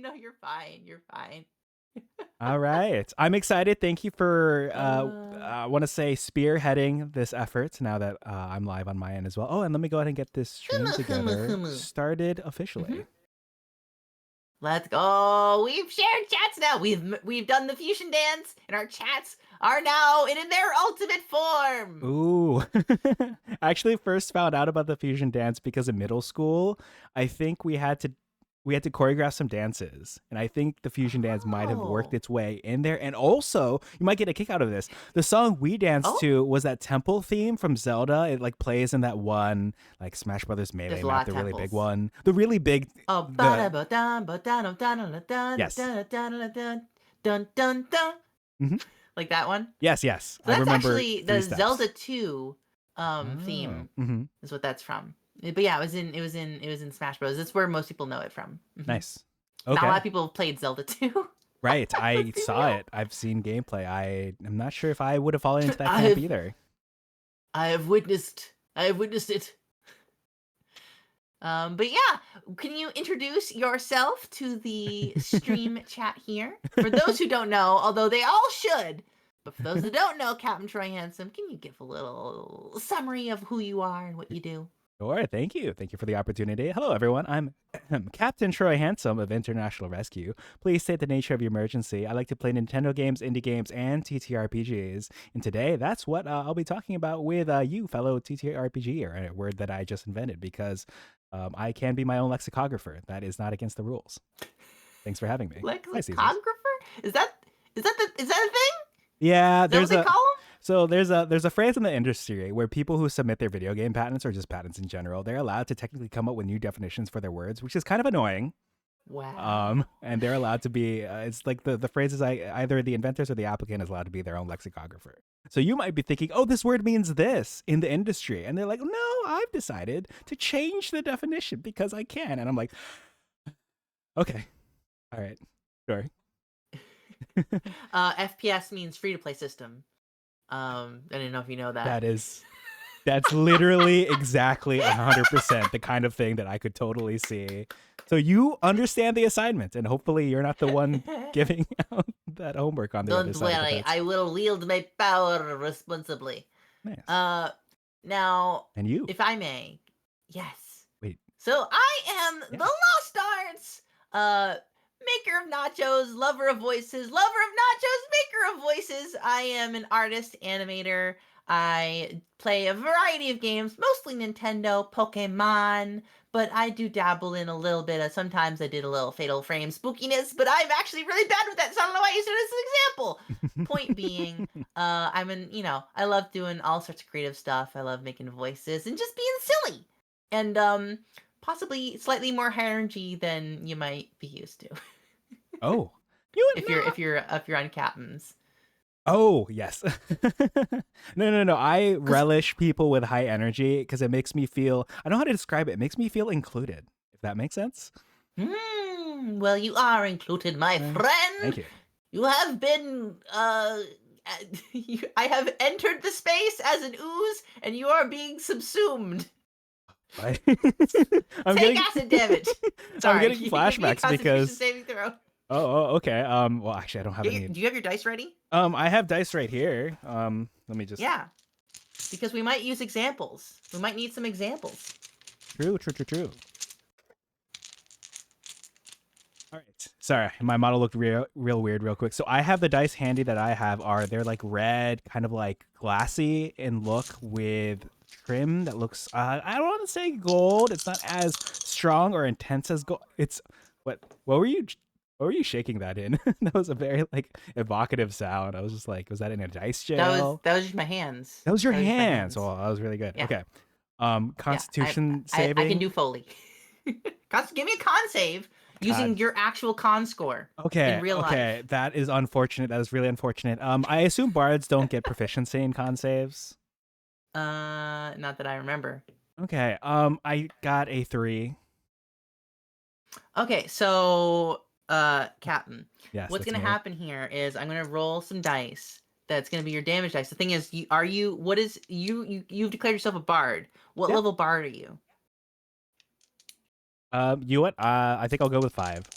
No, you're fine. You're fine. All right. I'm excited. Thank you for, I want to say, spearheading this effort now that I'm live on my end as well. Oh, and let me go ahead and get this stream together started officially. Let's go. We've shared chats now. We've done the fusion dance, and our chats are now in their ultimate form. Ooh. I actually first found out about the fusion dance because in middle school, I think we had to choreograph some dances, and I think the fusion dance might have worked its way in there. And also, you might get a kick out of this. The song we danced to was that temple theme from Zelda. It like plays in that one like Smash Brothers Melee map, the really big one, the really big. Oh, yes. Dun dun dun. Mm-hmm. Like that one. Yes. So I that's remember actually the Zelda 2 theme. Mm-hmm. Is what that's from. But yeah, it was in Smash Bros. That's where most people know it from. Nice. Okay. Not a lot of people have played Zelda 2. Right. I saw it. I've seen gameplay. I'm not sure if I would have fallen into that camp either. I have witnessed it. But yeah, can you introduce yourself to the stream chat here? For those who don't know, although they all should, but for those that don't know, Captain Troy Handsome, can you give a little summary of who you are and what you do? Sure, thank you. Thank you for the opportunity. Hello, everyone. I'm Captain Troy Handsome of International Rescue. Please state the nature of your emergency. I like to play Nintendo games, indie games, and TTRPGs. And today, that's what I'll be talking about with you, fellow TTRPG, a word that I just invented because I can be my own lexicographer. That is not against the rules. Thanks for having me. Lexicographer? Is that a thing? Yeah, there's a column. So there's a phrase in the industry where people who submit their video game patents or just patents in general, they're allowed to technically come up with new definitions for their words, which is kind of annoying. Wow. And they're allowed to be. It's like the phrase is either the inventors or the applicant is allowed to be their own lexicographer. So you might be thinking, oh, this word means this in the industry, and they're like, no, I've decided to change the definition because I can, and I'm like, okay, all right, sure. FPS means free to play system. I didn't know if you know that. That's literally exactly 100% the kind of thing that I could totally see. So you understand the assignment, and hopefully you're not the one giving out that homework on the other side. Don't worry, I will wield my power responsibly. Nice. Now, and you, if I may, yes. Wait. So I am the Lost Arts, maker of nachos, lover of voices, maker of voices. I am an artist, animator. I play a variety of games, mostly Nintendo, Pokemon, but I do dabble in a little bit of, sometimes I did a little Fatal Frame spookiness, but I'm actually really bad with that, so I don't know why I used it as an example. Point being, I love doing all sorts of creative stuff. I love making voices and just being silly. And possibly slightly more high energy than you might be used to. Oh, if you're on Captain's. Oh yes. No. I relish people with high energy because it makes me feel. I don't know how to describe it. It makes me feel included. If that makes sense. Well, you are included, my friend. Thank you. You have been. I have entered the space as an ooze, and you are being subsumed. Take acid damage. Sorry, I'm getting flashbacks because. Saving throw. Oh, okay. Well, actually, I don't have any. Do you have your dice ready? I have dice right here. Let me just. Yeah, because we might use examples. We might need some examples. True. All right. Sorry, my model looked real weird real quick. So I have the dice handy that I have they're like red, kind of like glassy in look with trim that looks I don't want to say gold. It's not as strong or intense as gold. It's what were you shaking that in? That was a very like evocative sound. I was just like, was that in a dice jail? That was just my hands. That was your hands. Oh, that was really good. Yeah. Okay. Constitution saving. I can do Foley. Give me a con save using your actual con score. Okay. In real life. That is unfortunate. That is really unfortunate. I assume bards don't get proficiency in con saves. Not that I remember. Okay. I got a 3. Okay, so Captain. Yes. What's gonna happen here is I'm gonna roll some dice. That's gonna be your damage dice. The thing is, you've declared yourself a bard. What level bard are you? You what? I think I'll go with 5.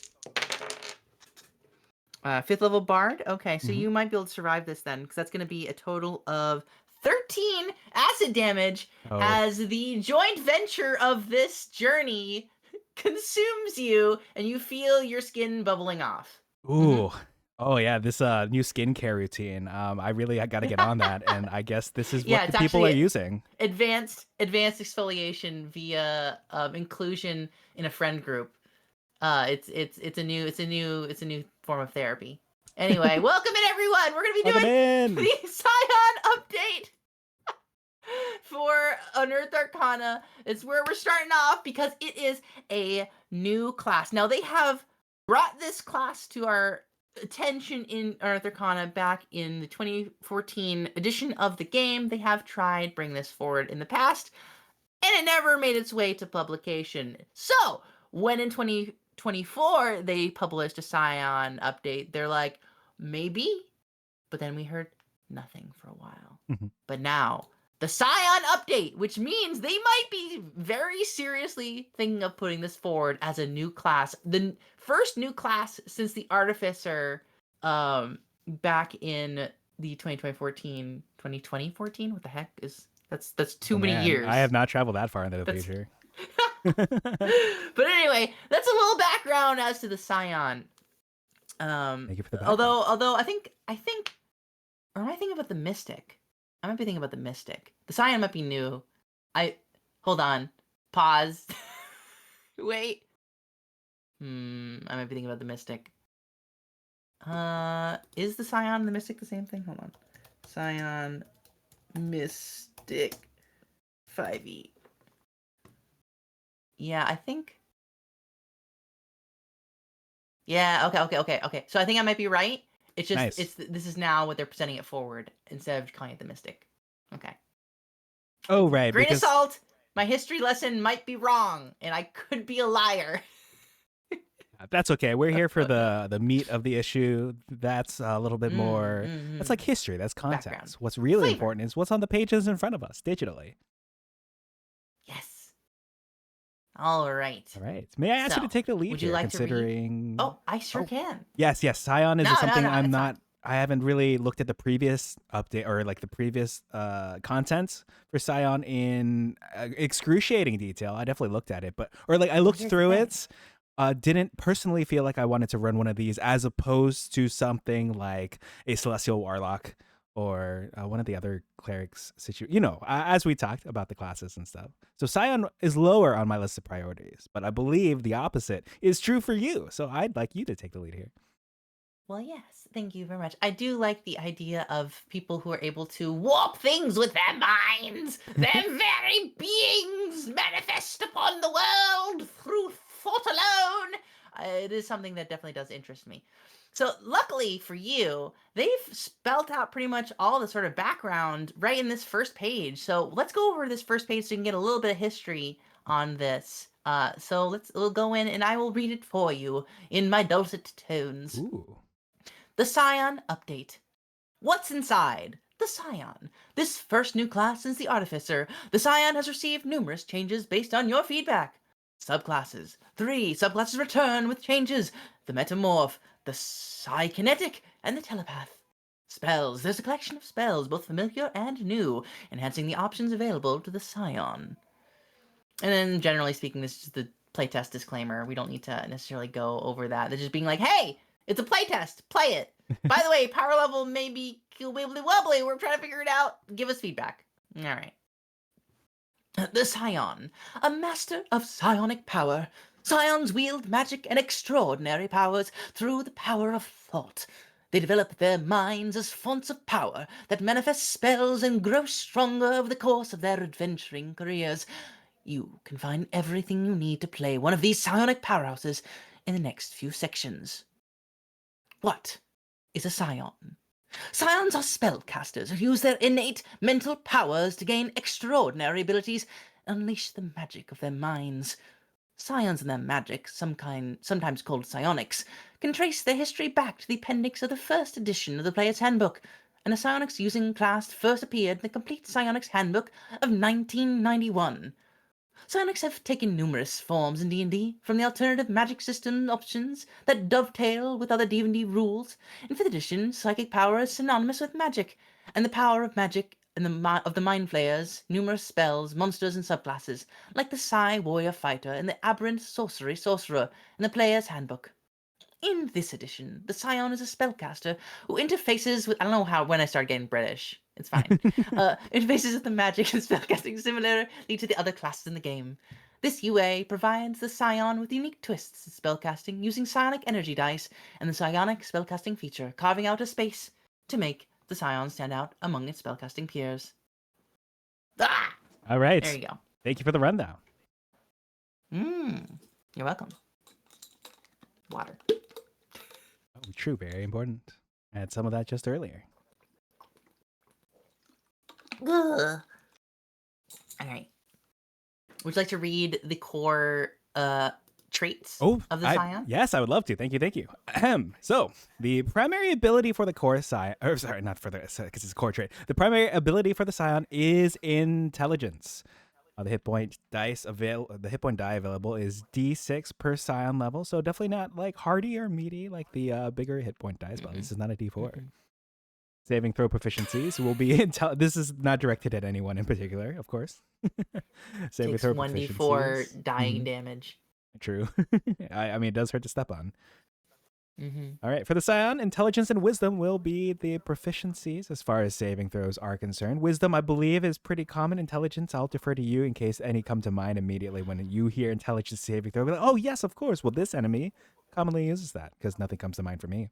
5th level bard. Okay, so Mhm. you might be able to survive this then, because that's going to be a total of 13 acid damage Oh. as the joint venture of this journey consumes you, and you feel your skin bubbling off. Mm-hmm. Ooh. Oh yeah, this new skincare routine. I got to get on that, and I guess this is Yeah, what the it's people are actually using. advanced exfoliation via inclusion in a friend group. It's a new form of therapy. Anyway, welcome in everyone. We're gonna be Welcome doing in. the Scion update for Unearthed Arcana. It's where we're starting off because it is a new class. Now they have brought this class to our attention in Unearthed Arcana back in the 2014 edition of the game. They have tried bring this forward in the past, and it never made its way to publication. So when in 2024 they published a Scion update, they're like, maybe, but then we heard nothing for a while. Mhm. But now the Scion update, which means they might be very seriously thinking of putting this forward as a new class, the first new class since the Artificer, back in the 2014. What the heck is that's too Oh many man, I have years. not traveled that far into the That's future. but anyway, that's a little background as to the Scion. Thank you for the background. Although I think, or am I thinking about the Mystic? I might be thinking about the Mystic. The Scion might be new. Hold on, pause. Wait. I might be thinking about the Mystic. Is the Scion and the Mystic the same thing? Hold on. Scion, Mystic, 5e. Yeah, I think. Yeah, okay. So I think I might be right. It's just Nice. this is now what they're presenting it forward instead of calling it the Mystic. Okay. Oh right, Grain of because salt. My history lesson might be wrong, and I could be a liar. that's okay. We're here for the meat of the issue. That's a little bit more. That's like history. That's Background. context. What's really Flavor. important is what's on the pages in front of us digitally. Yes. All right. All right. May I ask you to So, take the lead would you here, like to read? considering? Oh, I sure Oh, can. yes. Scion is No, something I'm it's fine. not. I haven't really looked at the previous update or like the previous contents for Scion in excruciating detail. I definitely looked at it, but or like I Well, looked here's the through thing. it. Didn't personally feel like I wanted to run one of these as opposed to something like a Celestial Warlock or one of the other clerics as we talked about the classes and stuff. So Scion is lower on my list of priorities, but I believe the opposite is true for you. So I'd like you to take the lead here. Well, yes, thank you very much. I do like the idea of people who are able to warp things with their minds. Their very beings manifest upon the world through thought alone. It is something that definitely does interest me. So, luckily for you, they've spelt out pretty much all the sort of background right in this first page. So, let's go over this first page so you can get a little bit of history on this. So we'll go in and I will read it for you in my dulcet tones. Ooh. The Scion Update. What's inside? The Scion. This first new class since the Artificer. The Scion has received numerous changes based on your feedback. Subclasses. 3 subclasses return with changes. The Metamorph, the Psykinetic, and the Telepath. Spells. There's a collection of spells, both familiar and new, enhancing the options available to the Scion. And then, generally speaking, this is the playtest disclaimer. We don't need to necessarily go over that. They're just being like, hey, it's a playtest. Play it. By the way, power level may be wibbly wobbly. We're trying to figure it out. Give us feedback. All right. The Scion, a master of psionic power. Scions wield magic and extraordinary powers through the power of thought. They develop their minds as fonts of power that manifest spells and grow stronger over the course of their adventuring careers. You can find everything you need to play one of these psionic powerhouses in the next few sections. What is a scion? Scions are spellcasters who use their innate mental powers to gain extraordinary abilities and unleash the magic of their minds. Scions and their magic, sometimes called psionics, can trace their history back to the appendix of the first edition of the Player's Handbook, and a psionics using class first appeared in the Complete Psionics Handbook of 1991. Psionics have taken numerous forms in D&D, from the alternative magic system options that dovetail with other D&D rules. In 5th edition, psychic power is synonymous with magic, and the power of magic and of the mind flayers, numerous spells, monsters, and subclasses, like the Psi Warrior Fighter and the Aberrant Sorcery Sorcerer in the Player's Handbook. In this edition, the Scion is a spellcaster who interfaces with. I don't know how when I start getting British. It's fine. Interfaces with the magic and spellcasting similarly to the other classes in the game. This UA provides the Scion with unique twists in spellcasting using psionic energy dice and the psionic spellcasting feature, carving out a space to make the Scion stand out among its spellcasting peers. Ah! All right. There you go. Thank you for the rundown. You're welcome. Water. Oh, true. Very important. I had some of that just earlier. Ugh. All right. Would you like to read the core traits of the Scion? Yes, I would love to. Thank you. Thank you. So, the primary ability for the core Scion, or sorry, not for the, because it's a core trait. The primary ability for the Scion is intelligence. The hit point die available is D6 per Scion level, so definitely not like hardy or meaty like the bigger hit point dice. But this is not a D4. Saving throw proficiencies will be this is not directed at anyone in particular, of course. Saving takes throw 1d4 dying damage. True. I mean, it does hurt to step on. All right, for the Scion, intelligence and wisdom will be the proficiencies as far as saving throws are concerned. Wisdom, I believe, is pretty common. Intelligence, I'll defer to you in case any come to mind immediately when you hear intelligence saving throw. Like, oh, yes, of course. Well, this enemy commonly uses that because nothing comes to mind for me.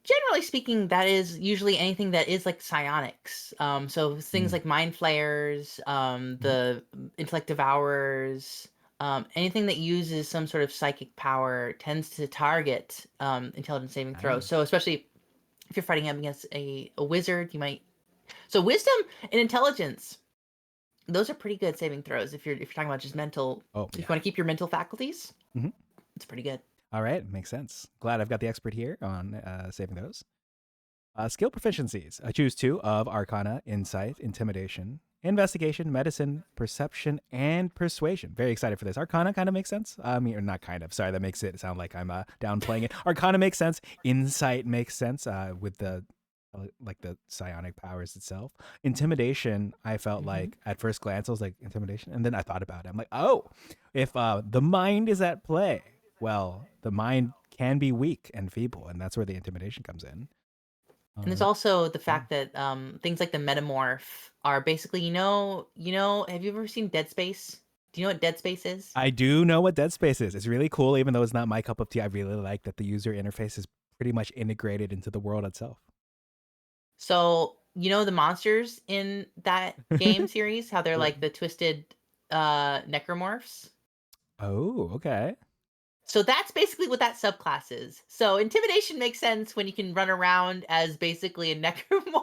Generally speaking, that is usually anything that is like psionics. So things like mind flayers, the intellect devourers, anything that uses some sort of psychic power tends to target intelligence saving throws. So especially if you're fighting against a wizard, you might. So wisdom and intelligence, those are pretty good saving throws. If you're talking about just mental, if you want to keep your mental faculties, it's pretty good. All right, makes sense. Glad I've got the expert here on saving those. Skill proficiencies. I choose 2 of Arcana, Insight, Intimidation, Investigation, Medicine, Perception, and Persuasion. Very excited for this. Arcana kind of makes sense. I mean, or not kind of. Sorry, that makes it sound like I'm downplaying it. Arcana makes sense. Insight makes sense with the the psionic powers itself. Intimidation, I felt like at first glance I was like intimidation, and then I thought about it. I'm like, oh, if the mind is at play, well, the mind can be weak and feeble, and that's where the intimidation comes in. And there's also the fact that things like the metamorph are basically, have you ever seen Dead Space? Do you know what Dead Space is? I do know what Dead Space is. It's really cool, even though it's not my cup of tea. I really like that the user interface is pretty much integrated into the world itself. So, the monsters in that game series, how they're like the twisted necromorphs? Oh, okay. So that's basically what that subclass is. So intimidation makes sense when you can run around as basically a necromorph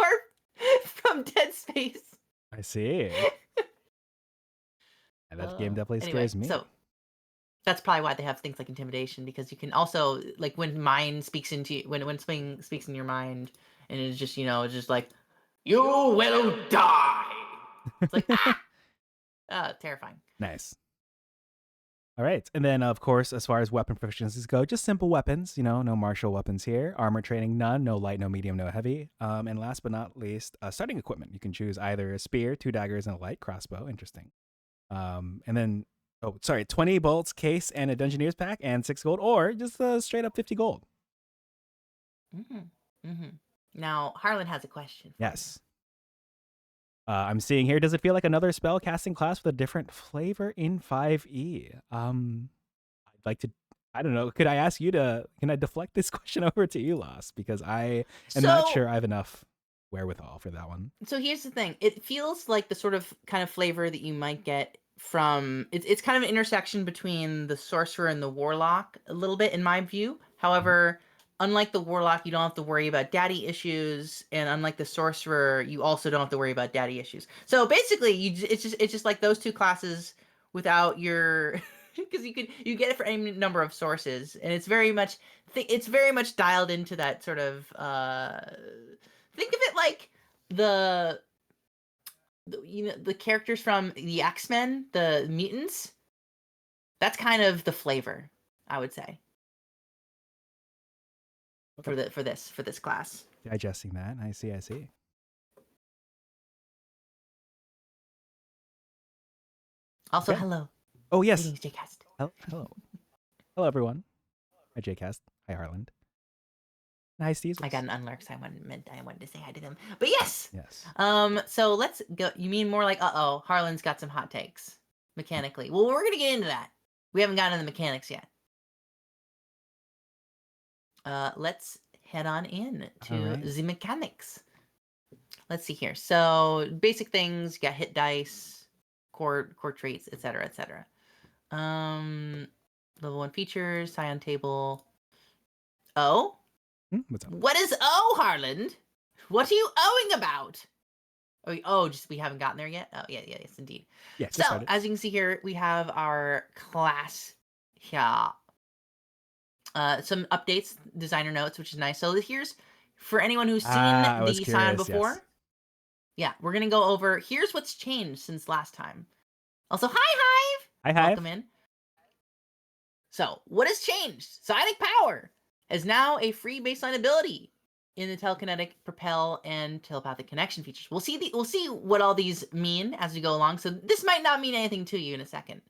from Dead Space. I see. And that game definitely scares me. So that's probably why they have things like intimidation, because you can also, like, when mind speaks into you, when something speaks in your mind, and it's just, it's just like, you will die. It's like, terrifying. Nice. All right. And then, of course, as far as weapon proficiencies go, just simple weapons, no martial weapons here. Armor training, none. No light, no medium, no heavy. And last but not least, starting equipment. You can choose either a spear, 2 daggers, and a light crossbow. Interesting. And then, 20 bolts, case, and a Dungeoneer's pack, and 6 gold, or just straight up 50 gold. Now, Harlan has a question. Yes. I'm seeing here, does it feel like another spell casting class with a different flavor in 5e? I'd like to, I don't know, can I deflect this question over to you, Lost? Because I am not sure I have enough wherewithal for that one. So here's the thing. It feels like the sort of kind of flavor that you might get from, it's kind of an intersection between the sorcerer and the warlock a little bit in my view. However, unlike the warlock, you don't have to worry about daddy issues, and unlike the sorcerer, you also don't have to worry about daddy issues. So basically, it's just like those two classes without your, because you get it for any number of sources, and it's very much dialed into that sort of. Think of it like the characters from the X-Men, the mutants. That's kind of the flavor, I would say, Okay. for this class. Digesting that. I see. Also, Okay. hello. Oh, yes. Greetings, Jcast. Hello. Hello, everyone. Hi, Jcast. Hi, Harland. Hi, Steve. I got an unlurk, so I wanted to say hi to them. But yes. Yes. So let's go. You mean more like, Harlan's got some hot takes mechanically. Well, we're gonna get into that. We haven't gotten into the mechanics yet. Let's head on in to the mechanics. Let's see here. So basic things, you got hit dice, core traits, etc., etc. Level 1 features, Psion table. Oh? What's up? What is O, Harland? What are you owing about? Just we haven't gotten there yet? Oh, yes, indeed. Yeah, So, as you can see here, we have our class here. Some updates, designer notes, which is nice. So here's, for anyone who's seen the Psion before. Yes. Yeah, we're going to go over, here's what's changed since last time. Also, hi, Hive! Hi, Hive. Welcome in. So, what has changed? Psionic Power is now a free baseline ability in the telekinetic, propel, and telepathic connection features. We'll see what all these mean as we go along. So this might not mean anything to you in a second,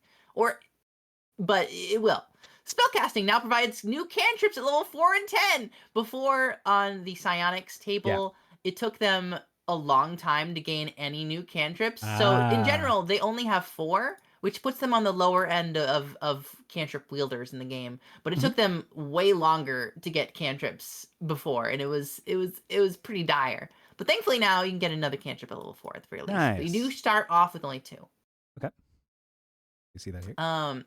but it will. Spellcasting now provides new cantrips at level 4 and 10. Before, on the psionics table, it took them a long time to gain any new cantrips. So in general, they only have 4, which puts them on the lower end of cantrip wielders in the game. But it took them way longer to get cantrips before, and it was pretty dire. But thankfully now you can get another cantrip at level 4 at the very least. Nice. But you do start off with only 2. Okay. You see that here?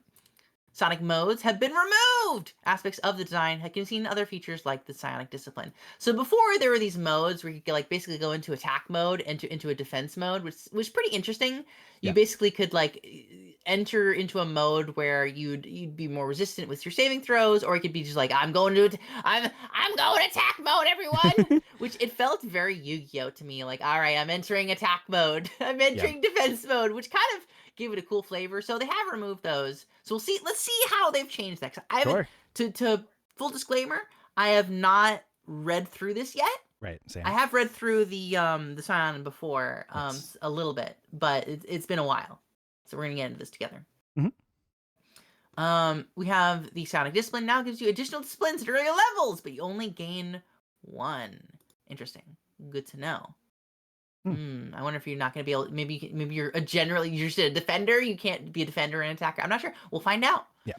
Sonic modes have been removed. Aspects of the design have seen other features like the psionic discipline. So before, there were these modes where you could like basically go into attack mode and into a defense mode, which was pretty interesting. You basically could like enter into a mode where you'd be more resistant with your saving throws, or it could be just like, I'm going attack mode, everyone. Which it felt very Yu-Gi-Oh to me. Like, all right, I'm entering attack mode. I'm entering defense mode, which kind of give it a cool flavor. So they have removed those. So let's see how they've changed that. I haven't, to full disclaimer, I have not read through this yet. Right, same. I have read through the Psion before, a little bit, but it's been a while. So we're gonna get into this together. We have the Psionic Discipline now gives you additional disciplines at earlier levels, but you only gain 1. Interesting. Good to know. I wonder if you're not going to be able. Maybe you're you're just a defender. You can't be a defender and attacker. I'm not sure. We'll find out. Yeah.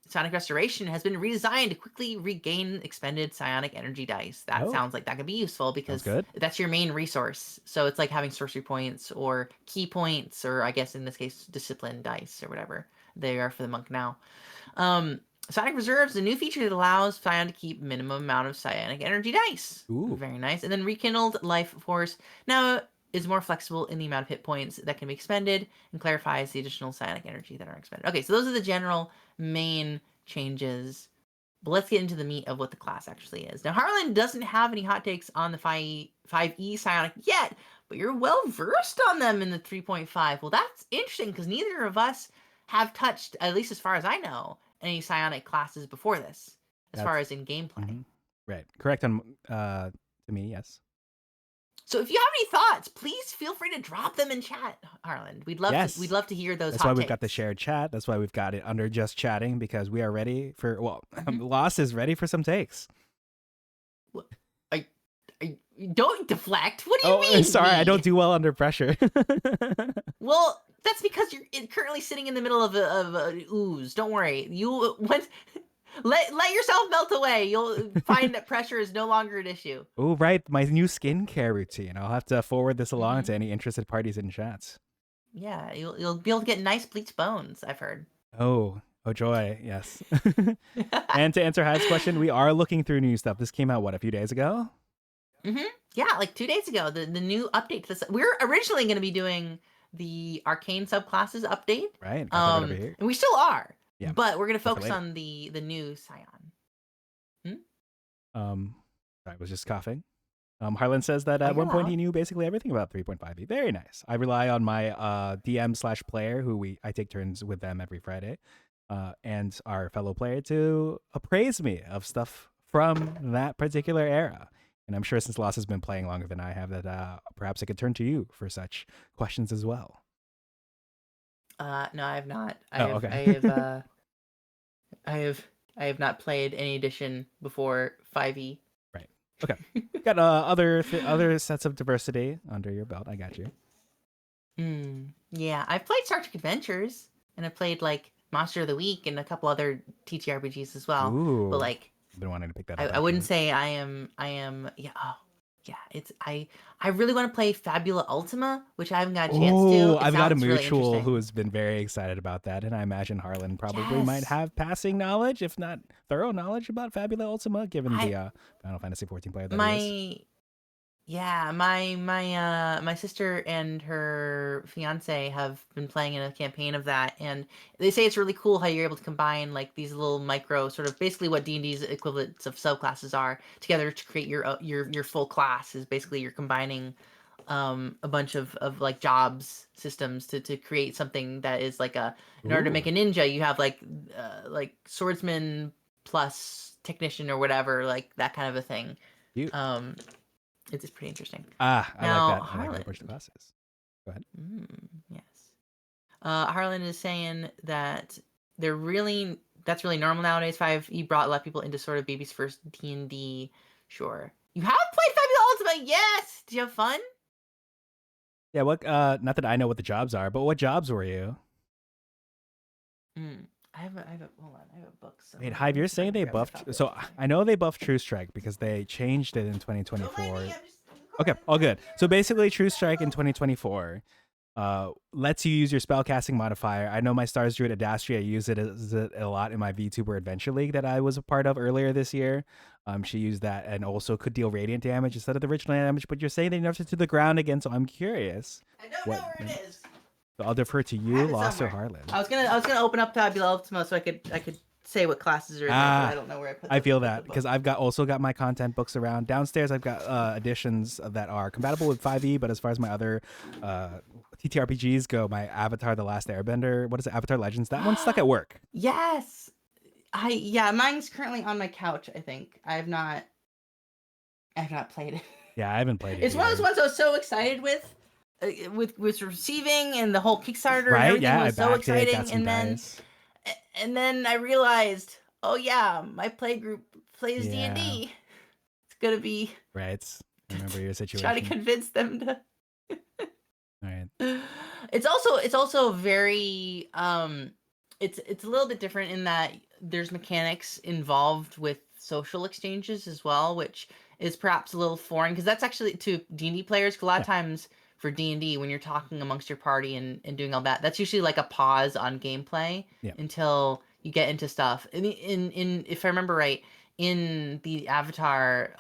Sonic Restoration has been redesigned to quickly regain expended psionic energy dice. That sounds like that could be useful because that's your main resource. So it's like having sorcery points or key points, or I guess in this case, discipline dice or whatever they are for the monk now. Sonic Reserves, a new feature that allows Psion to keep minimum amount of psionic energy dice. Ooh. Very nice. And then Rekindled Life Force now is more flexible in the amount of hit points that can be expended and clarifies the additional psionic energy that are expended. Okay, so those are the general main changes. But let's get into the meat of what the class actually is. Now, Harlan doesn't have any hot takes on the 5e psionic yet, but you're well versed on them in the 3.5. Well, that's interesting because neither of us have touched, at least as far as I know, any psionic classes before this, as far as in gameplay. Right. Correct on to me, yes. So if you have any thoughts, please feel free to drop them in chat, Harlan. We'd love to hear those. That's why we've got the shared chat. That's why we've got it under just chatting, because we are ready for Lost is ready for some takes. Don't deflect. What do you mean? Sorry, I don't do well under pressure. Well, that's because you're currently sitting in the middle of a ooze. Don't worry. Let yourself melt away. You'll find that pressure is no longer an issue. Oh, right. My new skincare routine. I'll have to forward this along to any interested parties in chats. Yeah, you'll be able to get nice bleached bones, I've heard. Oh joy. Yes. And to answer Hyde's question, we are looking through new stuff. This came out, a few days ago? Yeah, like 2 days ago. The new update to this. We're originally going to be doing the arcane subclasses update. Right. Over here. And we still are. Yeah. But we're going to focus on the new Psion. I was just coughing. Harlan says that Oh, at you're one point he loud. knew basically everything about 3.5e. Very nice. I rely on my DM/player, who I take turns with them every Friday, and our fellow player to appraise me of stuff from that particular era. And I'm sure since Lost has been playing longer than I have, that perhaps I could turn to you for such questions as well. No, I have not. Oh, okay. I have, I have not played any edition before 5e. Right. Okay. Got other sets of diversity under your belt. I got you. Yeah, I've played Star Trek Adventures, and I've played like Monster of the Week and a couple other TTRPGs as well. But Ooh, like, I've been wanting to pick that up. I wouldn't say I am. I am. Yeah. Oh, yeah. I really want to play Fabula Ultima, which I haven't got a chance Oh, to. It I've got a sounds really mutual interesting. who has been very excited about that, and I imagine Harlan probably might Yes. have passing knowledge, if not thorough knowledge, about Fabula Ultima, given I the Final Fantasy 14 player that he is. my Yeah, my sister and her fiance have been playing in a campaign of that, and they say it's really cool how you're able to combine like these little micro sort of basically what D&D's equivalents of subclasses are together to create your full class. Is basically you're combining a bunch of like jobs systems to create something that is like a in order to Ooh, make a ninja you have like swordsman plus technician or whatever, like that kind of a thing. cute. um it's pretty interesting. I like Now, that. I like that approach to Harlan. classes. Go ahead. Yes. Harlan is saying that that's really normal nowadays. 5e brought a lot of people into sort of baby's first D&D. Sure. You have played Fabula Ultima? Yes! Did you have fun? Yeah, what not that I know what the jobs are, but what jobs were you? Hold on, I have a book Wait, somewhere. Hive, Let me you're see if I saying can they grab my buffed copy of so Ultima. I know they buffed True Strike because they changed it in Don't mind 2024. me, I'm just Okay, recording. all good. So basically True Strike in 2024 lets you use your spellcasting modifier. I know my Stars Druid Adastria used it a lot in my VTuber Adventure League that I was a part of earlier this year. She used that and also could deal radiant damage instead of the original damage, but you're saying they nerfed it to the ground again, so I'm curious. I don't What know where it is. So I'll defer to I you, have it Lost or somewhere. Harlan. I was gonna open up Fabula Ultima so I could say what classes are in there, but I Ah, don't know where I put I feel the that book. because I've also got my content books around downstairs. I've got editions that are compatible with 5e, but as far as my other TTRPGs go, my Avatar: The Last Airbender, what is it, Avatar Legends? That one's stuck at work. Yes. Yeah, mine's currently on my couch, I think. I have not played it. Yeah, I haven't played it It's one of either. those ones I was so excited with receiving, and the whole Kickstarter and Right? everything Yeah, I was so backed it, got exciting, some dice. and then I realized, oh yeah, my play group plays Yeah, D&D. It's gonna be right. I remember your try to situation. convince them to. All right. It's also very it's a little bit different in that there's mechanics involved with social exchanges as well, which is perhaps a little foreign because that's actually to D&D players. 'Cause a lot Yeah. of times for D&D when you're talking amongst your party and doing all that, that's usually like a pause on gameplay Yeah. until you get into stuff. In if I remember right, in the Avatar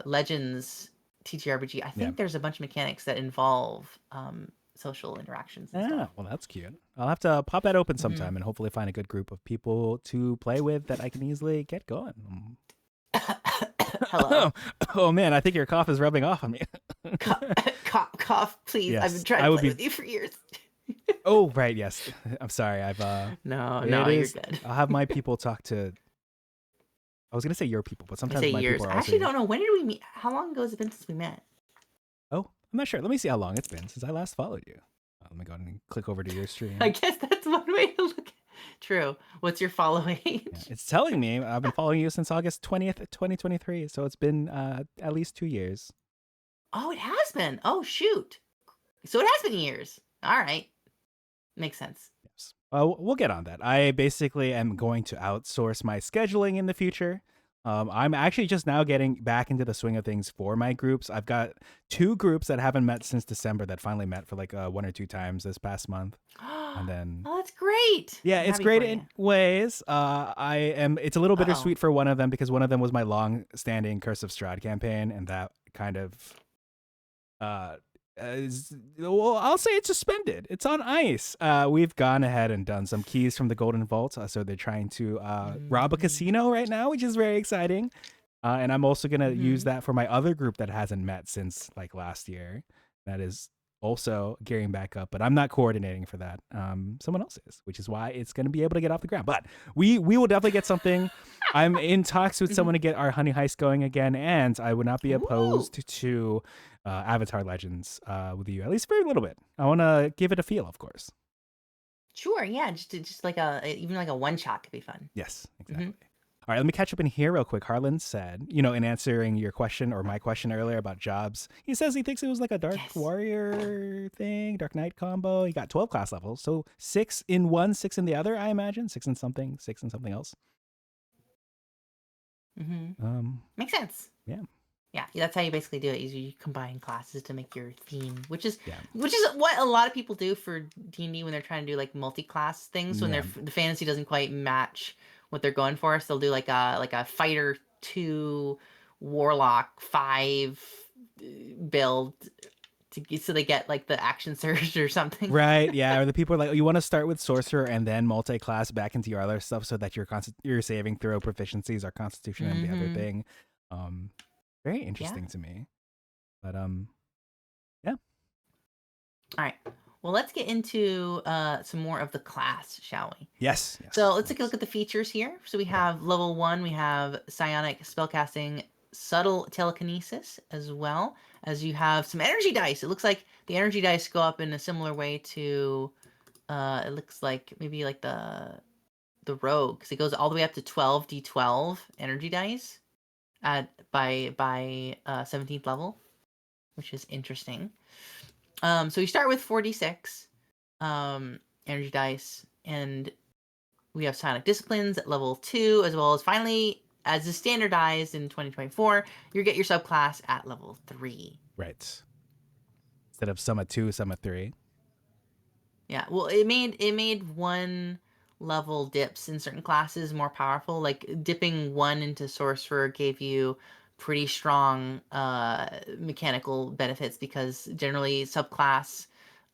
Legends TTRPG, I Yeah. think there's a bunch of mechanics that involve social interactions and Yeah, stuff. well, that's cute. I'll have to pop that open Mhm. sometime and hopefully find a good group of people to play with that I can easily get going. Hello. Oh man, I think your cough is rubbing off on me. Cough, please. I've been Yes, trying I to would play be. with you for years. Oh right, yes. I'm sorry. No, It you're is. good. I'll have my people talk to. I was gonna say your people, but I sometimes say my years. people are I also actually your. don't know. When did we meet? How long ago has it been since we met? Oh, I'm not sure. Let me see how long it's been since I last followed you. Let me go ahead and click over to your stream. I guess that's one way to look at it. True. What's your follow age? Yeah, it's telling me I've been following you since August 20th, 2023. So it's been at least 2 years. Oh, it has been. Oh, shoot. So it has been years. All right. Makes sense. Yes. We'll get on that. I basically am going to outsource my scheduling in the future. I'm actually just now getting back into the swing of things for my groups. I've got 2 groups that haven't met since December that finally met for like 1 or 2 times this past month. And then Oh, that's great. yeah, I'm it's happy great for in you. ways. It's a little Uh-oh. bittersweet for one of them because one of them was my long-standing Curse of Strahd campaign, and that kind of uh well, I'll say it's suspended. It's on ice. We've gone ahead and done some keys from the Golden Vault, so they're trying to rob a casino right now, which is very exciting. And I'm also gonna use Mm-hmm. that for my other group that hasn't met since like last year. That is also gearing back up, but I'm not coordinating for that. Someone else is, which is why it's gonna be able to get off the ground. But we will definitely get something. I'm in talks with Mm-hmm. someone to get our Honey Heist going again, and I would not be Ooh. opposed to Avatar Legends with you, at least for a little bit. I want to give it a feel, of course. Sure. Yeah. Just like even like a one shot could be fun. Yes, Mm-hmm. exactly. All right, let me catch up in here real quick. Harlan said, in answering your question or my question earlier about jobs, he says he thinks it was like a Dark Yes. Warrior thing, Dark Knight combo. He got 12 class levels. So 6 in one, 6 in the other, I imagine. 6 in something, 6 in something else. Mm-hmm. Um, Makes sense. yeah, Yeah, that's how you basically do it. Is you combine classes to make your theme, which is yeah, what a lot of people do for D&D when they're trying to do like multi-class things when yeah. the fantasy doesn't quite match what they're going for. So they'll do like a fighter 2 warlock 5 build so they get like the action surge or something. Right, yeah. Or the people are like, oh, you want to start with sorcerer and then multi-class back into your other stuff so that your saving throw proficiencies are constitution and the other Mm-hmm. thing. Um, Very Yeah. interesting to me. But yeah. All right. Well, let's get into some more of the class, shall we? Yes, So yes. let's take a look at the features here. So we Okay. have level 1, we have psionic spellcasting, subtle telekinesis, as well as you have some energy dice. It looks like the energy dice go up in a similar way to it looks like maybe like the rogue, because it goes all the way up to 12d12 energy dice at by 17th level, which is interesting. So we start with 4d6 energy dice, and we have Psionic Disciplines at level 2, as well as finally, as is standardized in 2024, you get your subclass at level 3. Right. Instead of some at 2, some at 3. Yeah, well, it made one level dips in certain classes more powerful. Like dipping 1 into Sorcerer gave you pretty strong mechanical benefits because generally subclass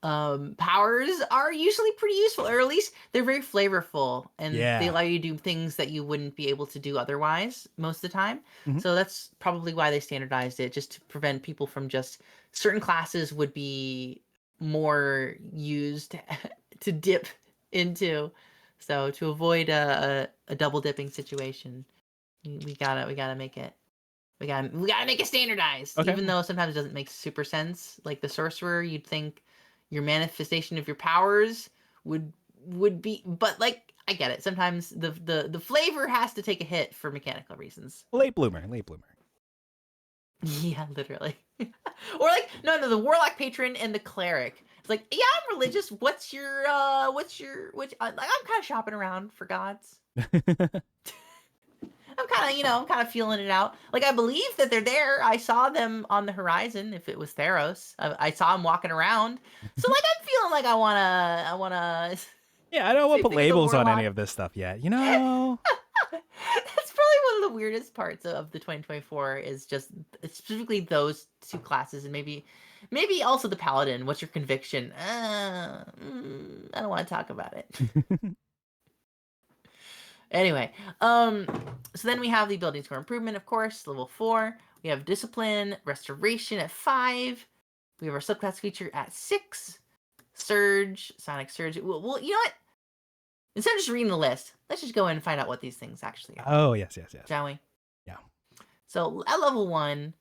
powers are usually pretty useful, or at least they're very flavorful and they Yeah. allow you to do things that you wouldn't be able to do otherwise most of the time. Mm-hmm. So that's probably why they standardized it, just to prevent people from just certain classes would be more used to dip into. So to avoid a double dipping situation, we gotta make it we gotta make it standardized. Okay. Even though sometimes it doesn't make super sense. Like the sorcerer, you'd think your manifestation of your powers would be, but like I get it. Sometimes the flavor has to take a hit for mechanical reasons. Late bloomer. Late bloomer. Yeah, literally. Or like no, the warlock patron and the cleric. It's like, yeah, I'm religious. Which like I'm kind of shopping around for gods. I'm kind of feeling it out. Like I believe that they're there. I saw them on the horizon. If it was Theros, I saw them walking around. So like I'm feeling like I wanna Yeah, I don't want same to put thing with the labels on any warlock. of this stuff yet. That's probably one of the weirdest parts of the 2024 is just specifically those two classes, and maybe also the paladin. What's your conviction? I don't want to talk about it. Anyway, so then we have the ability score improvement, of course, level 4. We have discipline, restoration at 5. We have our subclass feature at 6. Surge, sonic surge. Well, you know what? Instead of just reading the list, let's just go in and find out what these things actually are, Oh, yes, yes, yes. shall we? Yeah. So at level 1,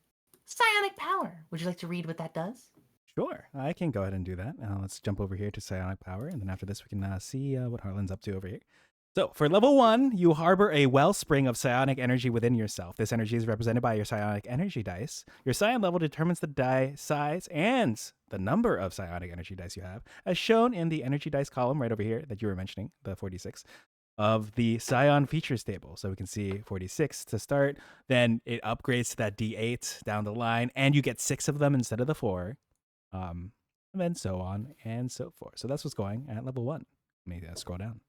psionic power. Would you like to read what that does? Sure. I can go ahead and do that. Let's jump over here to Psionic Power, and then after this, we can see what Harlan's up to over here. So, for level 1, you harbor a wellspring of psionic energy within yourself. This energy is represented by your psionic energy dice. Your psion level determines the die size and the number of psionic energy dice you have, as shown in the energy dice column right over here that you were mentioning, the 46, of the Psion features table. So we can see 46 to start, then it upgrades to that D8 down the line, and you get 6 of them instead of the 4. And then so on and so forth. So that's what's going at level 1. Let me scroll down.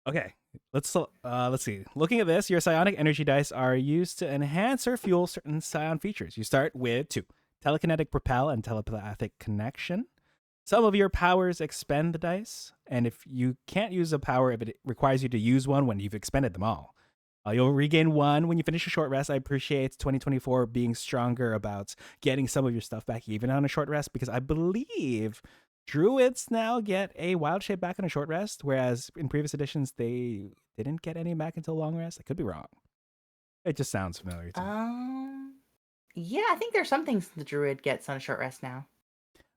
Okay, let's see. Looking at this, your psionic energy dice are used to enhance or fuel certain psion features. You start with 2: telekinetic propel and telepathic connection. Some of your powers expend the dice, and if you can't use a power, if it requires you to use one when you've expended them all, you'll regain one when you finish a short rest. I appreciate 2024 being stronger about getting some of your stuff back even on a short rest, because I believe druids now get a wild shape back on a short rest, whereas in previous editions they didn't get any back until long rest. I could be wrong. It just sounds familiar to me. Yeah, I think there's some things the druid gets on a short rest now.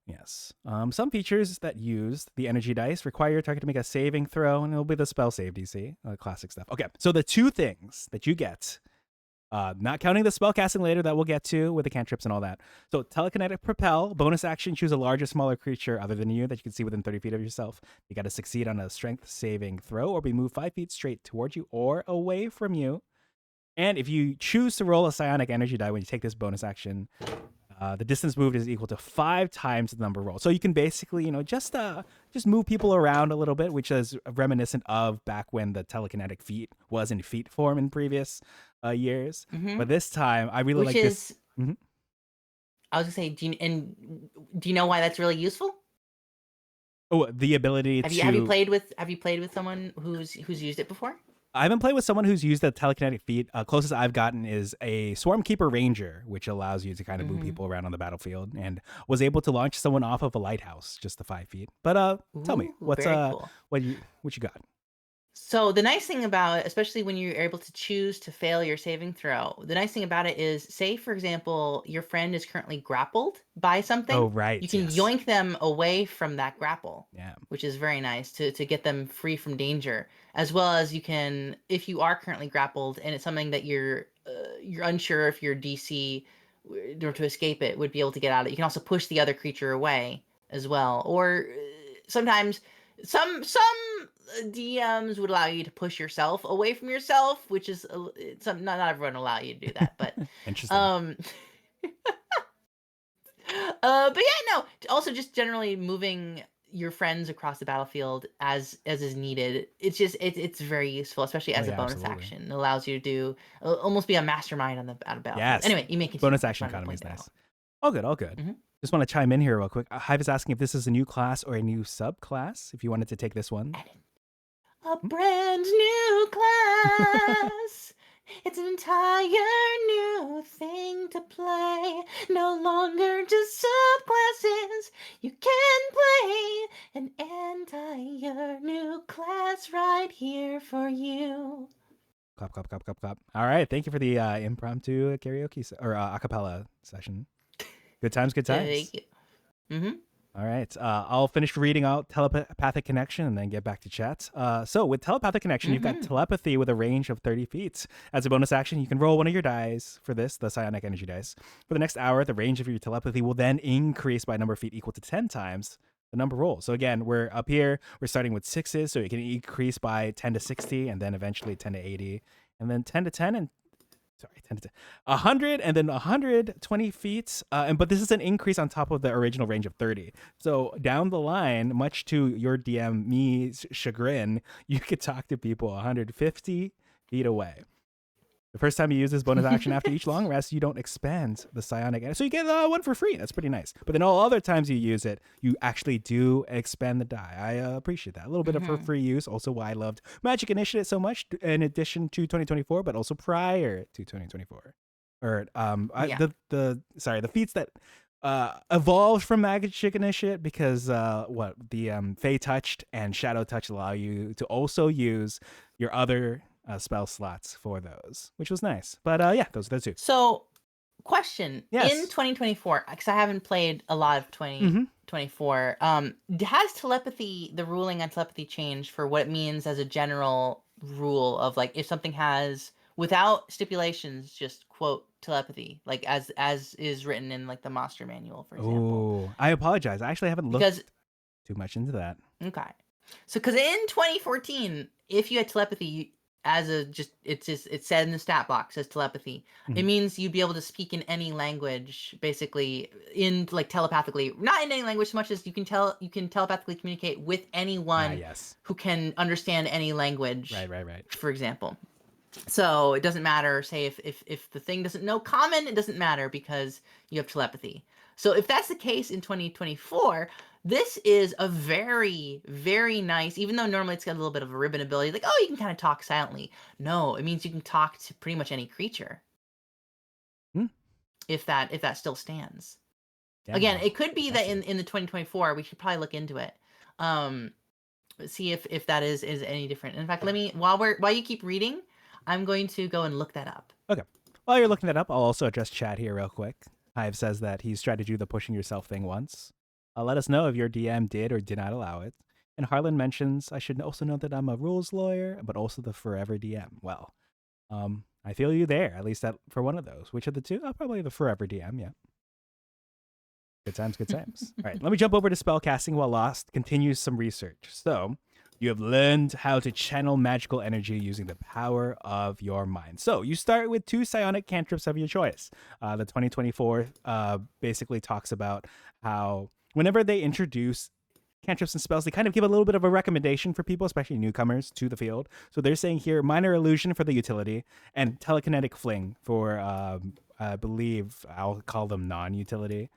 Yes. Some features that use the energy dice require your target to make a saving throw, and it'll be the spell save DC, classic stuff. Okay, so the two things that you get, not counting the spell casting later that we'll get to with the cantrips and all that. So telekinetic propel, bonus action, choose a larger, smaller creature other than you that you can see within 30 feet of yourself. You got to succeed on a strength saving throw or be moved 5 feet straight towards you or away from you. And if you choose to roll a psionic energy die when you take this bonus action, the distance moved is equal to 5 times the number rolled. So you can basically, just move people around a little bit, which is reminiscent of back when the telekinetic feat was in feat form in previous years. Mm-hmm. But this time, I really like this. Mm-hmm. I was gonna say, do you know why that's really useful? Oh, the ability have you played with someone who's used it before? I haven't played with someone who's used the telekinetic feat. Closest I've gotten is a Swarmkeeper Ranger, which allows you to kind of move people around on the battlefield, and was able to launch someone off of a lighthouse just the 5 feet. But tell me, what's cool. what you got? So the nice thing about it, especially when you're able to choose to fail your saving throw, the nice thing about it is, say for example, your friend is currently grappled by something. Oh, right. You can yoink them away from that grapple. Yeah. Which is very nice to get them free from danger, as well as you can, if you are currently grappled and it's something that you're unsure if your DC or to escape it would be able to get out of it. You can also push the other creature away as well, or sometimes some DMs would allow you to push yourself away from yourself, which is not everyone will allow you to do that, but interesting. But yeah, no. Also, just generally moving your friends across the battlefield as is needed. It's just it's very useful, especially as a bonus action. It allows you to do almost be a mastermind on the battlefield. Yes. Anyway, you make bonus action economy is nice. All good. Mm-hmm. Just want to chime in here real quick. Hive is asking if this is a new class or a new subclass. If you wanted to take this one. A brand new class. It's an entire new thing to play. No longer just subclasses. You can play an entire new class right here for you. Clap, clap, clap, clap, clap. All right. Thank you for the impromptu karaoke or acapella session. Good times, good times. Thank you. Mm-hmm. All right. I'll finish reading out telepathic connection and then get back to chat. So with telepathic connection, you've got telepathy with a range of 30 feet. As a bonus action, you can roll one of your dice for this, the psionic energy dice. For the next hour, the range of your telepathy will then increase by a number of feet equal to 10 times the number rolled. So again, we're up here. We're starting with 6s, so you can increase by 10 to 60, and then eventually 10 to 80, and then 10 to 10, and 10 to 10, 100, and then 120 feet. But this is an increase on top of the original range of 30. So down the line, much to your DM me's chagrin, you could talk to people 150 feet away. The first time you use this bonus action after each long rest, you don't expend the psionic energy. So you get one for free. That's pretty nice. But then all other times you use it, you actually do expend the die. I appreciate that. A little bit of for free use. Also why I loved Magic Initiative so much in addition to 2024, but also prior to 2024. Or the feats that evolved from Magic Initiate, because the Fey Touched and Shadow Touch allow you to also use your other spell slots for those, which was nice. But yeah, those are the two. So, question. Yes. In 2024, because I haven't played a lot of 2024, has telepathy, the ruling on telepathy, changed for what it means as a general rule of, like, if something has, without stipulations, just quote telepathy, like as is written in like the Monster Manual, for example? Oh, I apologize. I actually haven't looked too much into that. Okay. So, because in 2014, if you had telepathy, it said in the stat box as telepathy. It means you'd be able to speak in any language, basically, in like telepathically, not in any language so much as you can telepathically communicate with anyone who can understand any language. Right. For example. So it doesn't matter, say if the thing doesn't know common, it doesn't matter because you have telepathy. So if that's the case in 2024, This is a very, very nice, even though normally it's got a little bit of a ribbon ability, like, oh, you can kind of talk silently. No, it means you can talk to pretty much any creature Hmm. if that still stands. Yeah, Again, no, it could be that impressive. in the 2024, we should probably look into it. Um, see if that is any different. In fact, let me while you keep reading, I'm going to go and look that up. Okay. While you're looking that up, I'll also address chat here real quick. Hive says that he's tried to do the pushing yourself thing once. Let us know if your DM did or did not allow it. And Harlan mentions I should also note that I'm a rules lawyer, but also the forever DM. Well, I feel you there. At least that for one of those. Which of the two? Probably the forever DM. Yeah. Good times, good times. All right, let me jump over to spellcasting while Lost continues some research. So, you have learned how to channel magical energy using the power of your mind. So, you start with 2 psionic cantrips of your choice. The 2024 basically talks about how whenever they introduce cantrips and spells, they kind of give a little bit of a recommendation for people, especially newcomers to the field. So, they're saying here minor illusion for the utility and telekinetic fling for, I believe, I'll call them non utility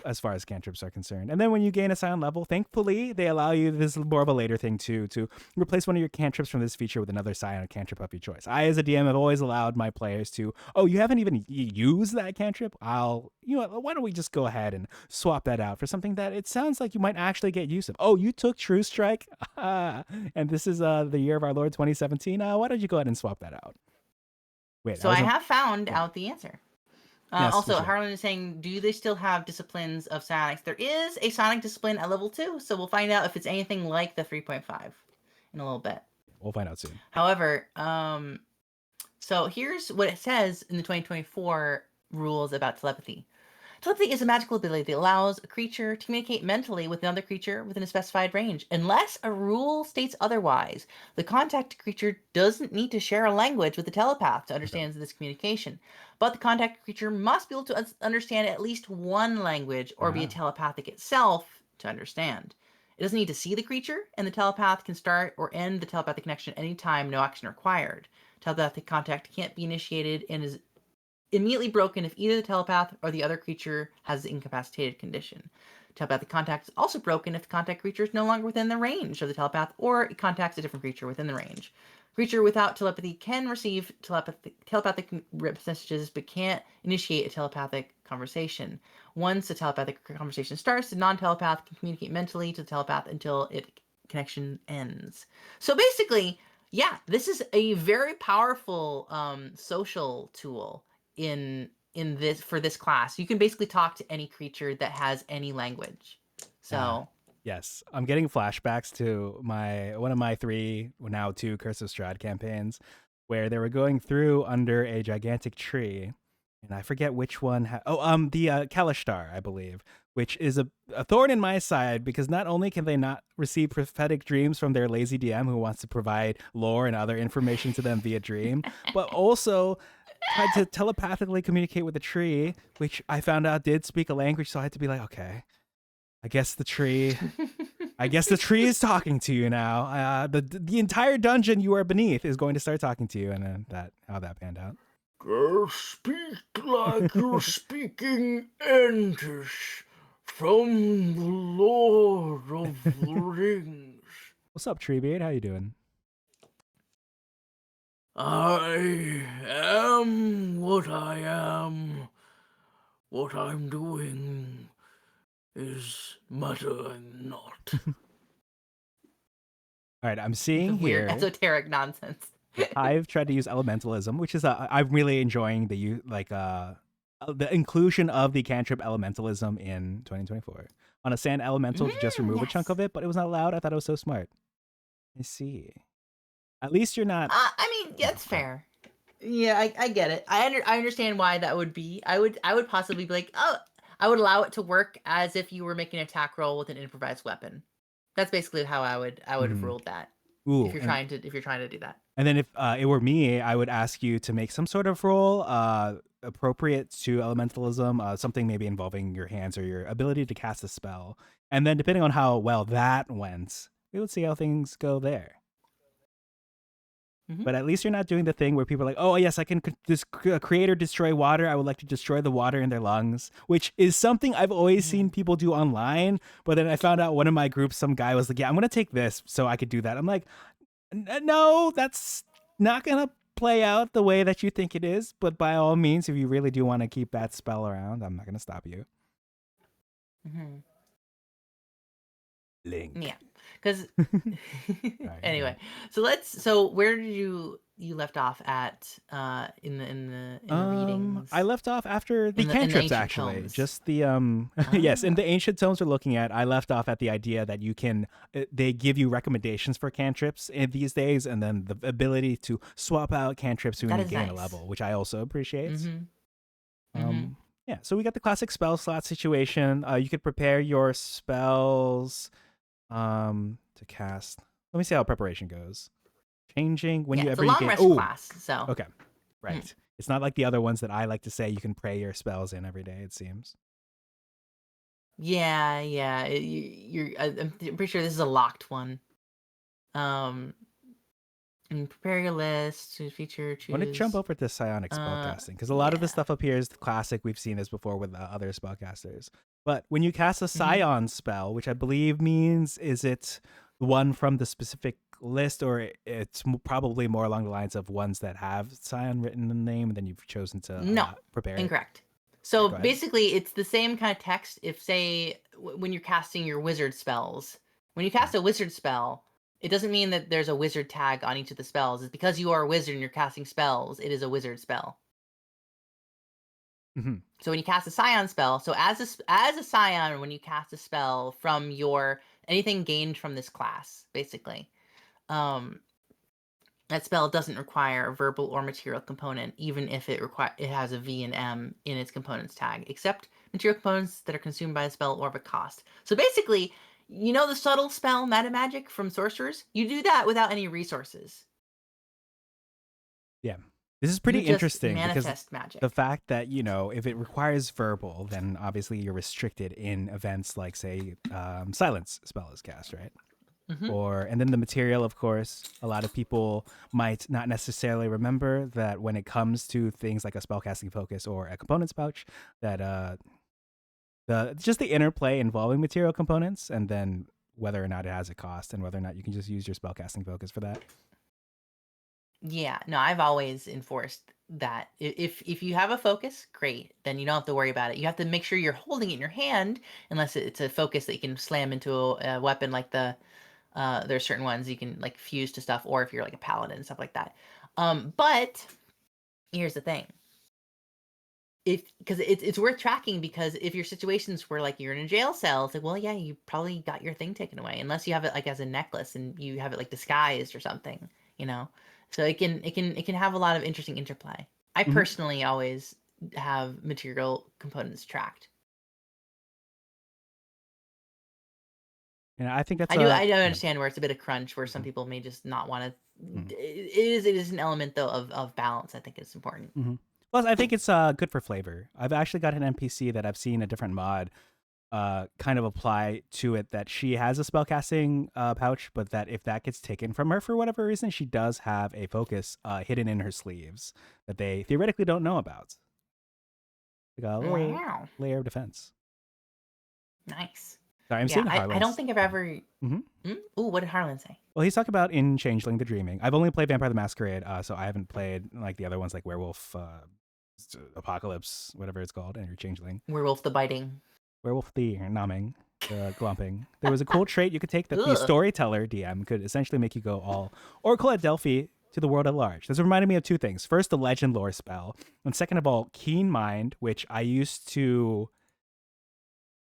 as far as cantrips are concerned. And then when you gain a silent level, thankfully they allow you, this is more of a later thing too, to replace one of your cantrips from this feature with another psionic cantrip of your choice. I, as a DM, have always allowed my players to, oh, you haven't even used that cantrip? Why don't we just go ahead and swap that out for something that it sounds like you might actually get use of. Oh, you took True Strike? And this is the year of our Lord 2017. Why don't you go ahead and swap that out? Wait, I So I wasn't, have found yeah. out the answer. Yes, Also, which one? Harlan is saying, do they still have disciplines of psionics? There is a psionic discipline at level 2, so we'll find out if it's anything like the 3.5 in a little bit. We'll find out soon. However, so here's what it says in the 2024 rules about telepathy. Telepathy is a magical ability that allows a creature to communicate mentally with another creature within a specified range, unless a rule states otherwise. The contact creature doesn't need to share a language with the telepath to Okay. understand this communication, but the contact creature must be able to understand at least one language or be a Ah, telepathic itself to understand. It doesn't need to see the creature, and the telepath can start or end the telepathic connection at any time, no action required. Telepathic contact can't be initiated and is immediately broken if either the telepath or the other creature has the incapacitated condition. Telepathic contact is also broken if the contact creature is no longer within the range of the telepath or it contacts a different creature within the range. Creature without telepathy can receive telepathic messages but can't initiate a telepathic conversation. Once a telepathic conversation starts, the non-telepath can communicate mentally to the telepath until it connection ends. So basically, yeah, this is a very powerful social tool in this for this class. You can basically talk to any creature that has any language. yeah. So Yes, I'm getting flashbacks to one of my 3, now 2 Curse of Strahd campaigns, where they were going through under a gigantic tree, and I forget which one. The Kalishtar, I believe, which is a thorn in my side because not only can they not receive prophetic dreams from their lazy DM who wants to provide lore and other information to them via dream, but also tried to telepathically communicate with the tree, which I found out did speak a language, so I had to be like, okay. I guess the tree. I guess the tree is talking to you now. The entire dungeon you are beneath is going to start talking to you, and how that panned out. Speak like you're speaking Entish from the Lord of the Rings. What's up, Treebeard? How you doing? I am what I am. What I'm doing is matter not. All right, I'm seeing weird here. esoteric nonsense. I've tried to use elementalism, which is I'm really enjoying the inclusion of the cantrip elementalism in 2024 on a sand elemental to just remove a chunk Yes. of it, but it was not allowed. I thought it was so smart. I see. At least you're not. I mean, Yeah, that's fair. Yeah, I get it. I understand why that would be. I would possibly be like, oh, I would allow it to work as if you were making an attack roll with an improvised weapon. That's basically how I would have mhm. ruled that. Ooh, If you're trying to do that. and then if it were me, I would ask you to make some sort of roll appropriate to elementalism, something maybe involving your hands or your ability to cast a spell. And then depending on how well that went, we would see how things go there. Mhm. But at least you're not doing the thing where people are like, oh, yes, I can create or destroy water. I would like to destroy the water in their lungs, which is something I've always seen people do online. But then I found out one of my groups, some guy was like, yeah, I'm going to take this so I could do that. I'm like, no, that's not going to play out the way that you think it is. But by all means, if you really do want to keep that spell around, I'm not going to stop you. Mm-hmm. Link. Yeah, because Right, anyway, so where did you left off at in the readings? I left off after the in the cantrips, ancient actually. tomes. Just the yes, in Ah. the ancient tomes we're looking at, I left off at the idea that you can they give you recommendations for cantrips in these days, and then the ability to swap out cantrips when That you is gain a nice. level, which I also appreciate. Mm-hmm. Yeah, so we got the classic spell slot situation. You could prepare your spells to cast. Let me see how preparation goes. Changing Yeah, it's a whenever you long gain. rest Oh, class, so okay. Right. It's not like the other ones that I like to say you can pray your spells in every day, it seems. yeah. I'm pretty sure this is a locked one. And prepare your list to feature I want to jump choose. over to psionic spellcasting because a lot of Yeah. this stuff appears classic. We've seen this before with other spellcasters. But when you cast a Mm-hmm. scion spell, which I believe means is it one from the specific list, or it's probably more along the lines of ones that have scion written in the name, and then you've chosen to No, prepare it? incorrect. So Go ahead. basically, it's the same kind of text. If say when you're casting your wizard spells, when you cast a wizard spell, it doesn't mean that there's a wizard tag on each of the spells. It's because you are a wizard and you're casting spells. It is a wizard spell. Mm-hmm. So when you cast a scion spell, so as a scion, when you cast a spell from your anything gained from this class, basically, that spell doesn't require a verbal or material component, even if it has a V and M in its components tag, except material components that are consumed by a spell or of a cost. So basically, you know the subtle spell meta magic from sorcerers? You do that without any resources. Yeah. This is You pretty just interesting because manifest magic. the fact that, if it requires verbal, then obviously you're restricted in events like, say, silence spell is cast, right? Mm-hmm. And then the material, of course, a lot of people might not necessarily remember that when it comes to things like a spellcasting focus or a components pouch, that just the interplay involving material components, and then whether or not it has a cost, and whether or not you can just use your spellcasting focus for that. Yeah, no, I've always enforced that if you have a focus, great, then you don't have to worry about it. You have to make sure you're holding it in your hand, unless it's a focus that you can slam into a weapon like there's certain ones you can like fuse to stuff, or if you're like a paladin and stuff like that. But here's the thing. Because it's worth tracking, because if your situations where like you're in a jail cell, it's like, well, yeah, you probably got your thing taken away, unless you have it like as a necklace and you have it like disguised or something, you know. So it can have a lot of interesting interplay. I Mhm. personally always have material components tracked. And I think that's I do understand where it's a bit of crunch, where some Mhm. people may just not want to. Mhm. It is an element though of balance. I think it's important. Mhm. Plus, I think it's good for flavor. I've actually got an NPC that I've seen a different mod kind of apply to it, that she has a spellcasting pouch, but that if that gets taken from her for whatever reason, she does have a focus hidden in her sleeves that they theoretically don't know about. Like a little Wow, layer of defense. nice. Sorry, I'm Yeah, seeing I don't Harlan's. think I've ever. hmm Ooh, what did Harlan say? Well, he's talking about in Changeling the Dreaming. I've only played Vampire the Masquerade, so I haven't played like the other ones like Werewolf Apocalypse, whatever it's called, and your Changeling. Werewolf the Biting. Werewolf the Numbing, the Glumping. There was a cool trait you could take that the Ugh. storyteller DM could essentially make you go all Oracle at Delphi to the world at large. This reminded me of two things. First, the legend lore spell, and second of all, Keen Mind, which I used to.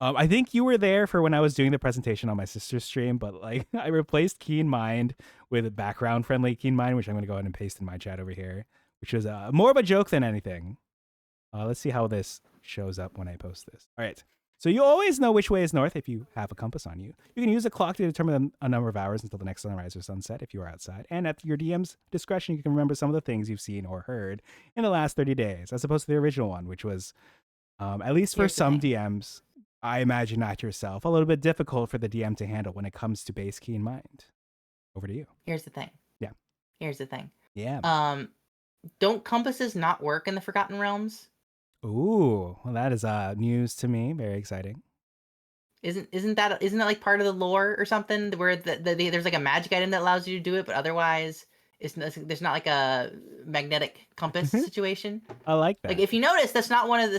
I think you were there for when I was doing the presentation on my sister's stream, but like I replaced Keen Mind with a background friendly Keen Mind, which I'm going to go ahead and paste in my chat over here, which was more of a joke than anything. Let's see how this shows up when I post this. All right. So you always know which way is north if you have a compass on you. You can use a clock to determine a number of hours until the next sunrise or sunset if you are outside. And at your DM's discretion, you can remember some of the things you've seen or heard in the last 30 days, as opposed to the original one, which was, at least for Here's the some thing. DMs, I imagine not yourself, a little bit difficult for the DM to handle when it comes to base Keen Mind. Over to you. Here's the thing. Yeah. Here's the thing. Yeah. Don't compasses not work in the Forgotten Realms? Ooh, well, that is news to me. Very exciting. Isn't that like part of the lore or something where there's like a magic item that allows you to do it, but otherwise there's not like a magnetic compass situation. I like Like that. if you notice, that's not one of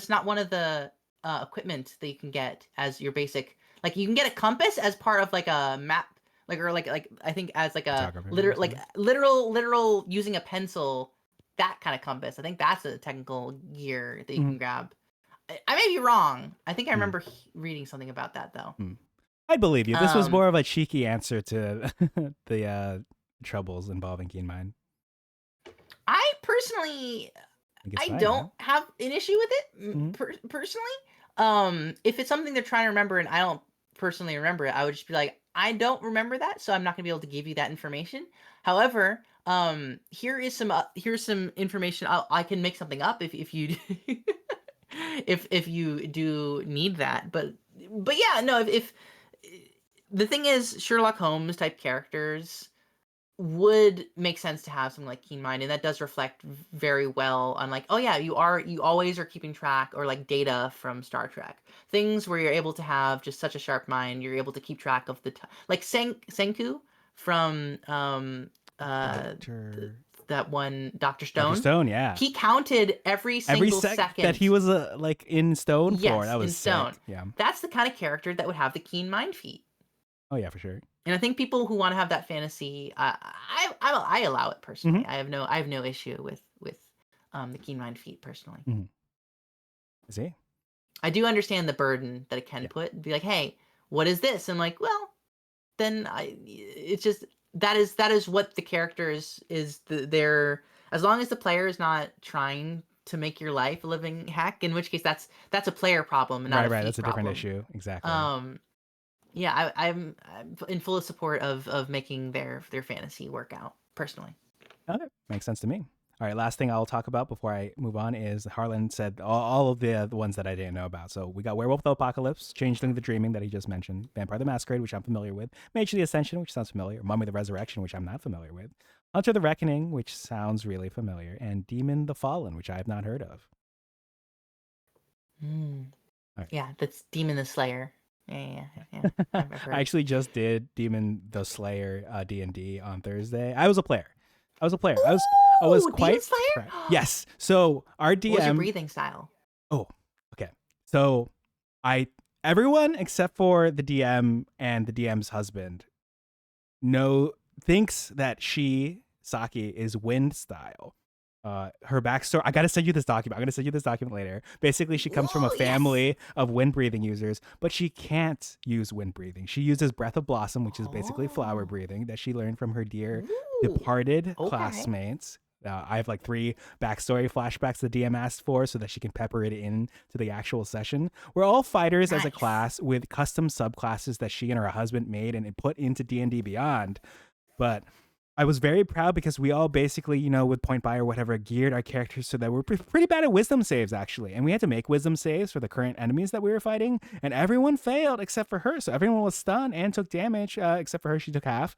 the equipment that you can get as your basic. Like you can get a compass as part of like a map, like I think as like a Photographer or something. literal using a pencil, that kind of compass. I think that's a technical gear that you can grab. I may be wrong. I think I remember reading something about that though. I believe you. This was Um, more of a cheeky answer to the troubles involving Keen Mind. I personally, think it's I fine, don't have an issue with it Mhm. personally. If it's something they're trying to remember and I don't personally remember it, I would just be like, I don't remember that, so I'm not gonna be able to give you that information. However, here's some information. I can make something up if you if you do need that. But yeah, no. If the thing is, Sherlock Holmes type characters would make sense to have something like Keen Mind, and that does reflect very well on like, oh yeah, you always are keeping track, or like Data from Star Trek, things where you're able to have just such a sharp mind, you're able to keep track of the like Senku from Doctor that one Dr. Dr. Stone. Stone, yeah. He counted every Every single sec that second. he was like in stone for, Yes, that in was sick. stone. Yeah. That's the kind of character that would have the Keen Mind feat. Oh yeah, for sure. And I think people who want to have that fantasy, I allow it personally. Mm-hmm. I have no issue with the Keen Mind feat personally. Mm-hmm. See? I do understand the burden that it can Yeah. put and be like, hey, what is this? I'm like, well, then it's just that is what the character is their, as long as the player is not trying to make your life a living heck, in which case that's a player problem and not a Right. feat That's a different problem. issue. Exactly. Yeah, I'm in full support of making their fantasy work out personally. Okay. Makes sense to me. All right, last thing I'll talk about before I move on is Harlan said all of the ones that I didn't know about. So we got Werewolf the Apocalypse, Changeling the Dreaming that he just mentioned, Vampire the Masquerade, which I'm familiar with, Mage the Ascension, which sounds familiar, Mummy the Resurrection, which I'm not familiar with, Hunter the Reckoning, which sounds really familiar, and Demon the Fallen, which I have not heard of. Right. Yeah, that's Demon the Slayer. Yeah. I've heard. I actually just did Demon the Slayer D&D on Thursday. I was a player. I was Ooh, quite Demon Slayer? yes. So our DM. What's your breathing style? Oh, okay. So everyone except for the DM and the DM's husband thinks that Saki is wind style. Her backstory, I gotta send you this document. I'm gonna send you this document later. Basically, she comes from a family of wind breathing users, but she can't use wind breathing. She uses Breath of Blossom, which is basically flower breathing that she learned from her dear departed classmates. I have like 3 backstory flashbacks the DM asked for so that she can pepper it in to the actual session. We're all fighters as a class with custom subclasses that she and her husband made and put into D&D Beyond. But I was very proud because we all basically, with point buy or whatever, geared our characters so that we're pretty bad at wisdom saves, actually. And we had to make wisdom saves for the current enemies that we were fighting. And everyone failed except for her. So everyone was stunned and took damage, except for her. She took half.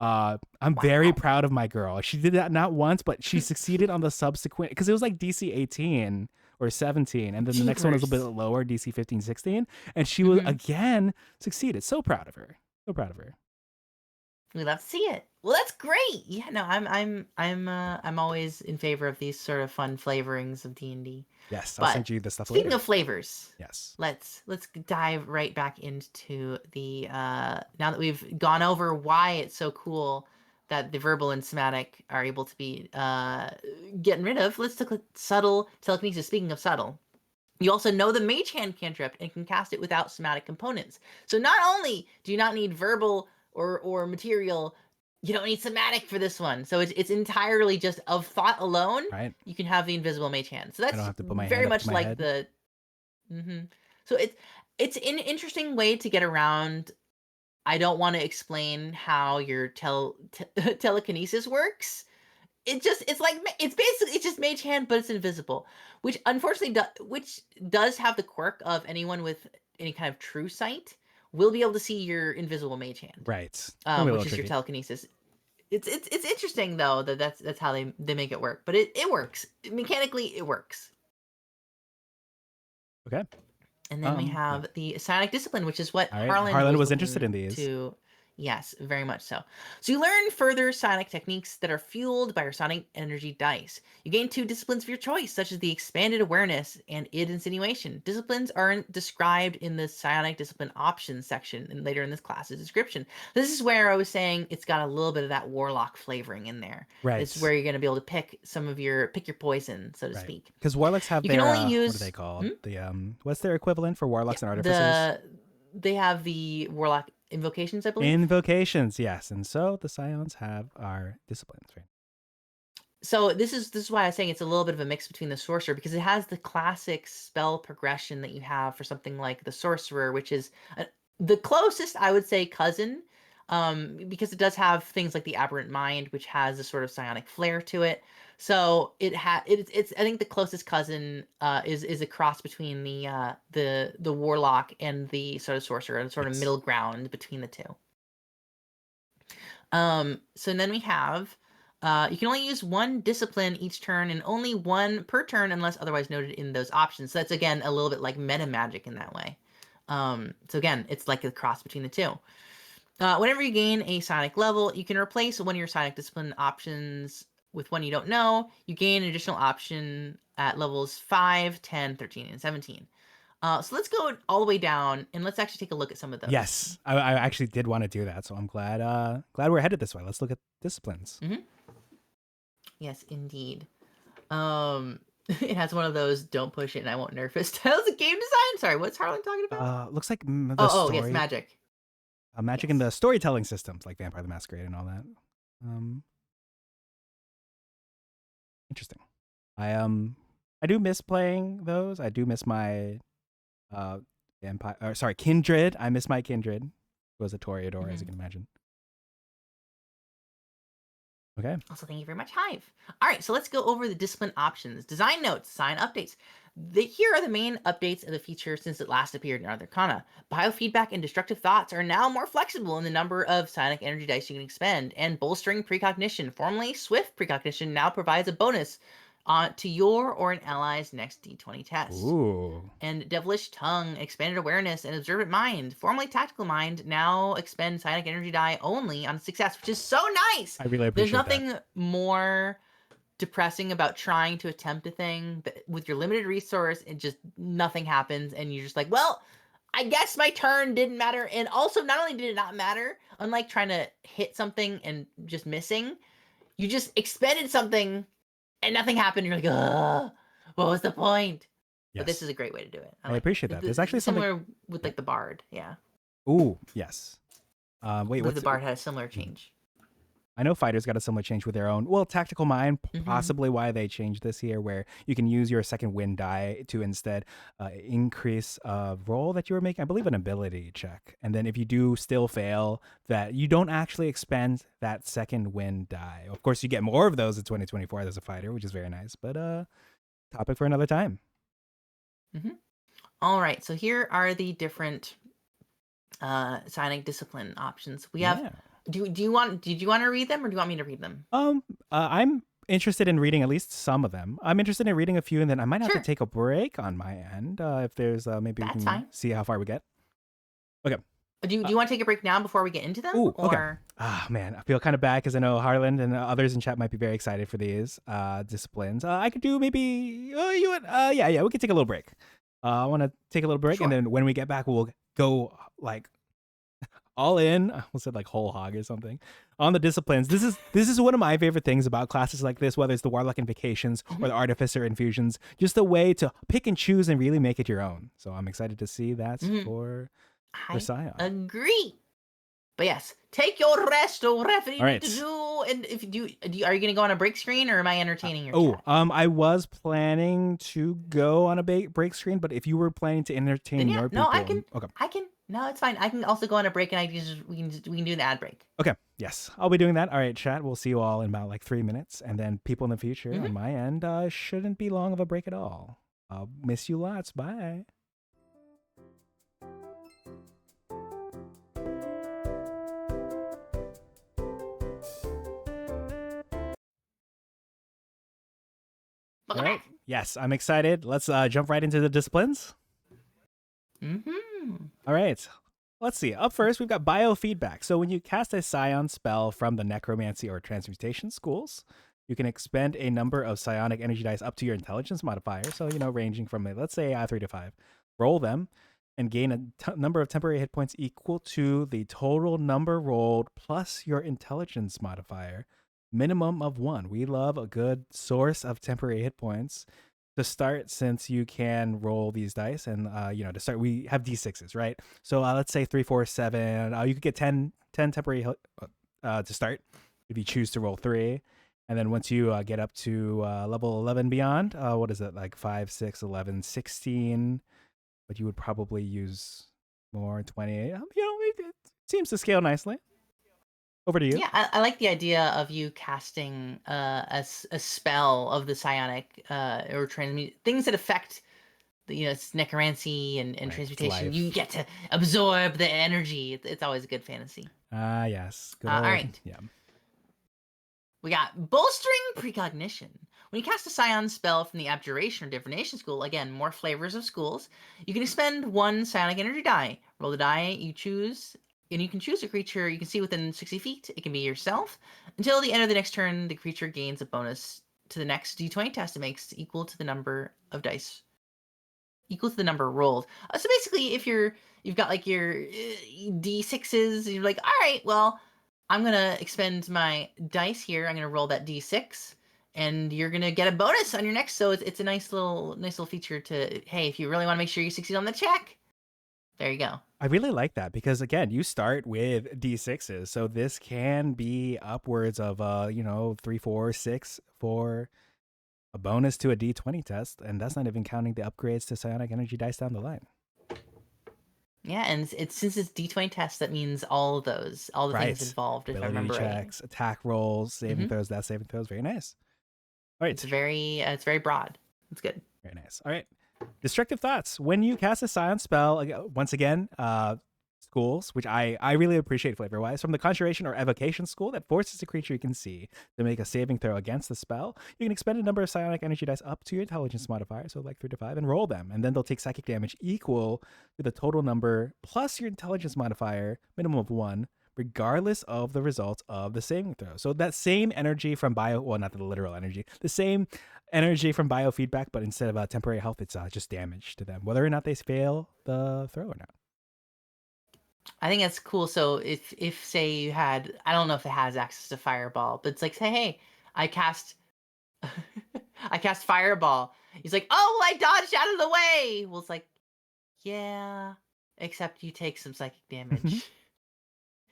I'm very proud of my girl. She did that not once, but she succeeded on the subsequent, because it was like DC 18 or 17. And then the next one was a bit lower, DC 15, 16. And she was again succeeded. So proud of her. So proud of her. We love to see it. Well, that's great. Yeah, no, I'm always in favor of these sort of fun flavorings of D&D. Yes, I'll send you the stuff speaking later. of flavors, yes, let's dive right back into the now that we've gone over why it's so cool that the verbal and somatic are able to be getting rid of. Let's look at subtle telekinesis. Speaking of subtle, you also know the Mage Hand cantrip and can cast it without somatic components. So not only do you not need verbal or material, you don't need somatic for this one. So it's entirely just of thought alone. Right. You can have the invisible Mage Hand. So that's I don't have to put my very hand up much to my like head. the. So it's an interesting way to get around. I don't want to explain how your telekinesis works. It's basically just Mage Hand, but it's invisible, which unfortunately does have the quirk of anyone with any kind of true sight will be able to see your invisible Mage Hand, Right. which is your telekinesis. It's interesting though that that's how they make it work, but it works mechanically. It works. Okay. And then we Yeah. have the psionic discipline, which is what All right. Harlan Harlan was was looking interested in these. to. Yes, very much so. So you learn further psionic techniques that are fueled by your psionic energy dice. You gain 2 disciplines of your choice, such as the expanded awareness and id insinuation. Disciplines aren't described in the psionic discipline options section and later in this class's description. This is where I was saying it's got a little bit of that warlock flavoring in there. Right. It's where you're going to be able to pick your poison, so to Right. speak. Because warlocks have You their can only use what are they called? The what's their equivalent for warlocks and artificers? They have the warlock invocations, I believe. Invocations, yes. And so the scions have our disciplines, right? So this is why I was saying it's a little bit of a mix between the sorcerer, because it has the classic spell progression that you have for something like the sorcerer, which is the closest, I would say, cousin, because it does have things like the aberrant mind, which has a sort of psionic flair to it. So it's I think the closest cousin is a cross between the warlock and the sort of sorcerer, and sort of Yes. middle ground between the two. So then we have you can only use 1 discipline each turn and only 1 per turn unless otherwise noted in those options. So that's again a little bit like meta magic in that way. So again, it's like a cross between the two. Whenever you gain a psionic level, you can replace one of your psionic discipline options with one you don't know. You gain an additional option at levels 5, 10, 13, and 17. So let's go all the way down and let's actually take a look at some of those. Yes, I actually did want to do that, so I'm glad we're headed this way. Let's look at disciplines. Yes, indeed. It has one of those "don't push it and I won't nerf it" styles of game design. Sorry, what's Harlan talking about? Looks like the Oh, story. yes, magic. Magic Yes. in the storytelling systems, like Vampire the Masquerade and all that. Interesting. I do miss playing those. I do miss my Kindred. I miss my Kindred. It was a Toreador, as you can imagine. Okay. Also, thank you very much, Hive. All right, so let's go over the discipline options. Design notes, sign updates. Here are the main updates of the feature since it last appeared in Arthurcana. Biofeedback and destructive thoughts are now more flexible in the number of psionic energy dice you can expend, and bolstering precognition, formerly swift precognition, now provides a bonus to your or an ally's next D20 test. Ooh. And Devilish Tongue, expanded awareness, and observant mind, formerly tactical mind, now expend psionic energy die only on success, which is so nice. I really appreciate There's nothing more depressing about trying to attempt a thing but with your limited resource and just nothing happens, and you're just like, well, I guess my turn didn't matter. And also, not only did it not matter, unlike trying to hit something and just missing, you just expended something and nothing happened. You're like, ugh, what was the point? Yes. But this is a great way to do it. I appreciate that. There's actually similar with like the Bard, yeah. Ooh, yes. Wait, the Bard had a similar change. I know Fighters got a similar change with their own. Well, Tactical Mind, possibly why they changed this here, where you can use your second win die to instead increase a roll that you were making, I believe an ability check. And then if you do still fail, that you don't actually expend that second win die. Of course, you get more of those in 2024 as a fighter, which is very nice. But topic for another time. All right, so here are the different psionic discipline options. We have. Did you want to read them, or do you want me to read them? I'm interested in reading at least some of them. I'm interested in reading a few, and then I might have to take a break on my end if there's maybe That's we can fine. see how far we get. Okay. Do you want to take a break now before we get into them? Ooh, okay. Or... Ah, man, I feel kind of bad because I know Harlan and others in chat might be very excited for these disciplines. I could do maybe. Yeah, we could take a little break. I want to take a little break, and then when we get back, we'll go like all in. I almost said like whole hog or something on the disciplines. This is one of my favorite things about classes like this, whether it's the Warlock Invocations or the Artificer Infusions, just a way to pick and choose and really make it your own. So I'm excited to see that for Psion. Agree. But yes, take your rest or whatever you need to right. do. And if you do, are you going to go on a break screen, or am I entertaining your chat? I was planning to go on a break screen, but if you were planning to entertain your people, I can. No, it's fine. I can also go on a break, and we can do the ad break. Okay. Yes, I'll be doing that. All right, chat. We'll see you all in about like 3 minutes, and then people in the future on my end shouldn't be long of a break at all. I'll miss you lots. Bye. All right. Yes, I'm excited. Let's jump right into the disciplines. Mm-hmm. All right. Let's see. Up first, we've got biofeedback. So when you cast a Psion spell from the Necromancy or Transmutation schools, you can expend a number of psionic energy dice up to your intelligence modifier. So, ranging from, let's say, 3 to 5. Roll them and gain a number of temporary hit points equal to the total number rolled plus your intelligence modifier. Minimum of 1. We love a good source of temporary hit points to start, since you can roll these dice. And, to start, we have D6s, right? So let's say 3, 4, 7. You could get 10 temporary to start if you choose to roll 3. And then once you get up to level 11 beyond, what is it, like 5, 6, 11, 16? But you would probably use more, 20. It seems to scale nicely. Over to you. Yeah, I like the idea of you casting a spell of the psionic or transmute things that affect the it's necromancy and Right, transmutation. life. You get to absorb the energy. It's always a good fantasy. Ah, yes. Good All old, right. yeah. We got bolstering precognition. When you cast a Psion spell from the Abjuration or Divination school, again, more flavors of schools, you can expend 1 psionic energy die. Roll the die you choose, and you can choose a creature you can see within 60 feet. It can be yourself. Until the end of the next turn, the creature gains a bonus to the next d20 test it makes equal to the number of dice. Equal to the number rolled. So basically, if you've got like your d6s, and you're like, all right, well, I'm gonna expend my dice here. I'm gonna roll that d6, and you're gonna get a bonus on your next. So it's a nice little feature to, hey, if you really want to make sure you succeed on the check, there you go. I really like that because, again, you start with D6s. So this can be upwards of, 3, 4, 6 for a bonus to a D20 test. And that's not even counting the upgrades to psionic energy dice down the line. Yeah, and it's since it's d20 test, that means all of those, all the things involved, if I Ability remember checks, attack rolls, saving Mhm. throws, that saving throws. Very nice. All right. It's very broad. It's good. Very nice. All right. Destructive thoughts. When you cast a Psion spell, once again, schools, which I really appreciate flavor wise, from the Conjuration or Evocation school that forces a creature you can see to make a saving throw against the spell, you can expend a number of psionic energy dice up to your intelligence modifier, so like 3 to 5, and roll them. And then they'll take psychic damage equal to the total number plus your intelligence modifier, minimum of 1, regardless of the results of the saving throw. So that same energy from not the literal energy, the same energy from biofeedback, but instead of temporary health, it's just damage to them, whether or not they fail the throw or not. I think that's cool. So if say you had, I don't know if it has access to Fireball, but it's like, say, hey, I cast I cast Fireball. He's like, oh, well, I dodged out of the way. Well, it's like, yeah, except you take some psychic damage.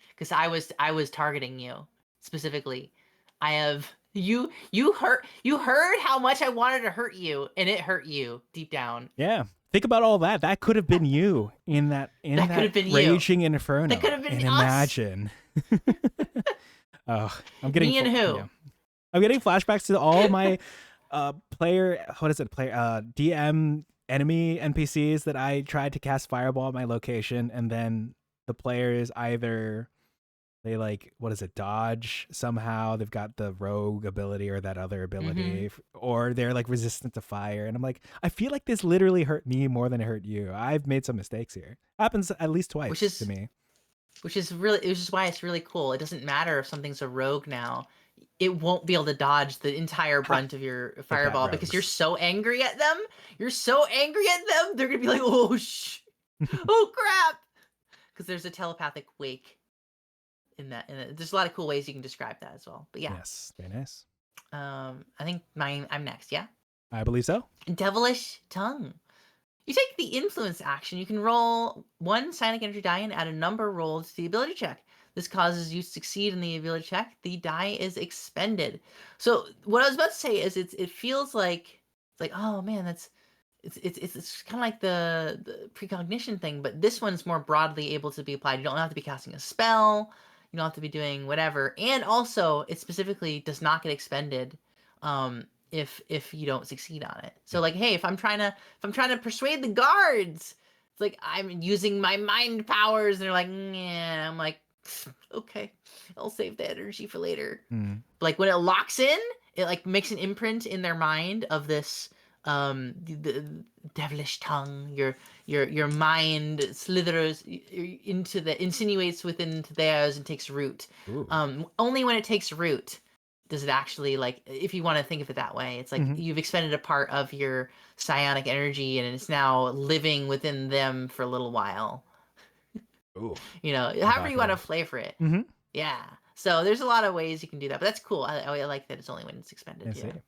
Because I was targeting you specifically. I have you heard how much I wanted to hurt you, and it hurt you deep down. Yeah. Think about all that. That could have been you in that That could have been you. raging inferno. That could have been and us. Imagine. Oh, I'm getting Me and who? Yeah. I'm getting flashbacks to all my DM enemy NPCs that I tried to cast Fireball at my location, and then the players either they dodge somehow, they've got the rogue ability or that other ability, or they're like resistant to fire, and I'm like, I feel like this literally hurt me more than it hurt you. I've made some mistakes here. Happens at least twice to me. Which is why it's really cool. It doesn't matter if something's a rogue now. It won't be able to dodge the entire brunt of your Fireball because you're so angry at them. You're so angry at them, they're gonna be like, oh oh crap, because there's a telepathic wake in that. There's a lot of cool ways you can describe that as well. But yeah, Yes, very nice. I think I'm next. Yeah, I believe so. Devilish Tongue. You take the influence action. You can roll 1 psionic energy die and add a number rolled to the ability check. This causes you to succeed in the ability check. The die is expended. So what I was about to say is it feels like it's like, oh man, it's kind of like the precognition thing, but this one's more broadly able to be applied. You don't have to be casting a spell. You don't have to be doing whatever. And also, it specifically does not get expended if you don't succeed on it. So like, hey, if I'm trying to persuade the guards, it's like I'm using my mind powers, and they're like, yeah. I'm like, okay, I'll save the energy for later. But like when it locks in, it like makes an imprint in their mind of this the devilish tongue. Your mind slithers into the insinuates within theirs and takes root. Ooh. Only when it takes root does it actually, like, if you want to think of it that way, it's like you've expended a part of your psionic energy and it's now living within them for a little while. Ooh. You know, however you want to Evocative. flavor it. Mhm. Yeah. So there's a lot of ways you can do that, but that's cool. I like that it's only when it's expended. I Yeah. see.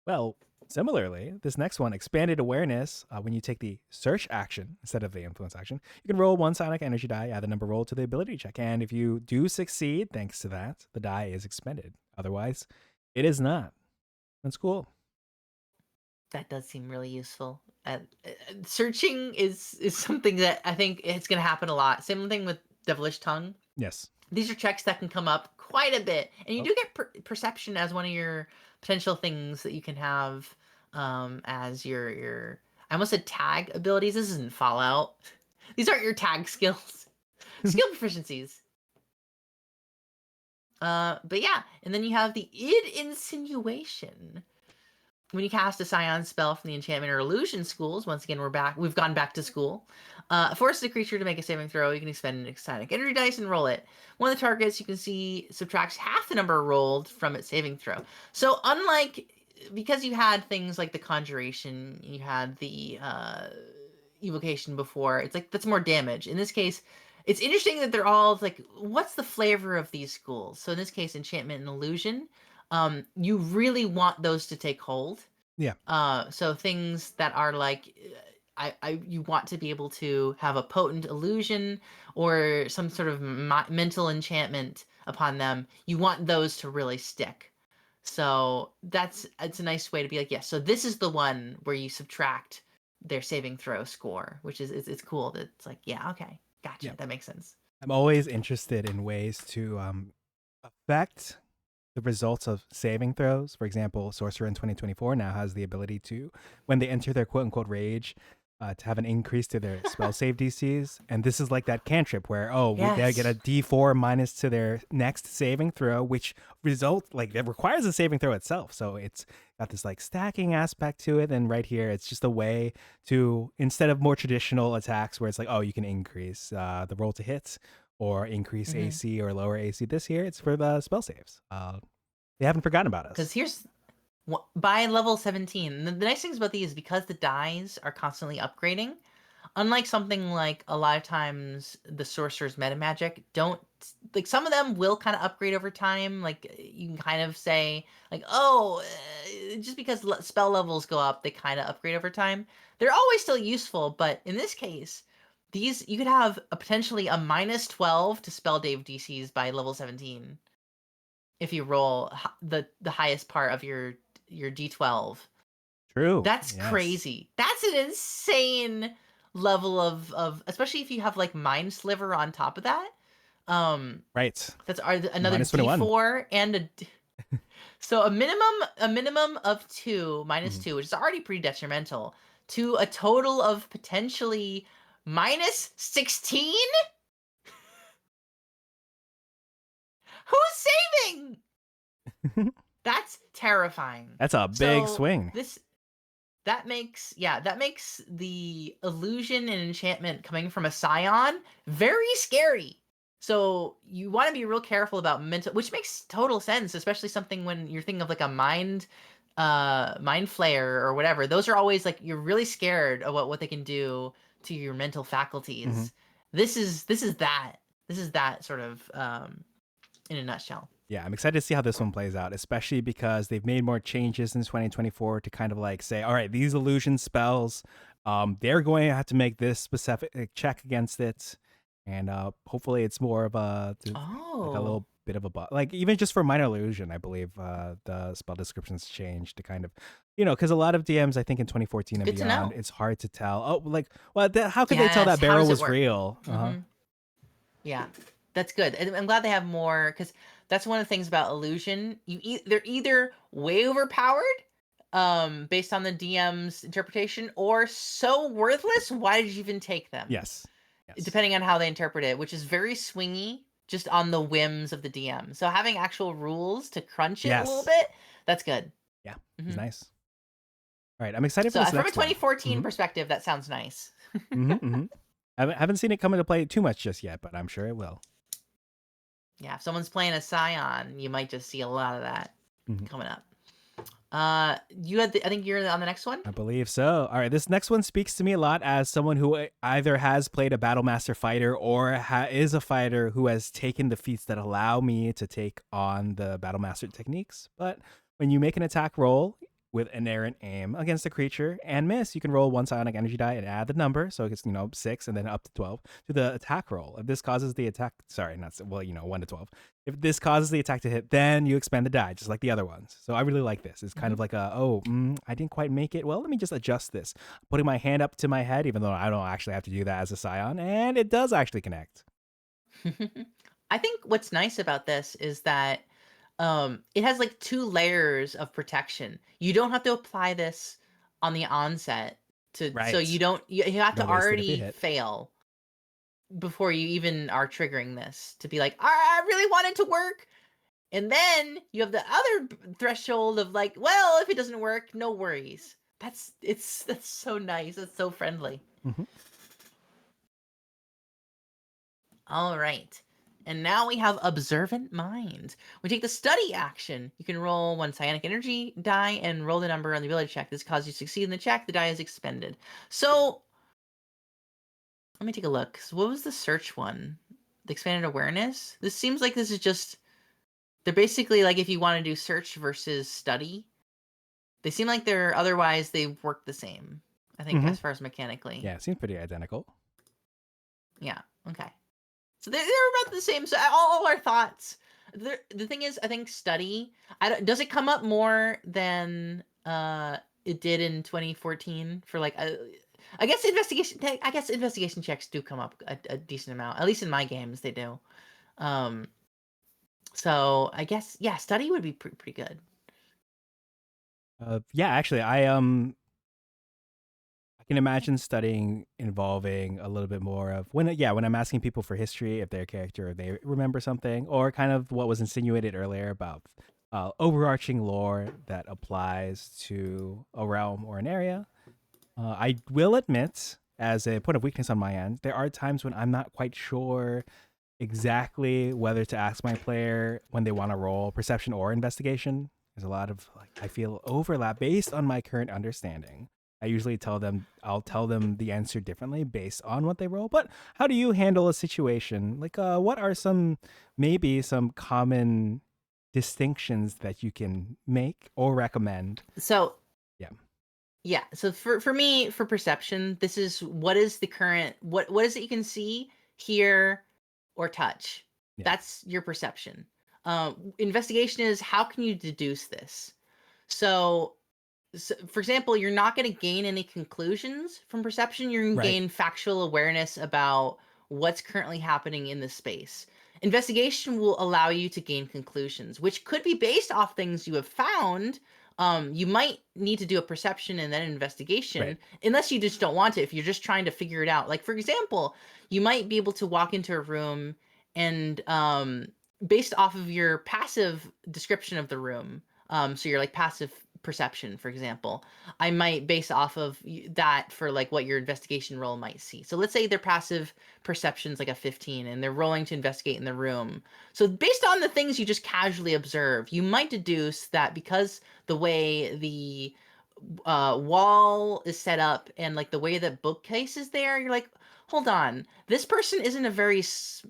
Well, similarly, this next one, expanded awareness, when you take the search action instead of the influence action, you can roll one psionic energy die, add the number rolled to the ability check. And if you do succeed, thanks to that, the die is expended. Otherwise, it is not. That's cool. That does seem really useful. Searching is something that I think it's going to happen a lot. Same thing with Devilish Tongue. Yes. These are checks that can come up quite a bit, and you do get perception as one of your potential things that you can have as your I almost said tag abilities. This isn't Fallout. These aren't your tag skills. Skill proficiencies. But yeah, and then you have the id insinuation. When you cast a Psion spell from the enchantment or illusion schools, once again we've gone back to school. Forces a creature to make a saving throw. You can expend an psionic energy dice and roll it. One of the targets you can see subtracts half the number rolled from its saving throw. So unlike, because you had things like the conjuration, you had the evocation before, it's like that's more damage. In this case, it's interesting that they're all like, what's the flavor of these schools? So in this case, enchantment and illusion. You really want those to take hold. Yeah. So things that are like, you want to be able to have a potent illusion or some sort of mental enchantment upon them. You want those to really stick. So it's a nice way to be like, yes. So this is the one where you subtract their saving throw score, which is it's cool. That it's like, yeah, okay, gotcha. Yeah. That makes sense. I'm always interested in ways to affect the results of saving throws. For example, Sorcerer in 2024 now has the ability to, when they enter their quote unquote rage, to have an increase to their spell save DCs. And this is like that cantrip where, they get a D4 minus to their next saving throw, which it requires a saving throw itself. So it's got this like stacking aspect to it. And right here, it's just a way to, instead of more traditional attacks where it's like, you can increase the roll to hit or increase AC or lower AC, this here, it's for the spell saves. They haven't forgotten about us. Because here's, by level 17, the nice things about these, because the dies are constantly upgrading, unlike something like a lot of times the sorcerer's meta magic don't, like, some of them will kind of upgrade over time. Like, you can kind of say like, just because spell levels go up, they kind of upgrade over time. They're always still useful, but in this case, these, you could have potentially a minus 12 to spell save DCs by level 17 if you roll the highest part of your D12. True. That's Yes. crazy. That's an insane level of especially if you have like Mind Sliver on top of that. Right. That's another Minus 21. D4 and so a minimum of 2 minus 2, which is already pretty detrimental, to a total of potentially minus 16. Who's saving? That's terrifying. That's a big swing. That makes the illusion and enchantment coming from a Psion very scary. So you want to be real careful about mental, which makes total sense, especially something when you're thinking of like a mind flayer or whatever. Those are always like, you're really scared of what they can do to your mental faculties. This is that sort of in a nutshell. Yeah, I'm excited to see how this one plays out, especially because they've made more changes in 2024 to kind of like say, all right, these illusion spells, they're going to have to make this specific check against it. And hopefully it's more of like a little bit of a like even just for minor illusion, I believe the spell descriptions changed to kind of, because a lot of DMs, I think in 2014 and beyond, it's hard to tell. How could they tell that barrel was real? Yeah, that's good. And I'm glad they have more, because that's one of the things about illusion. They're either way overpowered based on the DM's interpretation, or so worthless, why did you even take them? Yes. Depending on how they interpret it, which is very swingy, just on the whims of the DM. So having actual rules to crunch it a little bit, that's good. Yeah, he's Mhm. nice. All right, I'm excited for So this from a next one. 2014 perspective, that sounds nice. I haven't seen it come into play too much just yet, but I'm sure it will. Yeah, if someone's playing a Psion, you might just see a lot of that Mhm. coming up. You had I think you're on the next one. I believe so. All right, this next one speaks to me a lot as someone who either has played a Battlemaster fighter or is a fighter who has taken the feats that allow me to take on the Battlemaster techniques. But when you make an attack roll with an errant aim against a creature and miss, you can roll one psionic energy die and add the number, so it's 6 and then up to 12 to the attack roll. If this causes the attack, sorry, not 1 to 12. If this causes the attack to hit, then you expend the die, just like the other ones. So I really like this. It's kind of like I didn't quite make it. Well, let me just adjust this. Putting my hand up to my head, even though I don't actually have to do that as a scion, and it does actually connect. I think what's nice about this is that it has like 2 layers of protection. You don't have to apply this on the onset so Right. you have to No wasted if you already hit. fail before you even are triggering this to be like, I really want it to work. And then you have the other threshold of like, well, if it doesn't work, no worries. That's so nice. It's so friendly. Mhm. All right. And now we have Observant Mind. We take the study action. You can roll 1 psionic energy die and roll the number on the ability check. This causes you to succeed in the check. The die is expended. So let me take a look. So what was the search one? The expanded awareness? This seems like this is just, they're basically like if you want to do search versus study. They seem like otherwise they work the same, I think, Mhm. as far as mechanically. Yeah, it seems pretty identical. Yeah, okay. So they're about the same. So all our thoughts. The thing is, I think study. Does it come up more than it did in 2014 for like I guess investigation. I guess investigation checks do come up a decent amount. At least in my games, they do. Um, so I guess yeah, study would be pretty good. Yeah, actually, I can imagine studying involving a little bit more of when I'm asking people for history, if their character, if they remember something, or kind of what was insinuated earlier about overarching lore that applies to a realm or an area. I will admit, as a point of weakness on my end, there are times when I'm not quite sure exactly whether to ask my player when they want to roll perception or investigation. There's a lot of I feel overlap based on my current understanding. I usually I'll tell them the answer differently based on what they roll. But how do you handle a situation? Like what are maybe some common distinctions that you can make or recommend? So Yeah. yeah, so for me, for perception, this is what is the current what is it you can see, hear, or touch. Yeah. That's your perception. Investigation is how can you deduce this. So, for example, you're not going to gain any conclusions from perception. You're going to Right. gain factual awareness about what's currently happening in the space. Investigation will allow you to gain conclusions, which could be based off things you have found. You might need to do a perception and then an investigation, Right. unless you just don't want to. If you're just trying to figure it out, like for example, you might be able to walk into a room and based off of your passive description of the room, so you're like passive perception, for example, I might base off of that for like what your investigation roll might see. So let's say their passive perception's like a 15 and they're rolling to investigate in the room. So based on the things you just casually observe, you might deduce that because the way the wall is set up and like the way that bookcase is there, you're like, hold on, this person isn't a very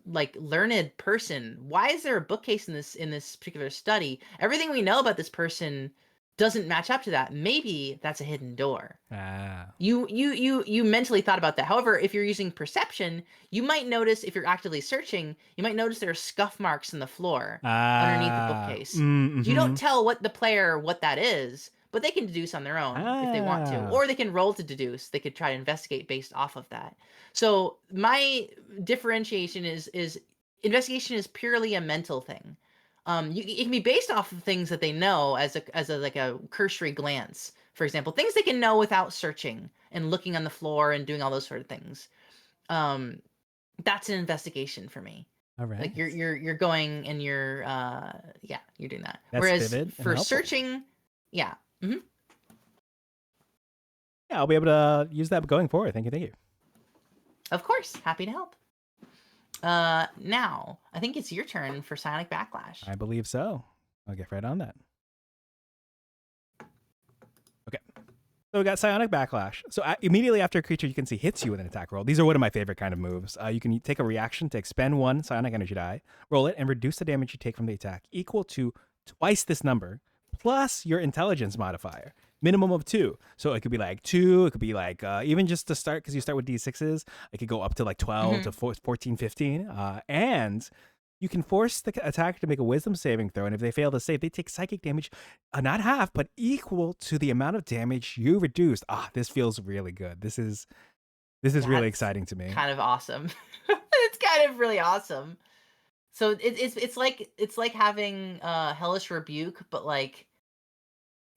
like learned person. Why is there a bookcase in this particular study? Everything we know about this person doesn't match up to that. Maybe that's a hidden door. Ah. You mentally thought about that. However, if you're using perception, you might notice if you're actively searching, you might notice there are scuff marks in the floor underneath the Ah. bookcase. You don't Mm-hmm. tell the player what that is, but they can deduce on their own if they want to, Ah. or they can roll to deduce. They could try to investigate based off of that. So my differentiation is investigation is purely a mental thing. It can be based off of things that they know as a like a cursory glance. For example, things they can know without searching and looking on the floor and doing all those sort of things. Um, that's an investigation for me. All right. Like you're going and you're yeah, you're doing that. That's Whereas vivid and for helpful. searching, Yeah. Hmm. Yeah, I'll be able to use that going forward. Thank you. Of course. Happy to help. Now, I think it's your turn for Psionic Backlash. I believe so. I'll get right on that. Okay. So we got Psionic Backlash. So immediately after a creature you can see hits you with an attack roll, these are one of my favorite kind of moves. You can take a reaction to expend 1 Psionic Energy die, roll it, and reduce the damage you take from the attack equal to twice this number, plus your intelligence modifier. Minimum of 2. So it could be like 2, it could be like, even just to start, because you start with D6s, it could go up to like 12 to 14, 15. And you can force the attacker to make a wisdom saving throw, and if they fail to save, they take psychic damage, not half, but equal to the amount of damage you reduced. This feels really good. This is really exciting to me. Kind of awesome. It's kind of really awesome. So it's like having Hellish Rebuke, but like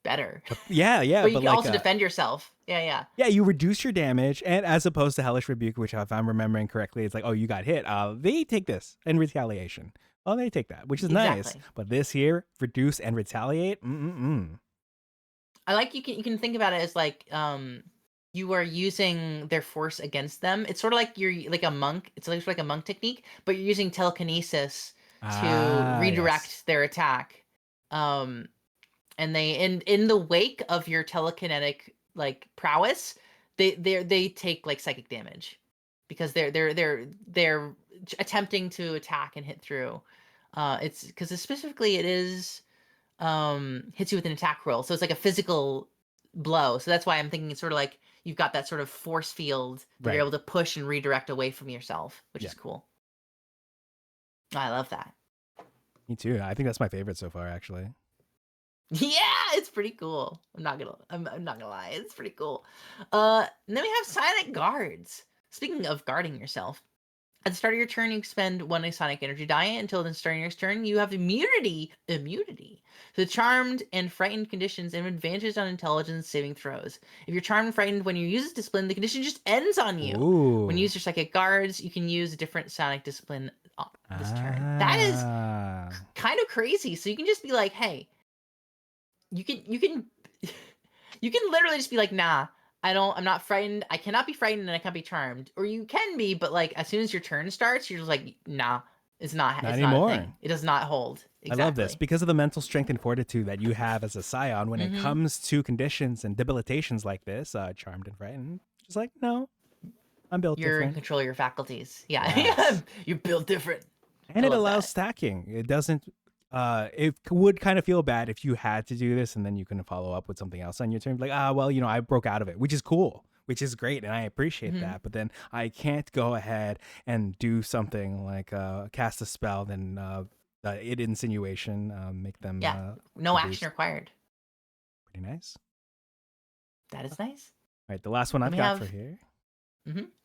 better. Yeah. But you but can like, also defend yourself. Yeah. Yeah, you reduce your damage, and as opposed to Hellish Rebuke, which if I'm remembering correctly, it's like, oh, you got hit. They take this in retaliation. Oh, they take that, which is nice. But this here, reduce and retaliate. I like you can think about it as like you are using their force against them. It's sort of like you're like a monk. It's like a monk technique, but you're using telekinesis to redirect their attack. And they in the wake of your telekinetic like prowess, they take like psychic damage because they're attempting to attack and hit through. It's because specifically it is hits you with an attack roll, so it's like a physical blow. So that's why I'm thinking it's sort of like you've got that sort of force field that you're able to push and redirect away from yourself, which is cool. I love that. Me too. I think that's my favorite so far, actually. Yeah, it's pretty cool. I'm not gonna lie, it's pretty cool. Then we have Psionic Guards. Speaking of guarding yourself, at the start of your turn, you expend 1 Psionic Energy die. Until the start of your next turn, you have immunity to charmed and frightened conditions and advantage on intelligence saving throws. If you're charmed and frightened when you use this discipline, the condition just ends on you. When you use your Psychic Guards, you can use a different Psionic discipline this turn. That is kind of crazy. So you can just be like, hey, you can literally just be like, nah, I'm not frightened. I cannot be frightened and I can't be charmed. Or you can be, but like as soon as your turn starts, you're just like, nah, it's not anymore. Not a thing. It does not hold. Exactly. I love this because of the mental strength and fortitude that you have as a Psion when it comes to conditions and debilitations like this, charmed and frightened. Just like, no, I'm built different. You're in control of your faculties. Yeah. Yes. You're built different. And it allows stacking. It doesn't it would kind of feel bad if you had to do this and then you couldn't follow up with something else on your turn. Like, well, I broke out of it, which is cool, which is great, and I appreciate that. But then I can't go ahead and do something like cast a spell, then it insinuation, make them no action required. Pretty nice. That is nice. All right, the last one I've got for here.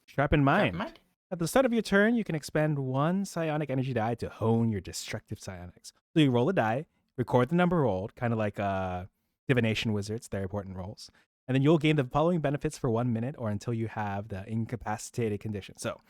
Sharpen Mind. At the start of your turn, you can expend 1 Psionic Energy die to hone your destructive psionics. So you roll a die, record the number rolled, kind of like divination wizards, they're important rolls. And then you'll gain the following benefits for 1 minute or until you have the incapacitated condition. So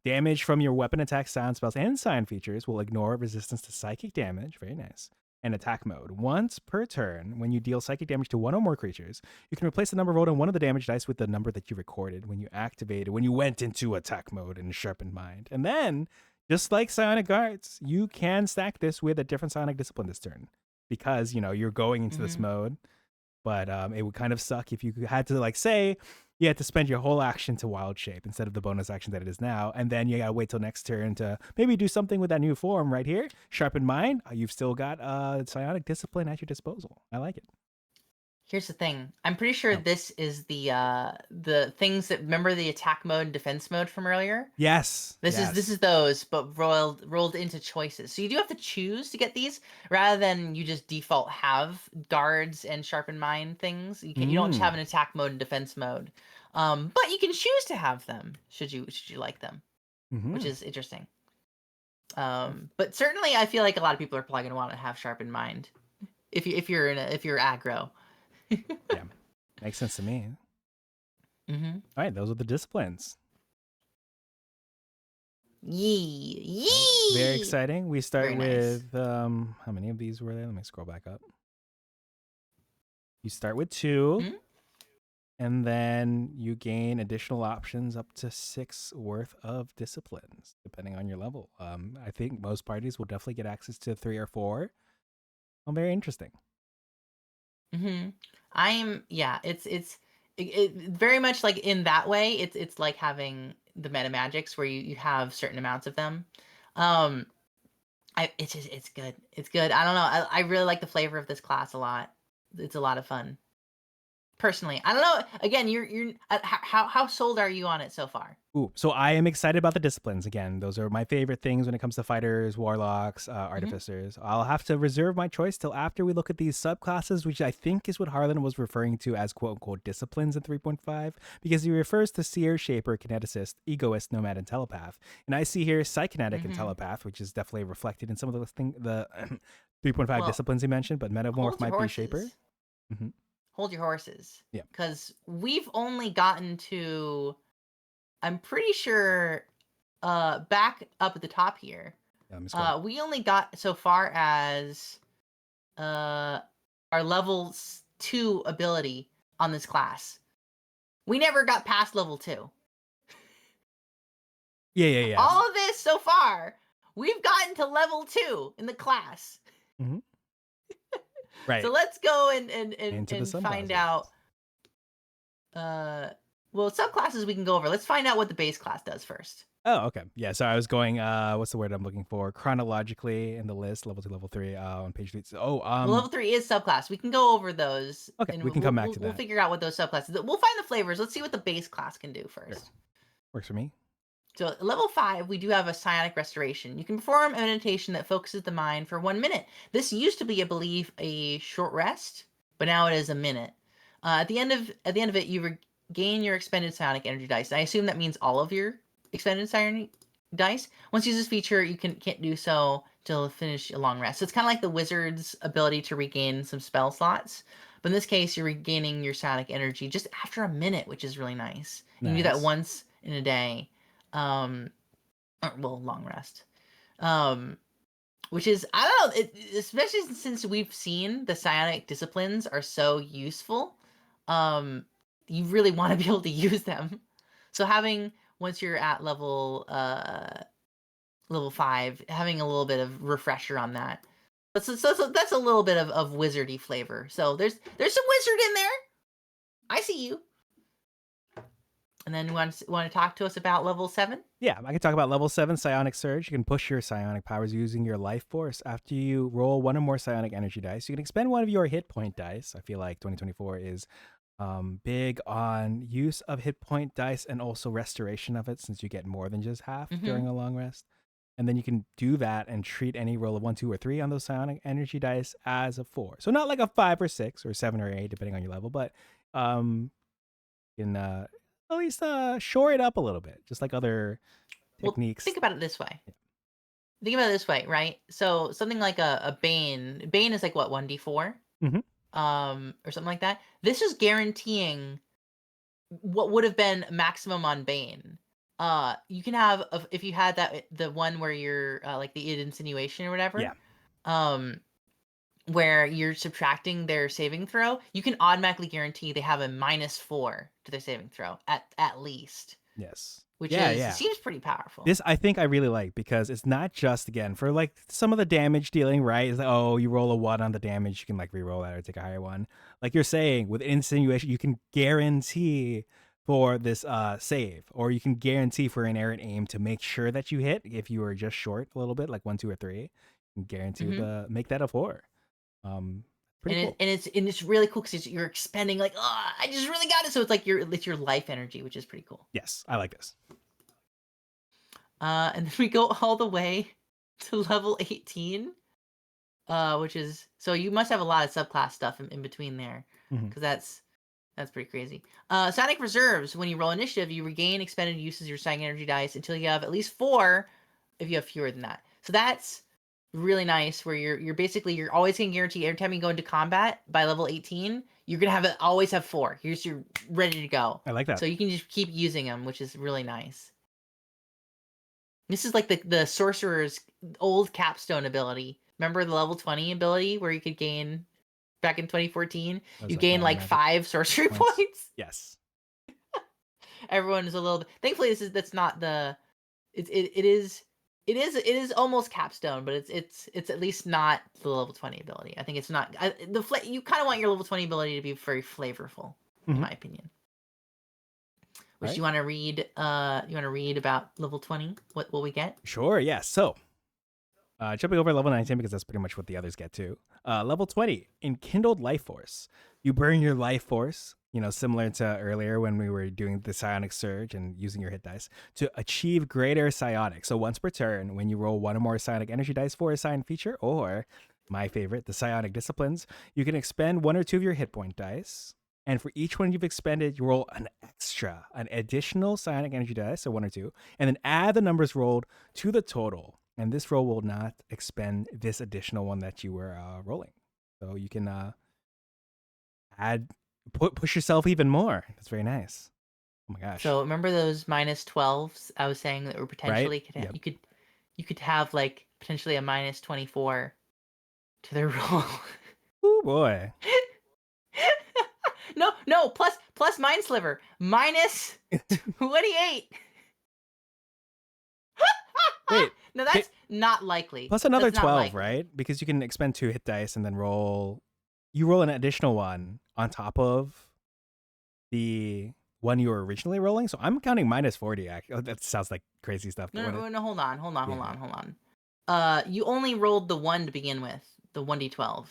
damage from your weapon attack, sound spells, and sign features will ignore resistance to psychic damage. Very nice. And attack mode. Once per turn, when you deal psychic damage to 1 or more creatures, you can replace the number rolled on one of the damage dice with the number that you recorded when you went into attack mode in Sharpened Mind. And then, just like Psionic Guards, you can stack this with a different Psionic discipline this turn because, you're going into this mode. But it would kind of suck if you had to, like, say, you had to spend your whole action to Wild Shape instead of the bonus action that it is now. And then you gotta wait till next turn to maybe do something with that new form right here. Sharpen Mind. You've still got Psionic Discipline at your disposal. I like it. Here's the thing. I'm pretty sure this is the things that, remember the attack mode and defense mode from earlier? Yes. This is those, but rolled into choices. So you do have to choose to get these rather than you just default have guards and Sharpen Mind things. You don't just have an attack mode and defense mode. But you can choose to have them should you like them, which is interesting. But certainly I feel like a lot of people are probably going to want to have Sharpen Mind if you're aggro. Yeah, makes sense to me. All right, those are the disciplines. Yee. Very exciting. We start with how many of these were there? Let me scroll back up. You start with 2, Mhm. and then you gain additional options up to 6 worth of disciplines, depending on your level. I think most parties will definitely get access to 3 or 4. Very interesting. It very much like in that way. It's like having the meta magics where you have certain amounts of them. Um, it's good. It's good. I don't know. I really like the flavor of this class a lot. It's a lot of fun. Personally, I don't know. Again, you're how sold are you on it so far? Ooh, so I am excited about the disciplines. Again, those are my favorite things when it comes to fighters, warlocks, Mhm. artificers. I'll have to reserve my choice till after we look at these subclasses, which I think is what Harlan was referring to as quote unquote disciplines in 3.5, because he refers to seer, shaper, kineticist, egoist, nomad, and telepath. And I see here psychokinetic and Mhm. telepath, which is definitely reflected in some of the 3.5 Well, disciplines he mentioned, but metamorph hold your might be shaper. horses. Hmm. Hold your horses. Yeah. Because we've only gotten to, I'm pretty sure, back up at the top here, Let me scroll. we only got so far as uh, our level 2 ability on this class. We never got past level 2. Yeah. All of this so far, we've gotten to level 2 in the class. Hmm. So Right. let's go Into the and find subclasses. out. Uh, well, subclasses we can go over. Let's find out what the base class does first. Oh, okay. Yeah, so I was going what's the word I'm looking for? Chronologically in the list, level 2, level 3, on page 3. Well, level 3 is subclass. We can go over those, Okay, and we can come back to we'll that. figure out what those subclasses. We'll find the flavors. Let's see what the base class can do Sure. first. Works for me. So at level 5, we do have a psionic restoration. You can perform a meditation that focuses the mind for 1 minute. This used to be, I believe, a short rest, but now it is a minute. At the end of it, you regain your expended psionic energy dice. I assume that means all of your expended psionic dice. Once you use this feature, you can't do so till finish a long rest. So it's kind of like the wizard's ability to regain some spell slots. But in this case, you're regaining your psionic energy just after a minute, which is really nice. You can do that Nice. once in a day. Um, well, long rest. Um, which is, I don't know, especially since we've seen the psionic disciplines are so useful. Um, you really want to be able to use them. So having, once you're at level 5, having a little bit of refresher on that. So that's a little bit of wizardy flavor. So there's some wizard in there. I see you. And then want to talk to us about level 7? Yeah, I can talk about level 7 psionic surge. You can push your psionic powers using your life force. After you roll 1 or more psionic energy dice, you can expend 1 of your hit point dice. I feel like 2024 is big on use of hit point dice and also restoration of it, since you get more than just half during a long rest. And then you can do that and treat any roll of 1, 2, or 3 on those psionic energy dice as a 4. So not like a 5 or 6 or 7 or 8, depending on your level, but you can at least shore it up a little bit, just like other Well, techniques. think about it this way. Think about it this way, right? So something like a Bane. Bane is like what, 1d4? Mm-hmm. Or something like that. This is guaranteeing what would have been maximum on Bane. You can have, if you had that, the one where you're like the insinuation or whatever. Yeah. Um, where you're subtracting their saving throw, you can automatically guarantee they have a -4 to their saving throw at least, Yes. which Yeah. is Yeah. seems pretty powerful. This I think I really like, because it's not just, again, for like some of the damage dealing, right? It's like, oh, you roll a 1 on the damage, you can like re-roll that or take a higher one. Like you're saying, with insinuation, you can guarantee for this save, or you can guarantee for an errant aim to make sure that you hit if you were just short a little bit, like 1, 2, or 3. You can guarantee hmm make that a 4. Pretty cool. And it's really cool because you're expending like, oh, I just really got it. So it's like it's your life energy, which is pretty cool. Yes, I like this. And then we go all the way to level 18, which is, so you must have a lot of subclass stuff in between there, Mhm. because that's pretty crazy. Sonic Reserves. When you roll initiative, you regain expended uses of your Psionic Energy dice until you have at least 4. If you have fewer than that, so that's really nice. Where you're basically, you're always gonna guarantee every time you go into combat by level 18, you're gonna have always have 4. You're ready to go. I like that. So you can just keep using them, which is really nice. This is like the sorcerer's old capstone ability. Remember the level 20 ability where you could gain back in 2014. That was You like gain my like magic 5 sorcery points. points. Yes. Everyone is a little bit. Thankfully, that's not the. It is almost capstone, but it's at least not the level 20 ability. I think it's not you kind of want your level 20 ability to be very flavorful, in my opinion. Which Right. you want to read? You want to read about level 20? What will we get? Sure. Yeah. So, jumping over level 19 because that's pretty much what the others get too. Level 20, Enkindled Life Force. You burn your life force, similar to earlier when we were doing the Psionic Surge and using your hit dice to achieve greater psionic. So once per turn, when you roll one or more psionic energy dice for a psion feature, or my favorite, the psionic disciplines, you can expend 1 or 2 of your hit point dice. And for each one you've expended, you roll an additional psionic energy dice, so 1 or 2, and then add the numbers rolled to the total. And this roll will not expend this additional one that you were rolling. So you can push yourself even more. That's very nice. Oh my gosh. So remember those minus 12s I was saying that were potentially Right? Yep. you could have like potentially a minus 24 to their roll. Oh boy. No, plus Mind Sliver. Minus 28. Wait. No, that's not likely. Plus another That's not 12, likely. right? Because you can expend 2 hit dice and then you roll an additional one on top of the one you were originally rolling. So I'm counting minus 40. Actually. Oh, that sounds like crazy stuff. No, hold on. Yeah. You only rolled the 1 to begin with, the 1d12.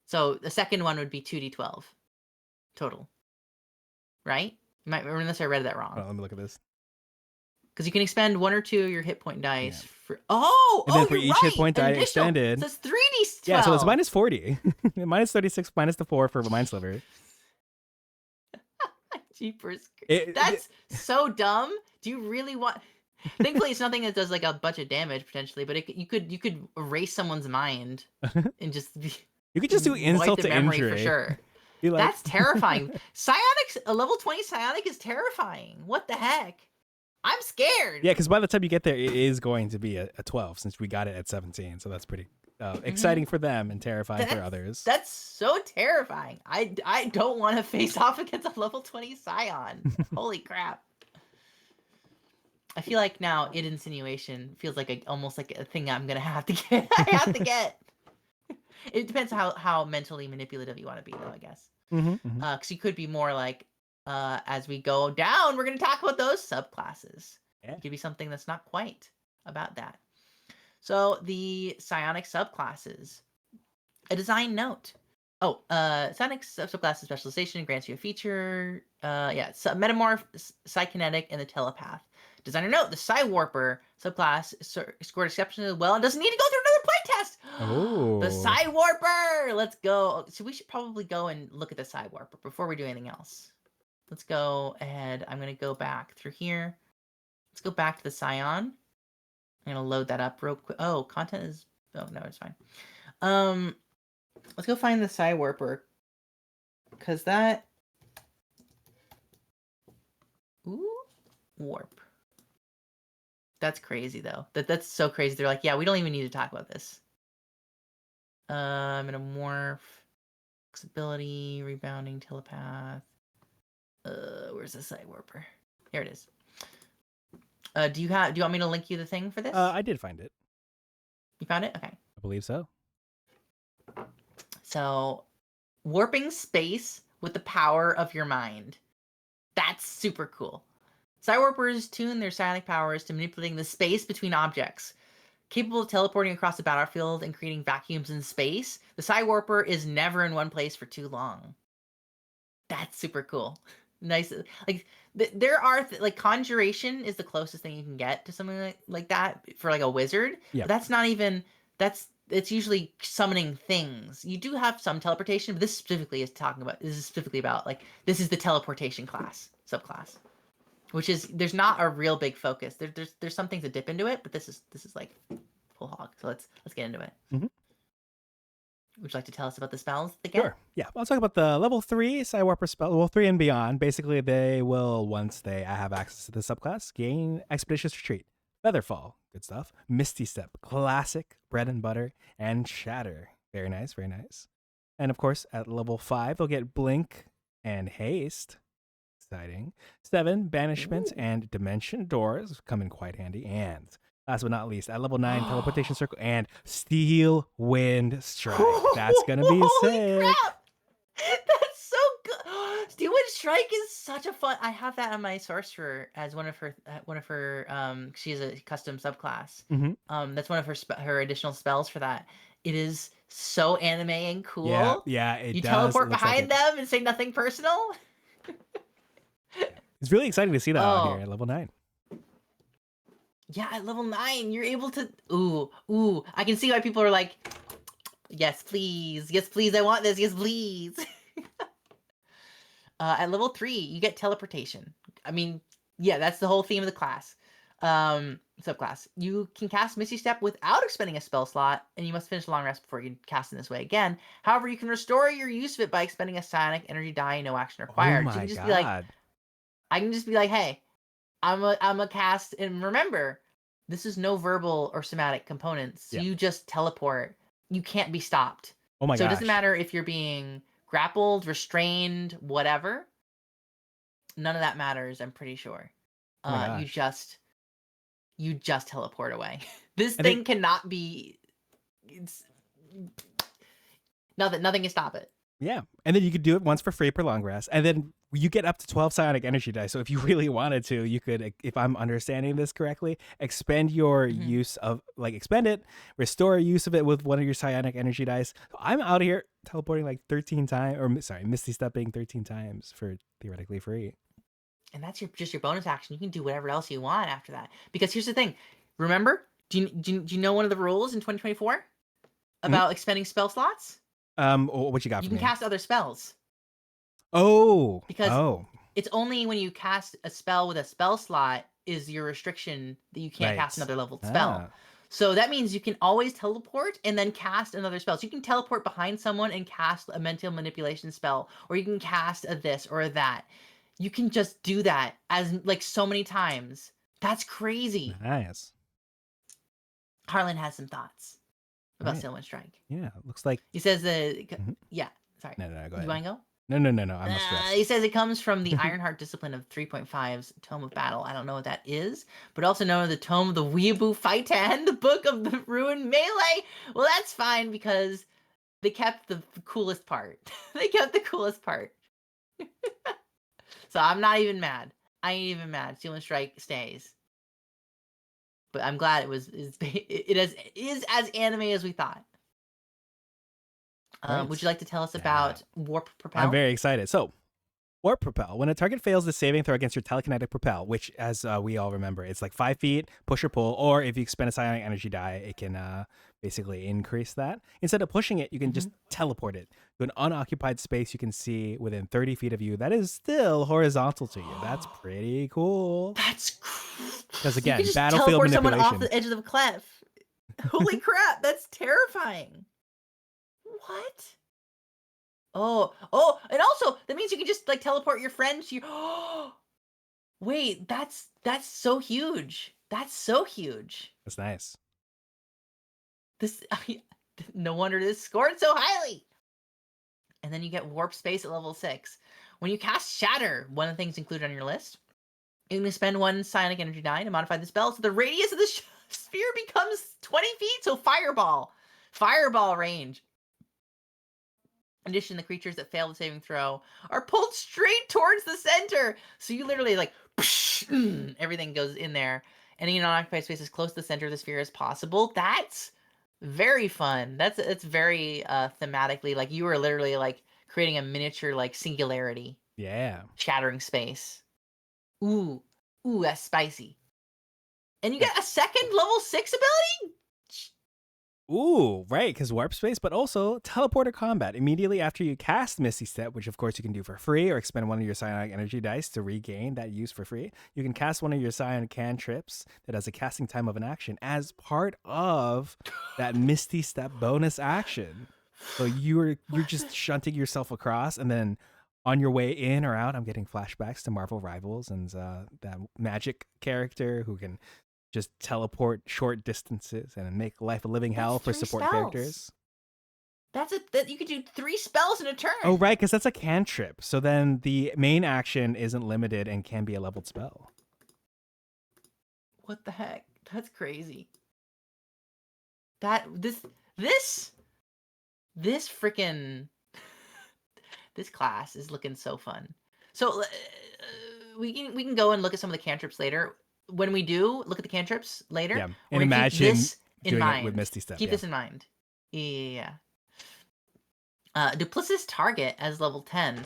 So the second one would be 2d12 total. Right? Unless I read that wrong. Oh, let me look at this. Because you can expend 1 or 2 of your hit point dice for. And then for you're each hit point die expended. So it's 3d12. Yeah, so it's minus 40. Minus 36 minus the 4 for Mind Sliver. Jeepers. That's so dumb. Do you really want? Thankfully, it's nothing that does like a bunch of damage potentially, but you could erase someone's mind and just. You could just do insult to injury for sure. Like... That's terrifying. A level 20 psionic is terrifying. What the heck? I'm scared. Yeah, because by the time you get there, it is going to be a 12 since we got it at 17. So that's pretty exciting for them and terrifying for others. That's so terrifying. I don't want to face off against a level 20 scion. Holy crap. I feel like now Insinuation feels like almost like a thing I'm going to have to get. I have to get. It depends how mentally manipulative you want to be, though, I guess. Because you could be more like, as we go down, we're going to talk about those subclasses. Yeah. It could be something that's not quite about that. So the psionic subclasses. A design note. Psionic subclass specialization grants you a feature. Metamorph, Psykinetic, and the Telepath. Designer note: the Psywarper subclass scored exceptionally well and doesn't need to go through another playtest. Oh, the Psywarper. Let's go. So we should probably go and look at the Psywarper before we do anything else. Let's go ahead. I'm gonna go back through here. Let's go back to the Scion. I'm gonna load that up real quick. Oh, content is. Oh no, it's fine. Let's go find the Psywarper. Cause that. Ooh, warp. That's crazy though. That's so crazy. They're like, yeah, we don't even need to talk about this. I'm gonna morph, flexibility, rebounding, telepath. Where's the Psywarper? Here it is. Do you want me to link you the thing for this? I did find it. You found it? Okay. I believe so. So, warping space with the power of your mind. That's super cool. Psywarpers tune their psionic powers to manipulating the space between objects. Capable of teleporting across the battlefield and creating vacuums in space, the Psywarper is never in one place for too long. That's super cool. Nice. Like, there are, like, Conjuration is the closest thing you can get to something like that for, like, a wizard. Yeah. But that's not even, it's usually summoning things. You do have some teleportation, but this specifically is about, like, this is the teleportation subclass. Which is, there's not a real big focus. There's some things that dip into it, but this is like full hog. So let's get into it. Mm-hmm. Would you like to tell us about the spells again? Sure. Yeah, I'll talk about the level 3 Psywarper spell. Level 3 and beyond. Basically, they will, once they have access to the subclass, gain Expeditious Retreat, Featherfall, good stuff, Misty Step, Classic, Bread and Butter, and Shatter. Very nice, very nice. And of course, at level 5, they'll get Blink and Haste. Exciting. 7, Banishments Ooh. and Dimension Doors come in quite handy. And last but not least, at level 9, Teleportation Circle and Steel Wind Strike. That's going to be Holy sick. crap! That's so good. Steel Wind Strike is such a fun. I have that on my sorcerer as one of her. She has a custom subclass. Mm-hmm. That's one of her additional spells for that. It is so anime and cool. Yeah, it You does. teleport It looks like behind it. them and say nothing personal. It's really exciting to see that out here Oh. at level 9. Yeah, at level 9, you're able to. Ooh! I can see why people are like, yes, please, I want this, yes, please. At level 3, you get teleportation. I mean, yeah, that's the whole theme of the class. Subclass. You can cast Misty Step without expending a spell slot, and you must finish a long rest before you can cast in this way again. However, you can restore your use of it by expending a psionic energy die, no action required. Oh So you my can just god. be like, I can just be like, hey, I'm a cast, and remember, this is no verbal or somatic components. So Yeah. you just teleport. You can't be stopped. Oh my So gosh. it doesn't matter if you're being grappled, restrained, whatever. None of that matters, I'm pretty sure. Oh my gosh. You just teleport away. This And thing cannot be. It's nothing can stop it. Yeah. And then you could do it once for free per long rest. And then you get up to 12 psionic energy dice. So if you really wanted to, you could, if I'm understanding this correctly, expend your use of, expend it, restore use of it with one of your psionic energy dice. So I'm out here teleporting like 13 times, or sorry, Misty Stepping 13 times for theoretically free. And that's just your bonus action. You can do whatever else you want after that. Because here's the thing. Remember, do you know one of the rules in 2024 about expending spell slots? What you got You for can me? cast other spells. Because it's only when you cast a spell with a spell slot is your restriction that you can't cast another leveled spell. So that means you can always teleport and then cast another spell. So you can teleport behind someone and cast a mental manipulation spell, or you can cast a this or a that. You can just do that as so many times. That's crazy. Nice. Harlan has some thoughts about Right. Steel Wind Strike. Yeah, it looks like. He says that. Yeah, sorry. No, go ahead. You want to go? No. I must rest. He says it comes from the Ironheart discipline of 3.5's Tome of Battle. I don't know what that is, but also known as the Tome of the Weeaboo Fightan, the Book of the Ruined Melee. Well, that's fine because they kept the coolest part. They kept the coolest part. So I'm not even mad. I ain't even mad. Steel Wind Strike stays. But I'm glad it is as anime as we thought. Right. Would you like to tell us about Warp Propel? I'm very excited. So, Warp Propel. When a target fails the saving throw against your telekinetic propel, which, as we all remember, it's like 5 feet, push or pull, or if you expend a psionic energy die, it can basically increase that. Instead of pushing it, you can just teleport it to an unoccupied space you can see within 30 feet of you that is still horizontal to you. That's pretty cool. That's because again, you can just battlefield teleport manipulation. someone off the edge of the cliff. Holy crap, that's terrifying. What? Oh, and also that means you can just teleport your friend to your. Wait, that's so huge. That's so huge. That's nice. No wonder this scored so highly. And then you get Warp Space at level 6. When you cast Shatter, one of the things included on your list, you can spend one psionic energy die to modify the spell so the radius of the sphere becomes 20 feet. So fireball range. In addition, the creatures that fail the saving throw are pulled straight towards the center. So you literally everything goes in there. Any unoccupied space as close to the center of the sphere as possible. That's very fun. It's very thematically you are literally creating a miniature singularity. Yeah. Shattering space. Ooh, that's spicy. And you get a second level 6 ability? Ooh, right, because warp space, but also teleporter combat. Immediately after you cast Misty Step, which of course you can do for free, or expend one of your psionic energy dice to regain that use for free, you can cast one of your psionic cantrips that has a casting time of an action as part of that Misty Step bonus action. So you're just shunting yourself across, and then on your way in or out, I'm getting flashbacks to Marvel Rivals and that magic character who can just teleport short distances and make life a living hell for support characters. that you could do 3 spells in a turn. Oh, right, because that's a cantrip. So then the main action isn't limited and can be a leveled spell. What the heck? That's crazy. That this freaking this class is looking so fun. So we can go and look at some of the cantrips later. When we do look at the cantrips later, Yeah, we're and gonna keep imagine this in doing mind. it with Misty Step. Keep this in mind. Yeah. Duplicitous target as level 10.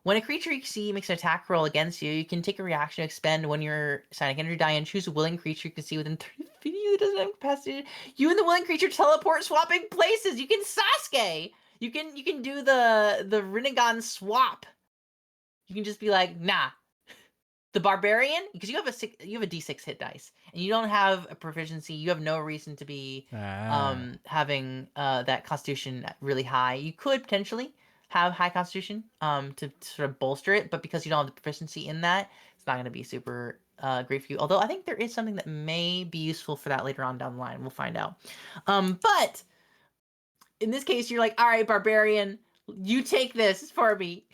When a creature you see makes an attack roll against you, you can take a reaction to expend one of your psionic energy die and choose a willing creature you can see within 30 feet of you that doesn't have capacity. You and the willing creature teleport, swapping places. You can Sasuke. You can do the Rinnegan swap. You can just be like, nah. The barbarian, because you have a D6 hit dice, and you don't have a proficiency. You have no reason to be having that constitution really high. You could potentially have high constitution to sort of bolster it, but because you don't have the proficiency in that, it's not going to be super great for you. Although I think there is something that may be useful for that later on down the line. We'll find out. But in this case, you're like, all right, barbarian, you take this for me.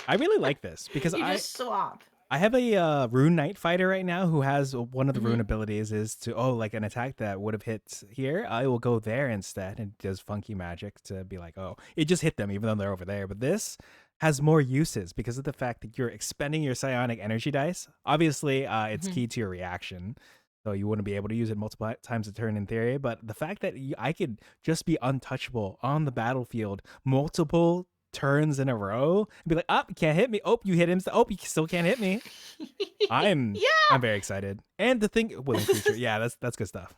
I really like this because you just swap. I have a Rune Knight fighter right now who has one of the Mm-hmm. rune abilities is to, like an attack that would have hit here. I will go there instead and does funky magic to be like, oh, it just hit them even though they're over there. But this has more uses because of the fact that you're expending your psionic energy dice. Obviously, it's Mm-hmm. key to your reaction. So you wouldn't be able to use it multiple times a turn in theory. But the fact that I could just be untouchable on the battlefield multiple turns in a row and be like, you can't hit me. Oh, you hit him. Oh, you still can't hit me. I'm very excited. And the thing, willing creature, yeah, that's good stuff.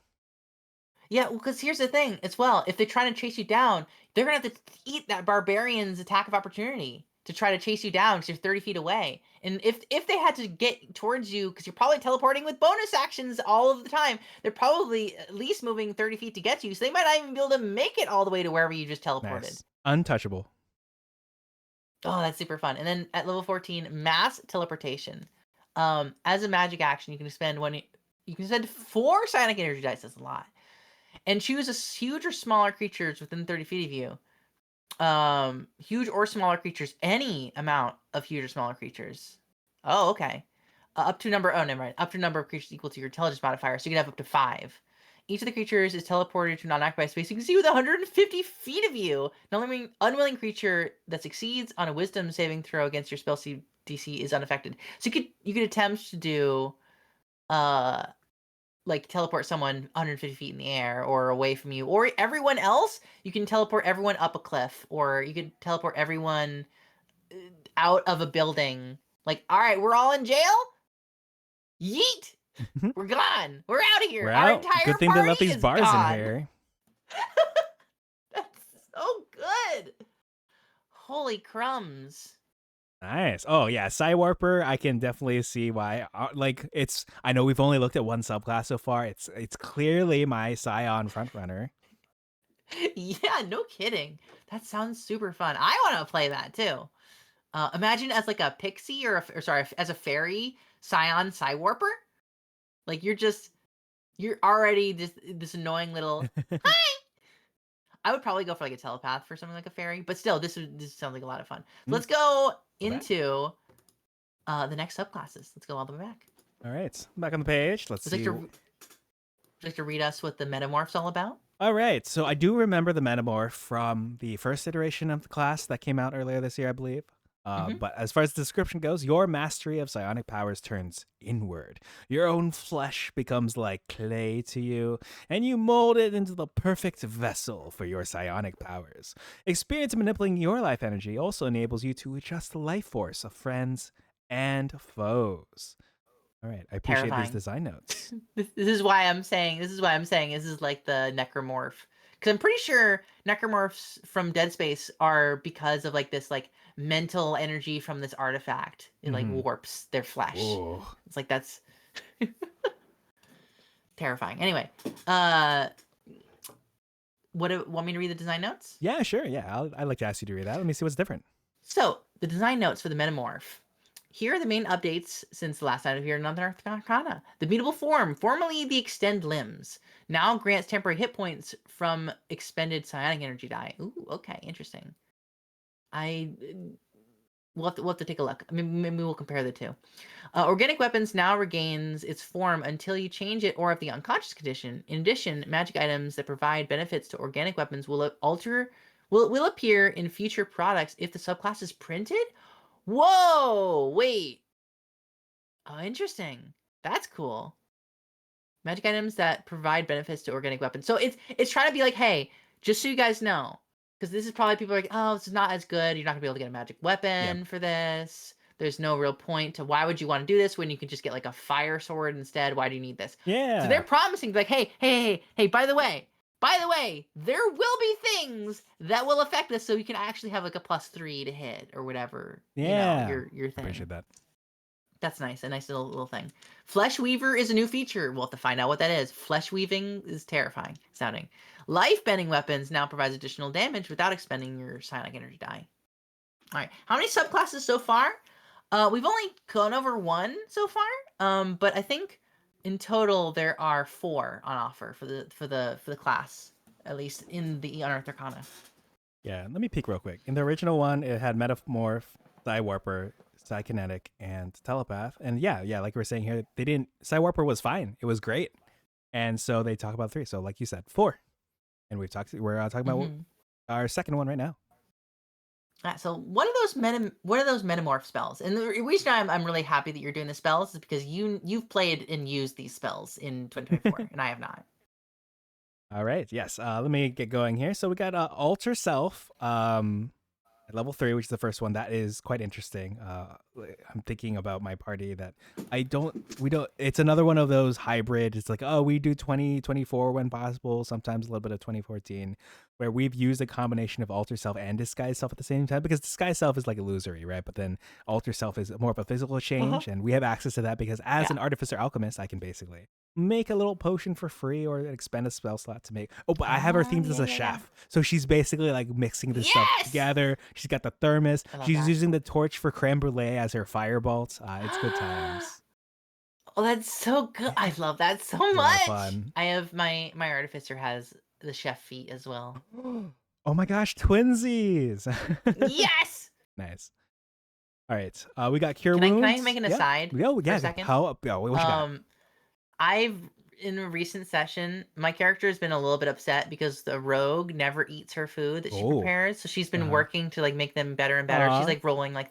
Yeah, well, because here's the thing as well. If they're trying to chase you down, they're gonna have to eat that barbarian's attack of opportunity to try to chase you down because you're 30 feet away. And if they had to get towards you, because you're probably teleporting with bonus actions all of the time, they're probably at least moving 30 feet to get to you. So they might not even be able to make it all the way to wherever you just teleported. Nice. Untouchable. Oh, that's super fun. And then at level 14, mass teleportation. As a magic action, you can spend 4 psionic energy dice. That's a lot. And choose a huge or smaller creatures within 30 feet of you. Huge or smaller creatures, any amount of huge or smaller creatures. Oh, okay. Up to a number of creatures equal to your intelligence modifier, so you can have up to 5. Each of the creatures is teleported to non-occupied space you can see within 150 feet of you. An unwilling creature that succeeds on a wisdom saving throw against your spell DC is unaffected. So you could attempt to do like teleport someone 150 feet in the air or away from you, or everyone else. You can teleport everyone up a cliff, or you could teleport everyone out of a building. Like, all right, we're all in jail. Yeet. We're gone. We're out of here. We're Our out. entire Good thing party they left these is bars gone. in here. That's so good. Holy crumbs. Nice. Oh yeah, Psywarper. I can definitely see why. I know we've only looked at one subclass so far. It's clearly my Scion frontrunner. Yeah, no kidding. That sounds super fun. I want to play that too. Imagine as like a pixie as a fairy Scion Psywarper. Like you're already this annoying little hi. I would probably go for like a telepath for something like a fairy, but still, this sounds like a lot of fun. So let's go into the next subclasses. Let's go all the way back. All right, back on the page. Let's see. Would you like to read us what the metamorph's all about? All right, so I do remember the metamorph from the first iteration of the class that came out earlier this year, I believe. But as far as the description goes, your mastery of psionic powers turns inward. Your own flesh becomes like clay to you, and you mold it into the perfect vessel for your psionic powers. Experience manipulating your life energy also enables you to adjust the life force of friends and foes. All right, I appreciate Terrifying. these design notes. This is why I'm saying this is like the necromorph. Because I'm pretty sure necromorphs from Dead Space are because of like this like mental energy from this artifact. It like warps their flesh. Whoa. It's like that's terrifying. Anyway, want me to read the design notes? Yeah, sure. Yeah, I'd like to ask you to read that. Let me see what's different. So the design notes for the metamorph. Here are the main updates since the last night of here in Northern Arcana. The mutable form, formerly the extend limbs, now grants temporary hit points from expended psionic energy die. Ooh, okay, interesting. We'll have to take a look. I mean, maybe we'll compare the two. Organic weapons now regains its form until you change it or of the unconscious condition. In addition, magic items that provide benefits to organic weapons will appear in future products if the subclass is printed. Whoa! Wait. Oh, interesting. That's cool. Magic items that provide benefits to organic weapons. So it's trying to be like, hey, just so you guys know, because this is probably people are like, oh, this is not as good. You're not gonna be able to get a magic weapon for this. There's no real point to why would you want to do this when you can just get like a fire sword instead? Why do you need this? Yeah. So they're promising like, hey, by the way, there will be things that will affect this, so you can actually have like a +3 to hit or whatever. Yeah. You know, your thing. Appreciate that. That's nice. A nice little thing. Flesh Weaver is a new feature. We'll have to find out what that is. Flesh weaving is terrifying sounding. Life bending weapons now provides additional damage without expending your psionic energy die. All right. How many subclasses so far? We've only gone over one so far. But I think in total there are 4 on offer for the class, at least in the Unearthed Arcana. Yeah, let me peek real quick. In the original one, it had Metamorph, Psywarper, Psykinetic, and Telepath. And yeah, like we were saying here, they didn't. Psywarper was fine. It was great. And so they talk about 3. So like you said, 4. And we're talking about our second one right now. So what are those metamorph spells? And the reason I'm really happy that you're doing the spells is because you've played and used these spells in 2024, and I have not. All right. Yes. Let me get going here. So we got Alter Self at level 3, which is the first one. That is quite interesting. I'm thinking about my party that it's another one of those hybrid. It's like, oh, we do 2024 when possible, sometimes a little bit of 2014, where we've used a combination of Alter Self and Disguise Self at the same time, because Disguise Self is like illusory, right? But then Alter Self is more of a physical change, and we have access to that because as an Artificer Alchemist, I can basically make a little potion for free or expend a spell slot to make. Oh, but I have her themed as a chef. So she's basically like mixing this stuff together. She's got the thermos. She's using the torch for creme brulee as her firebolt. It's good times. Oh, that's so good. I love that so much. Fun. I have my Artificer has the chef feat as well. Oh my gosh, twinsies. Yes. Nice. All right. We got Cure Wounds. Can I make an aside for a second? What you got? In a recent session, my character has been a little bit upset because the rogue never eats her food that she prepares. So she's been working to like make them better and better. She's like rolling like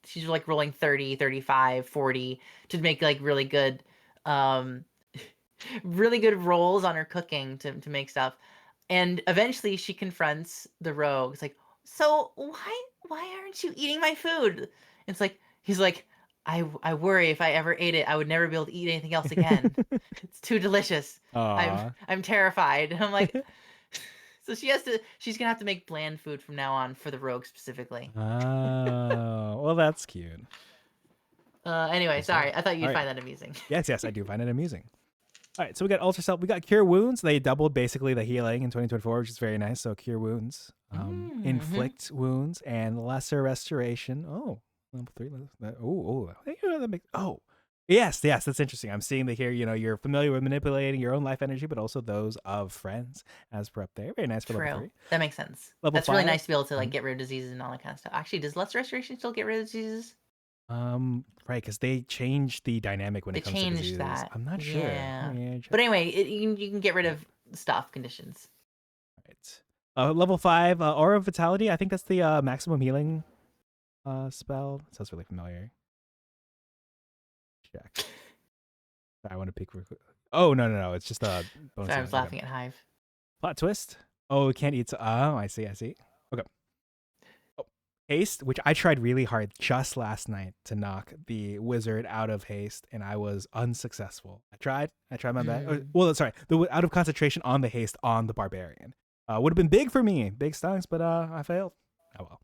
she's like rolling 30, 35, 40 to make like really good rolls on her cooking to make stuff. And eventually she confronts the rogue. It's like, so why aren't you eating my food? It's like, he's like, I worry if I ever ate it, I would never be able to eat anything else again. It's too delicious. I'm terrified. I'm like, so she's gonna have to make bland food from now on for the rogue specifically. Oh, well, that's cute. Anyway, sorry. I thought you'd find that amusing. Yes, I do find it amusing. All right, so we got Alter Self. We got Cure Wounds. They doubled basically the healing in 2024, which is very nice. So Cure Wounds, Inflict Wounds, and Lesser Restoration. Oh, level 3. Yes, that's interesting. I'm seeing that here. You're familiar with manipulating your own life energy, but also those of friends, as per up there. Very nice for level 3. That makes sense. That's 5. Really nice to be able to like get rid of diseases and all that kind of stuff. Actually, does Lesser Restoration still get rid of diseases? Right, because they changed the dynamic when it comes to diseases. They changed that. I'm not sure. Yeah. But anyway, you can get rid of stuff conditions. Right. Level 5, Aura of Vitality. I think that's the maximum healing spell. It sounds really familiar. Check. I want to pick. Oh no! It's just a bonus. Sorry, I was laughing at Hive. Plot twist. Oh, it can't eat. Oh, I see. Okay. Haste, which I tried really hard just last night to knock the wizard out of haste, and I was unsuccessful. I tried my best. Well, sorry, out of concentration on the haste on the barbarian. Would have been big for me, big stonks, but I failed. Oh well.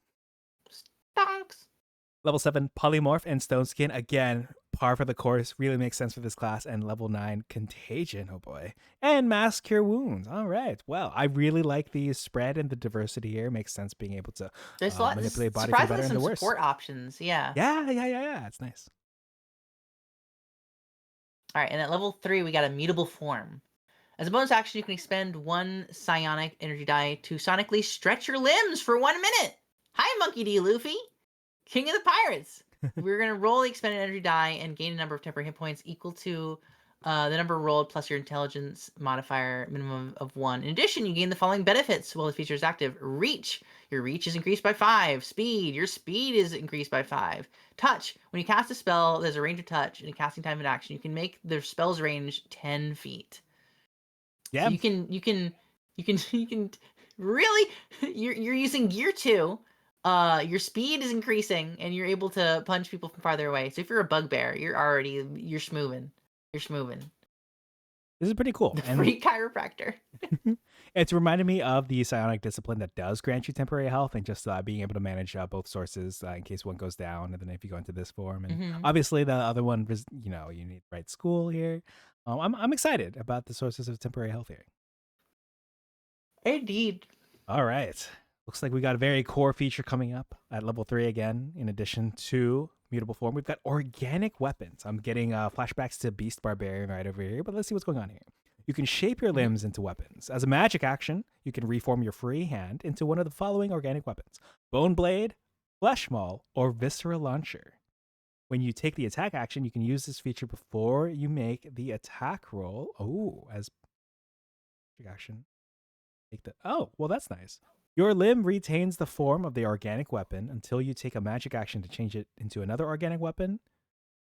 Stonks. Level 7, Polymorph and Stone Skin. Again, par for the course. Really makes sense for this class. And level 9, Contagion. Oh boy. And Mass Cure Wounds. All right. Well, I really like the spread and the diversity here. Makes sense being able to There's a lot. There's manipulate body for the surprisingly better and some the worse. support options. Yeah. Yeah. It's nice. All right, and at level 3, we got a mutable form. As a bonus action, you can expend 1 psionic energy die to sonically stretch your limbs for 1 minute. Hi, Monkey D. Luffy, King of the Pirates. We're going to roll the expended energy die and gain a number of temporary hit points equal to the number rolled plus your intelligence modifier minimum of 1. In addition, you gain the following benefits while the feature is active. Reach. Your reach is increased by 5. Speed. Your speed is increased by 5. Touch. When you cast a spell, there's a range of touch and a casting time of action. You can make the spell's range 10 feet. Yeah. So you can really you're using gear 2. Your speed is increasing and you're able to punch people from farther away. So if you're a bugbear, you're schmoovin'. You're schmoovin'. This is pretty cool. The free chiropractor. It's reminded me of the psionic discipline that does grant you temporary health and just being able to manage both sources in case one goes down, and then if you go into this form, and obviously the other one was, you need right school here. I'm excited about the sources of temporary health here. Indeed. All right, looks like we got a very core feature coming up at level 3 again. In addition to mutable form, we've got organic weapons. I'm getting flashbacks to Beast Barbarian right over here, but let's see what's going on here. You can shape your limbs into weapons. As a magic action, you can reform your free hand into one of the following organic weapons: Bone Blade, Flesh Maul, or Viscera Launcher. When you take the attack action, you can use this feature before you make the attack roll. Oh, as action. Well, that's nice. Your limb retains the form of the organic weapon until you take a magic action to change it into another organic weapon.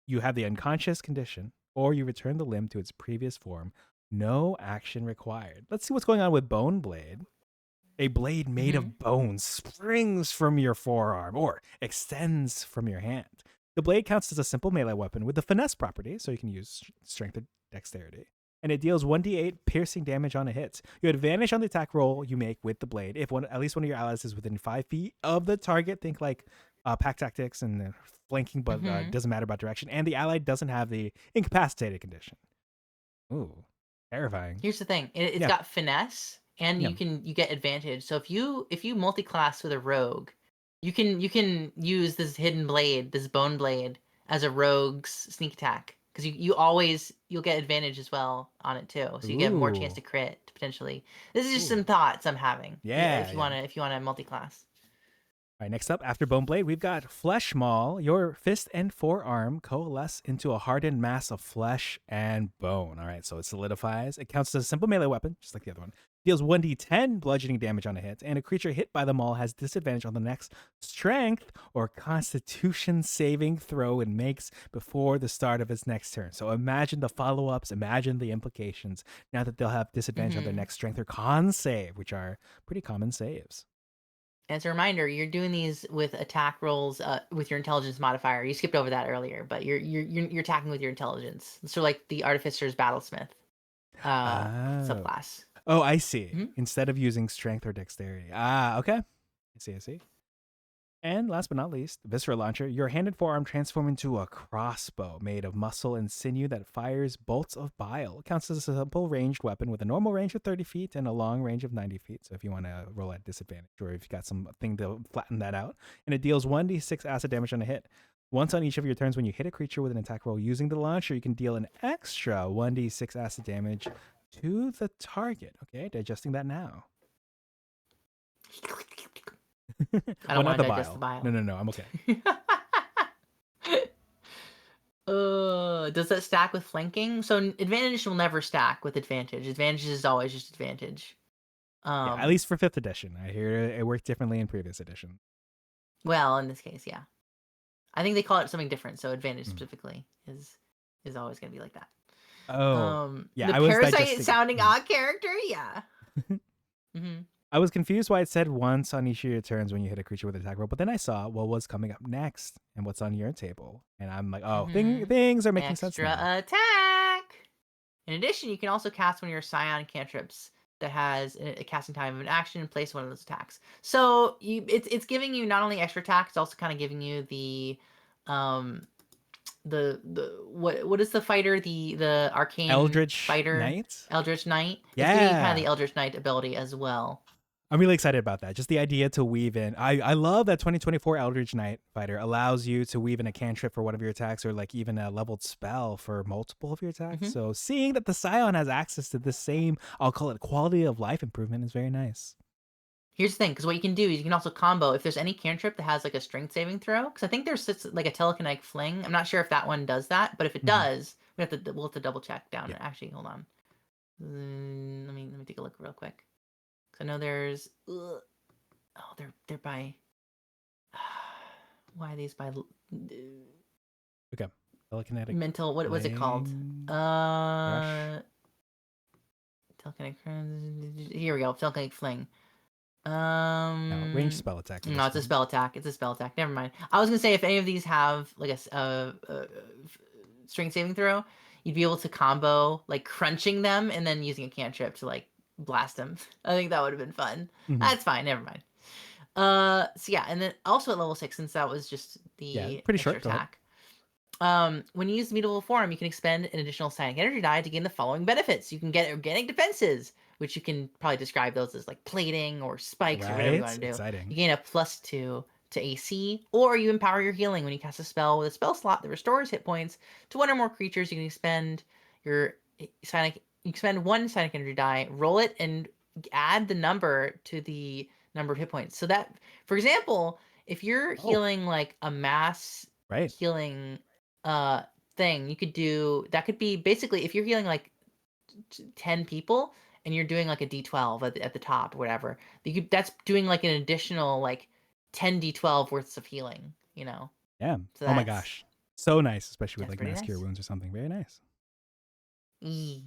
You have the unconscious condition, or you return the limb to its previous form. No action required. Let's see what's going on with Bone Blade. A blade made of bones springs from your forearm or extends from your hand. The blade counts as a simple melee weapon with the finesse property, so you can use strength or dexterity. And it deals 1d8 piercing damage on a hit. You have advantage on the attack roll you make with the blade if at least one of your allies is within 5 feet of the target. Think like pack tactics and flanking, but doesn't matter about direction. And the ally doesn't have the incapacitated condition. Ooh, terrifying. Here's the thing: it's got finesse, and you get advantage. So if you multi-class with a rogue, you can use this hidden blade, this bone blade, as a rogue's sneak attack, because you'll get advantage as well on it too. So you get more chance to crit potentially. This is just some thoughts I'm having. If you wanna multi-class. All right, next up, after Bone Blade, we've got Flesh Maul. Your fist and forearm coalesce into a hardened mass of flesh and bone. All right, so it solidifies. It counts as a simple melee weapon, just like the other one. Deals 1d10 bludgeoning damage on a hit, and a creature hit by the maul has disadvantage on the next strength or constitution saving throw it makes before the start of its next turn. So imagine the follow-ups, imagine the implications, now that they'll have disadvantage on their next strength or con save, which are pretty common saves. As a reminder, you're doing these with attack rolls with your intelligence modifier. You skipped over that earlier, but you're attacking with your intelligence. So like the Artificer's Battlesmith subclass. Oh, I see. Instead of using strength or dexterity. Okay. I see. And last but not least, Viscera Launcher. Your hand and forearm transform into a crossbow made of muscle and sinew that fires bolts of bile. It counts as a simple ranged weapon with a normal range of 30 feet and a long range of 90 feet. So if you want to roll at disadvantage or if you got something to flatten that out. And it deals 1d6 acid damage on a hit. Once on each of your turns, when you hit a creature with an attack roll using the launcher, you can deal an extra 1d6 acid damage to the target. Okay, digesting that now. I don't want to digest the bile. No, I'm okay. Does that stack with flanking? So advantage will never stack with advantage. Advantage is always just advantage. At least for 5th edition. I hear it worked differently in previous edition. Well, in this case, yeah. I think they call it something different. So advantage specifically is always going to be like that. Yeah. The parasite sounding odd character, yeah. I was confused why it said once on each of your turns when you hit a creature with an attack roll, but then I saw what was coming up next and what's on your table. And I'm like, things are making sense now. Extra attack! In addition, you can also cast one of your psion cantrips that has a casting time of an action and place one of those attacks. So it's giving you not only extra attacks, it's also kind of giving you um what is the fighter, the arcane Eldritch fighter, Knight. Eldritch Knight. It's giving you kind of Yeah. the Eldritch Knight ability as well. I'm really excited about that. Just the idea to weave in. I love that 2024 Eldritch Knight fighter allows you to weave in a cantrip for one of your attacks, or like even a leveled spell for multiple of your attacks. Mhm. So seeing that the Scion has access to the same, I'll call it quality of life improvement, is very nice. Here's the thing, because what you can do is you can also combo if there's any cantrip that has like a strength saving throw. Because I think there's like a telekinetic fling. I'm not sure if that one does that, but if it Mhm. does, we'll have to double check down. Yeah. Actually, hold on. Let me take a look real quick. Because I know there's. Oh, they're by. Why are these by? Okay. Telekinetic Mental. What was it called? fling, rush. Telekinetic. Here we go. Telekinetic fling. No, range spell attack for No, this it's a one. spell attack. It's a spell attack. Never mind. I was gonna say if any of these have like a strength saving throw, you'd be able to combo like crunching them and then using a cantrip to like blast them. I think that would have been fun. Mhm. That's fine. Never mind. So yeah, and then also at level 6, since that was just Yeah, the pretty extra short. Go ahead. attack. When you use mutable form, you can expend an additional psionic energy die to gain the following benefits. You can get organic defenses, which you can probably describe those as like plating or spikes or whatever you want Right? to do. Exciting. You gain a +2 to AC, or you empower your healing when you cast a spell with a spell slot that restores hit points to one or more creatures. You can expend your psionic. You expend one psionic energy die, roll it, and add the number to the number of hit points. So that, for example, if you're Oh, healing like a mass right. healing thing, you could do that. Could be basically if you're healing like 10 people and you're doing like a d12 at the top or whatever, that's doing like an additional like 10 d12 worths of healing, Yeah. so Oh my gosh. So nice, especially with that's like pretty mass cure nice. wounds or something. Very nice. E.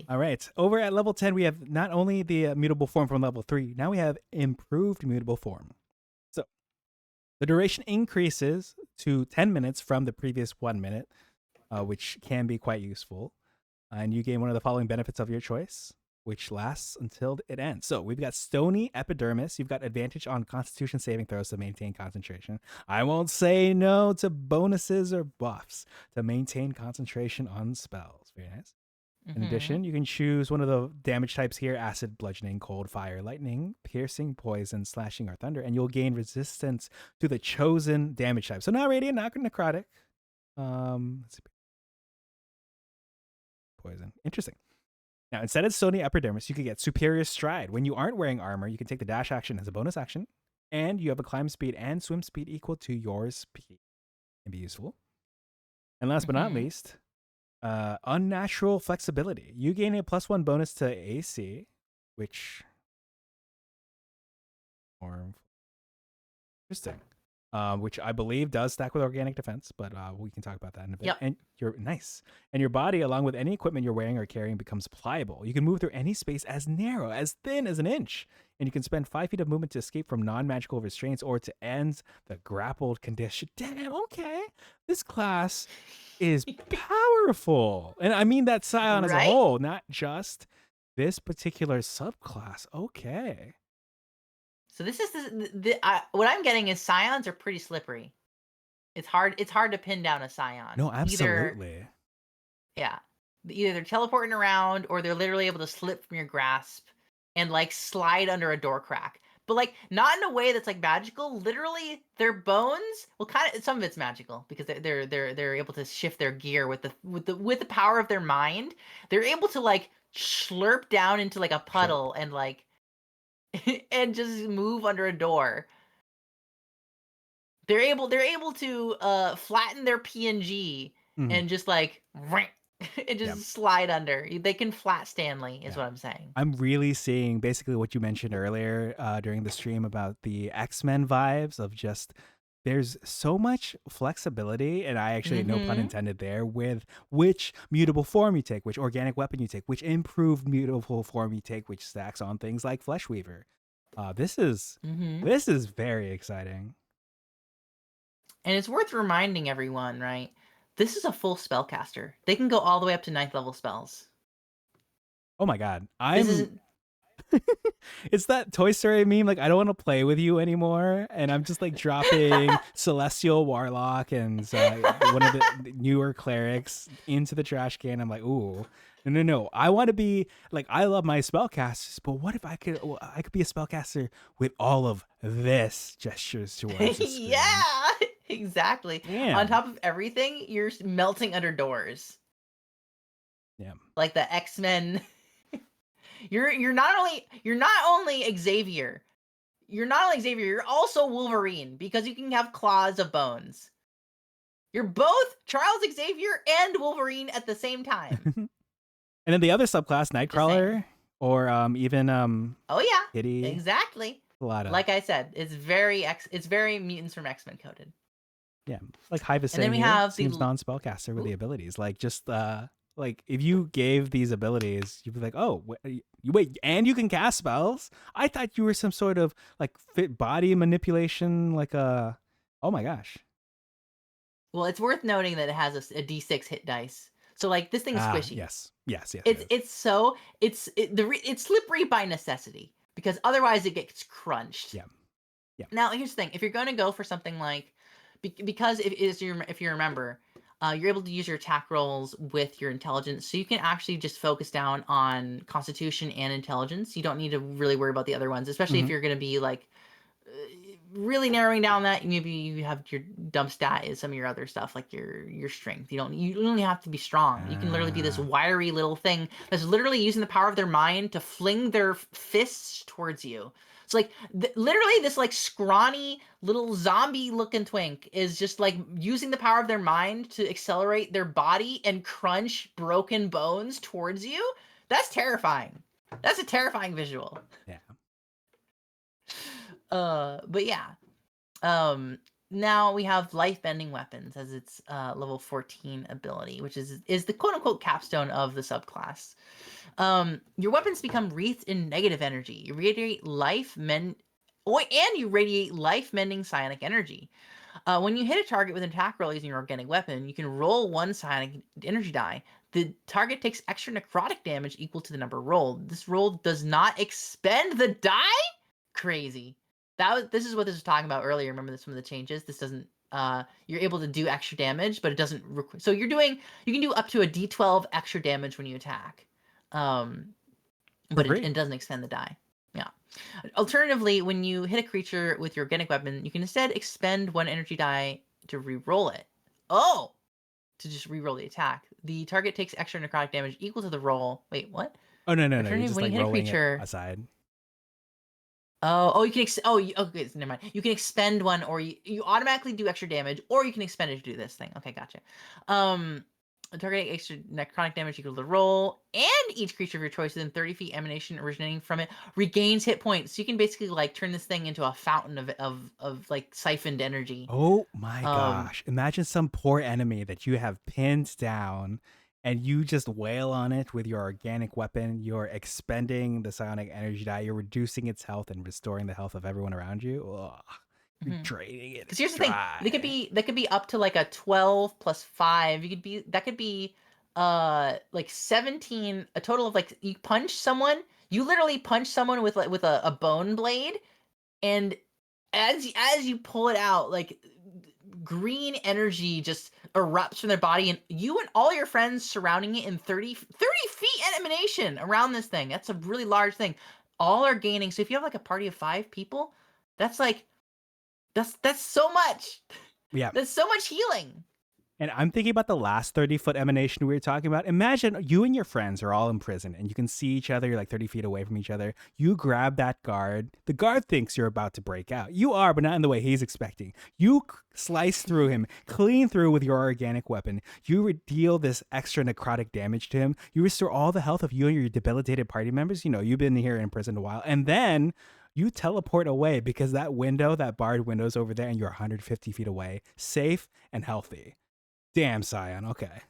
All right. Over at level 10, we have not only the mutable form from level 3, now we have improved mutable form. So the duration increases to 10 minutes from the previous 1 minute, which can be quite useful. And you gain one of the following benefits of your choice, which lasts until it ends. So we've got Stony Epidermis. You've got advantage on Constitution saving throws to maintain concentration. I won't say no to bonuses or buffs to maintain concentration on spells. Very nice. In Mm-hmm. addition, you can choose one of the damage types here: acid, bludgeoning, cold, fire, lightning, piercing, poison, slashing, or thunder, and you'll gain resistance to the chosen damage type. So not radiant, not necrotic. Let's see. Poison. Interesting. Now, instead of Stony Epidermis, you could get Superior Stride. When you aren't wearing armor, you can take the dash action as a bonus action, and you have a climb speed and swim speed equal to your speed. Can be useful. And last but not Mm-hmm. least, Unnatural Flexibility. You gain a +1 bonus to AC, which or interesting. Which I believe does stack with organic defense, but we can talk about that in a bit. Yep. And you're nice. And your body, along with any equipment you're wearing or carrying, becomes pliable. You can move through any space as narrow, as thin as an inch. And you can spend 5 feet of movement to escape from non-magical restraints or to end the grappled condition. Damn, okay. This class is powerful. And I mean that Scion as a Right? whole, not just this particular subclass. Okay. So this is what I'm getting is scions are pretty slippery. It's hard to pin down a scion. No, Either, absolutely. yeah, either they're teleporting around or they're literally able to slip from your grasp and like slide under a door crack. But like not in a way that's like magical. Literally, their bones. Well, kind of some of it's magical because they're able to shift their gear with the power of their mind. They're able to like slurp down into like a Sure. puddle and like and just move under a door. They're able to flatten their PNG Mhm. and just like and Yeah. just slide under. They can flat Stanley is Yeah. what I'm saying. I'm really seeing basically what you mentioned earlier during the stream about the X-Men vibes of just there's so much flexibility, and I actually, no pun Mm-hmm. intended there, with which mutable form you take, which organic weapon you take, which improved mutable form you take, which stacks on things like Flesh Weaver. This is Mm-hmm. this is very exciting. And it's worth reminding everyone, right? This is a full spellcaster. They can go all the way up to 9th level spells. Oh my god, This I'm isn't. It's that Toy Story meme. Like, I don't want to play with you anymore, and I'm just like dropping Celestial Warlock and one of the newer clerics into the trash can. I'm like, ooh, no. I want to be like, I love my spellcasters, but what if I could? Well, I could be a spellcaster with all of this gestures towards the screen. Yeah, exactly. Damn. On top of everything, you're melting under doors. Yeah. Like the X-Men. You're not only Xavier. You're also Wolverine because you can have claws of bones. You're both Charles Xavier and Wolverine at the same time. And then the other subclass, Nightcrawler, or even Oh yeah, Kitty. exactly. A lot of, like I said, it's very mutants from X-Men coded. Yeah, like Hive is And then saying we here, have seems non-spellcaster with the abilities. Like, just like if you gave these abilities, you'd be like, oh, wait, and you can cast spells. I thought you were some sort of like fit body manipulation, like oh my gosh. Well, it's worth noting that it has a D6 hit dice. So like this thing's squishy. Yes. It's slippery by necessity because otherwise it gets crunched. Yeah. Now here's the thing: if you're going to go for something like, because if you remember, you're able to use your attack rolls with your intelligence, so you can actually just focus down on Constitution and Intelligence. You don't need to really worry about the other ones, especially if you're going to be like really narrowing down that. Maybe you have your dump stat is some of your other stuff like your strength. You only have to be strong. You can literally be this wiry little thing that's literally using the power of their mind to fling their fists towards you. So like literally this like scrawny little zombie looking twink is just like using the power of their mind to accelerate their body and crunch broken bones towards you. That's terrifying. That's a terrifying visual. Yeah. But yeah. Now we have life bending weapons as its level 14 ability, which is the quote unquote capstone of the subclass. Your weapons become wreathed in negative energy. You radiate and you radiate life mending psionic energy. When you hit a target with an attack roll using your organic weapon, you can roll one psionic energy die. The target takes extra necrotic damage equal to the number rolled. This roll does not expend the die? Crazy. This is what this was talking about earlier. Remember some of the changes? This doesn't you're able to do extra damage, but it doesn't so you can do up to a D12 extra damage when you attack. But it doesn't expend the die. Yeah. Alternatively, when you hit a creature with your organic weapon, you can instead expend one energy die to re-roll it. Oh! To just re-roll the attack. The target takes extra necrotic damage equal to the roll. Wait, what? Oh, no. You're just when like you hit a rolling creature, it aside. You can okay, never mind. You can expend one, or you automatically do extra damage, or you can expend it to do this thing. Okay, gotcha. Targeting extra necrotic damage equal to the roll, and each creature of your choice within 30 feet emanation originating from it regains hit points. So you can basically like turn this thing into a fountain of like siphoned energy. Oh my gosh! Imagine some poor enemy that you have pinned down, and you just wail on it with your organic weapon. You're expending the psionic energy die. You're reducing its health and restoring the health of everyone around you. Ugh. You're draining it. Because here's the thing: that could be up to like a 12 plus 5. That could be like 17. A total of like you punch someone. You literally punch someone with a bone blade, and as you pull it out, like green energy just erupts from their body, and you and all your friends surrounding it in 30 feet emanation around this thing. That's a really large thing. All are gaining. So if you have like a party of 5 people, that's like that's so much. Yeah. That's so much healing. And I'm thinking about the last 30-foot emanation we were talking about. Imagine you and your friends are all in prison and you can see each other. You're like 30 feet away from each other. You grab that guard. The guard thinks you're about to break out. You are, but not in the way he's expecting. You slice through him, clean through with your organic weapon. You deal this extra necrotic damage to him. You restore all the health of you and your debilitated party members. You know, you've been here in prison a while. And then you teleport away because that barred window's over there and you're 150 feet away, safe and healthy. Damn, Psion. Okay.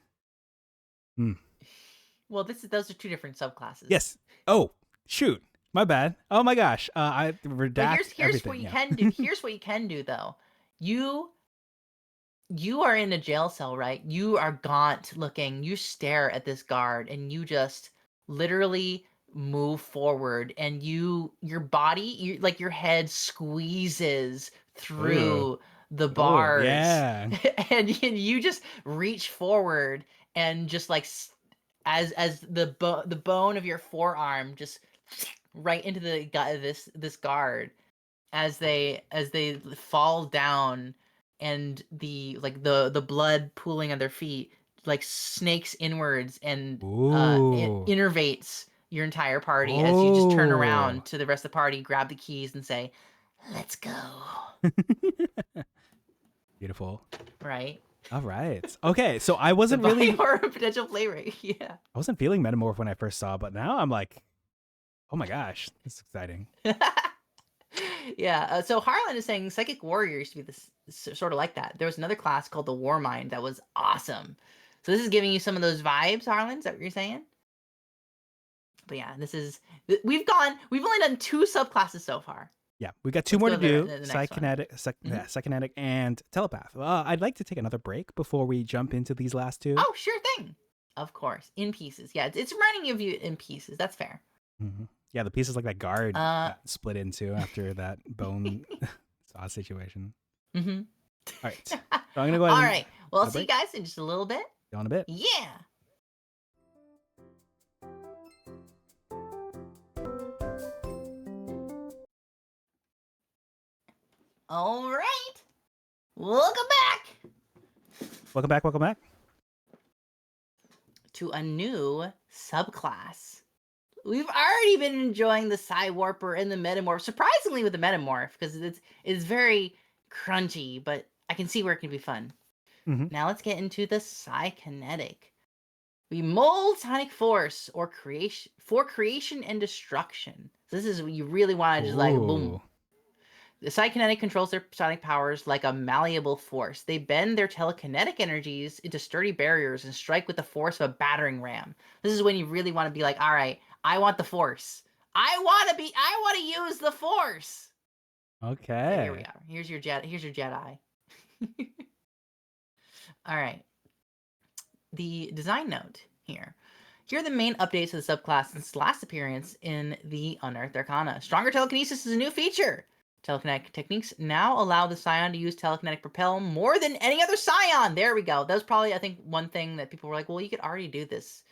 Well, those are 2 different subclasses. Yes. Oh, shoot. My bad. Oh my gosh. I redact but here's everything. What you can do. Here's what you can do though. You are in a jail cell, right? You are gaunt looking. You stare at this guard and you just literally move forward, and your body, like your head squeezes Ooh. through the Oh, bars, yeah. and you just reach forward and just like as the bone of your forearm just right into this guard as they fall down, and the blood pooling on their feet like snakes inwards and Ooh. innervates your entire party as you just turn Oh. around to the rest of the party, grab the keys, and say, "Let's go." Beautiful. Right? All right. Okay, so I The wasn't body really horror potential flavor. Yeah. I wasn't feeling metamorph when I first saw, but now I'm like, oh my gosh, this is exciting. Yeah. So Harlan is saying psychic warrior used to be this sort of like that. There was another class called the War Mind that was awesome. So this is giving you some of those vibes, Harlan. Is that what you're saying? But yeah, we've only done 2 subclasses so far. Yeah, we got 2 Let's more go to to do: the next one. psychokinetic and telepath. I'd like to take another break before we jump into these last 2. Oh, sure thing. Of course, in pieces. Yeah, it's running of you in pieces. That's fair. Mm-hmm. Yeah, the pieces like that guard Uh, got split into after that bone saw situation. mm-hmm. All right, so I'm gonna go ahead All and right. Well, I'll see you break. guys in just a little bit. Go on a bit. Yeah. All right. Welcome back Welcome back. Welcome back. to a new subclass. We've already been enjoying the Psy Warper and the Metamorph, surprisingly with the Metamorph, because it's very crunchy, but I can see where it can be fun. Mm-hmm. Now let's get into the Psykinetic. We mold sonic force or creation and destruction. So this is what you really want to just like boom. Ooh. The Psykinetic controls their sonic powers like a malleable force. They bend their telekinetic energies into sturdy barriers and strike with the force of a battering ram. This is when you really want to be like, all right, I want the force. I want to use the force. Okay. So here we are. Here's your Jedi. All right. The design note here. Here are the main updates to the subclass since last appearance in the Unearthed Arcana. Stronger telekinesis is a new feature. Telekinetic techniques now allow the Scion to use telekinetic propel more than any other Scion. There we go. That was probably, I think, one thing that people were like, well, you could already do this.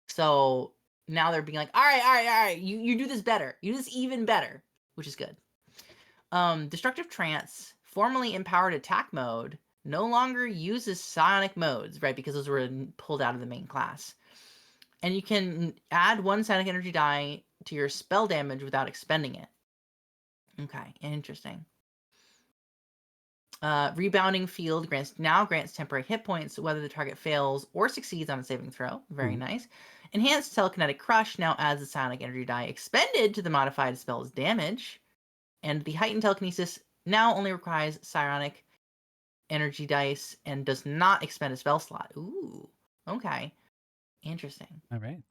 So now they're being like, all right. You do this better. You do this even better, which is good. Destructive Trance, formerly empowered attack mode, no longer uses psionic modes, right? Because those were pulled out of the main class. And you can add 1 psionic energy die to your spell damage without expending it. Okay, interesting. Rebounding Field grants temporary hit points whether the target fails or succeeds on a saving throw. Very nice. Enhanced Telekinetic Crush now adds a psionic energy die expended to the modified spell's damage. And the heightened telekinesis now only requires psionic energy dice and does not expend a spell slot. Ooh, okay. Interesting. All right.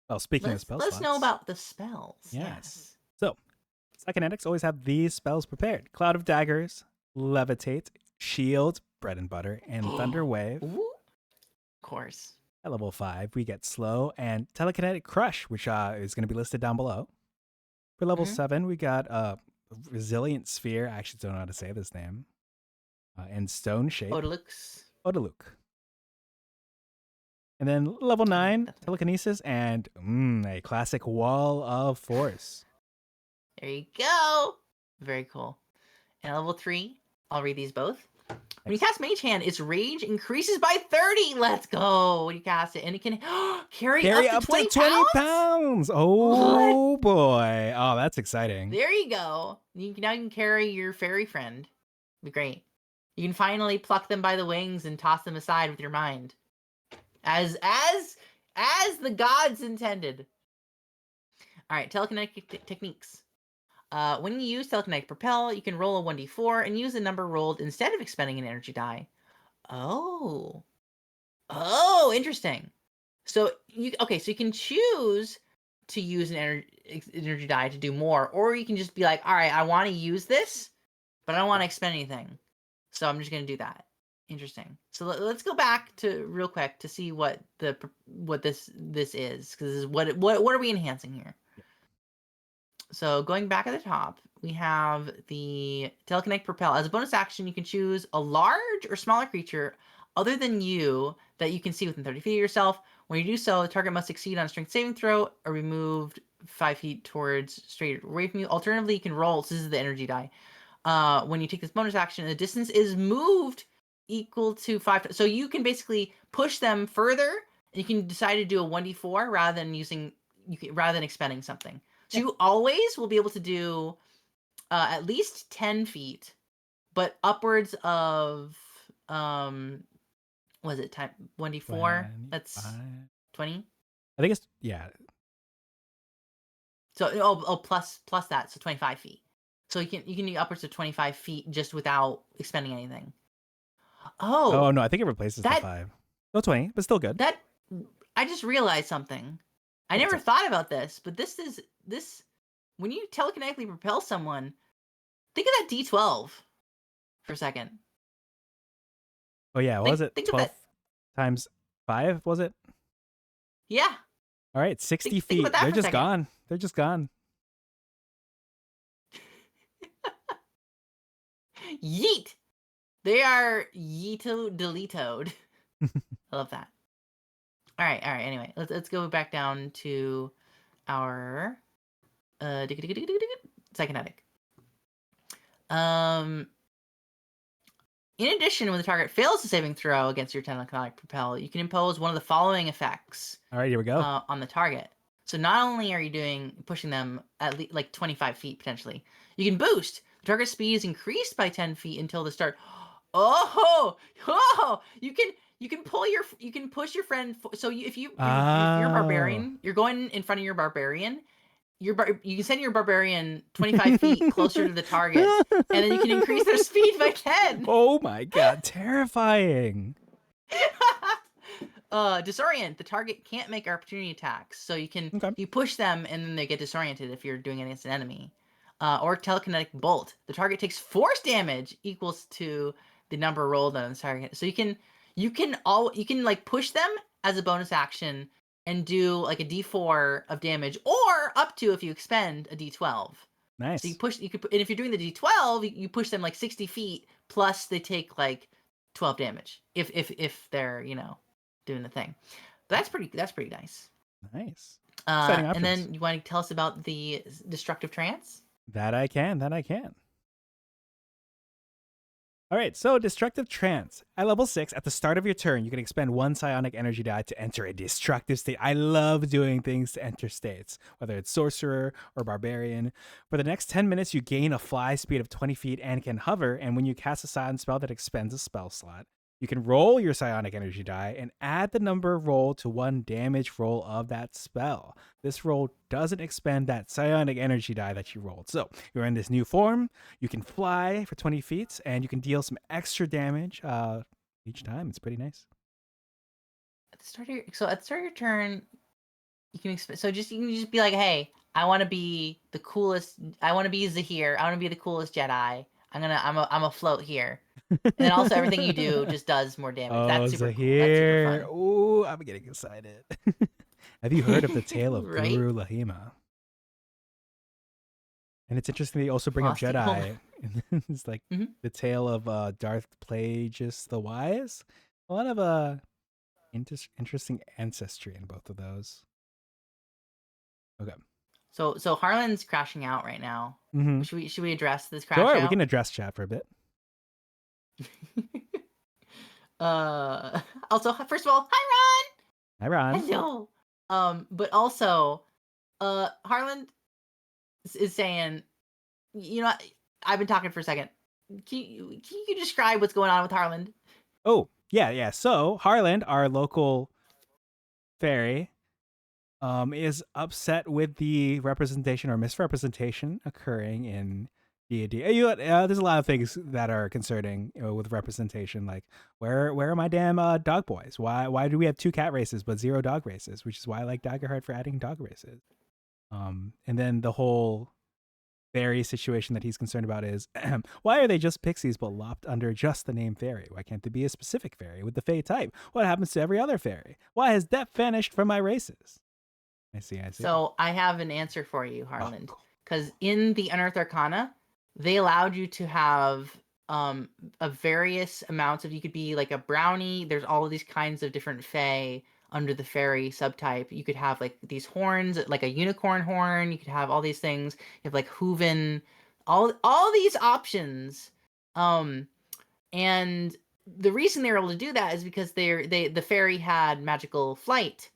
Well, speaking of spell Let's slots, know about the spells. Yes. So, Psykinetics always have these spells prepared: Cloud of Daggers, Levitate, Shield, Bread and Butter, and Thunder Wave. Ooh. Of course. At level 5, we get Slow and Telekinetic Crush, which is going to be listed down below. For level 7, we got Resilient Sphere. I actually don't know how to say this name. And Stone Shape. Odaluk. And then level 9, Telekinesis, and a classic Wall of Force. There you go. Very cool. And level 3, I'll read these both. When you cast Mage Hand, its rage increases by 30. Let's go. When you cast it, and it can carry up to 20 pounds. Oh, what? Boy. Oh, that's exciting. There you go. Now you can carry your fairy friend. Be great. You can finally pluck them by the wings and toss them aside with your mind. As the gods intended. All right, telekinetic techniques. When you use telekinetic propel, you can roll a 1d4 and use the number rolled instead of expending an energy die. Oh, interesting. So you can choose to use an energy die to do more, or you can just be like, all right, I want to use this, but I don't want to expend anything, so I'm just gonna do that. Interesting. So let's go back to real quick to see what this is, because what are we enhancing here? So going back at the top, we have the telekinetic propel. As a bonus action, you can choose a large or smaller creature other than you that you can see within 30 feet of yourself. When you do so, the target must succeed on a strength saving throw or be moved 5 feet towards straight away from you. Alternatively, you can roll. So this is the energy die. When you take this bonus action, the distance is moved equal to 5. So you can basically push them further, and you can decide to do a 1d4 rather than expending something. So you always will be able to do at least 10 feet, but upwards of was it time 1d4? That's 20. I think it's So plus that, so 25 feet. So you can do upwards of 25 feet just without expending anything. Oh no, I think it replaces the 5. No, 20, but still good. That I just realized something. I never thought about this, but this when you telekinetically propel someone, think of that D12 for a second. Oh yeah, what was it? 12 times 5, was it? Yeah. All right, 60 feet. They're just gone. They're just gone. Yeet. They are yeeto-deletoed. I love that. All right. Anyway, let's go back down to our psychonetic. In addition, when the target fails a saving throw against your telekinetic propel, you can impose one of the following effects. All right, here we go. On the target. So not only are you pushing them at least like 25 feet potentially, you can boost. The target speed is increased by 10 feet until the start. Oh, you can push your friend. So if you're a barbarian, you're going in front of your barbarian. You can send your barbarian 25 feet closer to the target, and then you can increase their speed by 10. Oh my god, terrifying. Disorient. The target can't make opportunity attacks, so you push them and then they get disoriented if you're doing it against an enemy. Or telekinetic bolt. The target takes force damage equals to the number rolled on the target. So you can like push them as a bonus action and do like a D4 of damage, or up to if you expend a D12. Nice. So and if you're doing the D12, you push them like 60 feet plus they take like 12 damage if they're doing the thing. But that's pretty nice. Nice. And then you want to tell us about the destructive trance? That I can. All right, so Destructive Trance. At level 6, at the start of your turn, you can expend 1 psionic energy die to enter a destructive state. I love doing things to enter states, whether it's Sorcerer or Barbarian. For the next 10 minutes, you gain a fly speed of 20 feet and can hover, and when you cast a Psion spell that expends a spell slot, you can roll your psionic energy die and add the number rolled to 1 damage roll of that spell. This roll doesn't expend that psionic energy die that you rolled. So you're in this new form. You can fly for 20 feet and you can deal some extra damage each time. It's pretty nice. At the start of your turn, you can just be like, hey, I want to be the coolest. I want to be Zahir. I want to be the coolest Jedi. I'm a float here. And then also everything you do just does more damage. Oh, That's super Zahir. cool. That's super fun. Ooh, I'm getting excited. Have you heard of the tale of Right? Guru Lahima? And it's interesting they also bring up Jedi. It's like the tale of Darth Plagueis the Wise. A lot of interesting ancestry in both of those. Okay. So Harlan's crashing out right now. Mm-hmm. Should we address this crash Sure, out? we can address chat for a bit. Also, first of all, hi Ron. Hello. But also, Harlan is saying, I've been talking for a second. Can you describe what's going on with Harlan? Oh, yeah. So Harlan, our local fairy, is upset with the representation or misrepresentation occurring in D&D. There's a lot of things that are concerning with representation, like where are my damn dog boys? Why do we have 2 cat races but 0 dog races? Which is why I like Daggerheart for adding dog races. And then the whole fairy situation that he's concerned about is why are they just pixies but lopped under just the name fairy? Why can't there be a specific fairy with the fey type? What happens to every other fairy? Why has depth vanished from my races? I see. So I have an answer for you, Harland. cool. Because in the Unearthed Arcana, they allowed you to have a various amounts of, you could be like a brownie. There's all of these kinds of different fae under the fairy subtype. You could have like these horns, like a unicorn horn. You could have all these things. You have like hooven, all these options. And the reason they were able to do that is because the fairy had magical flight.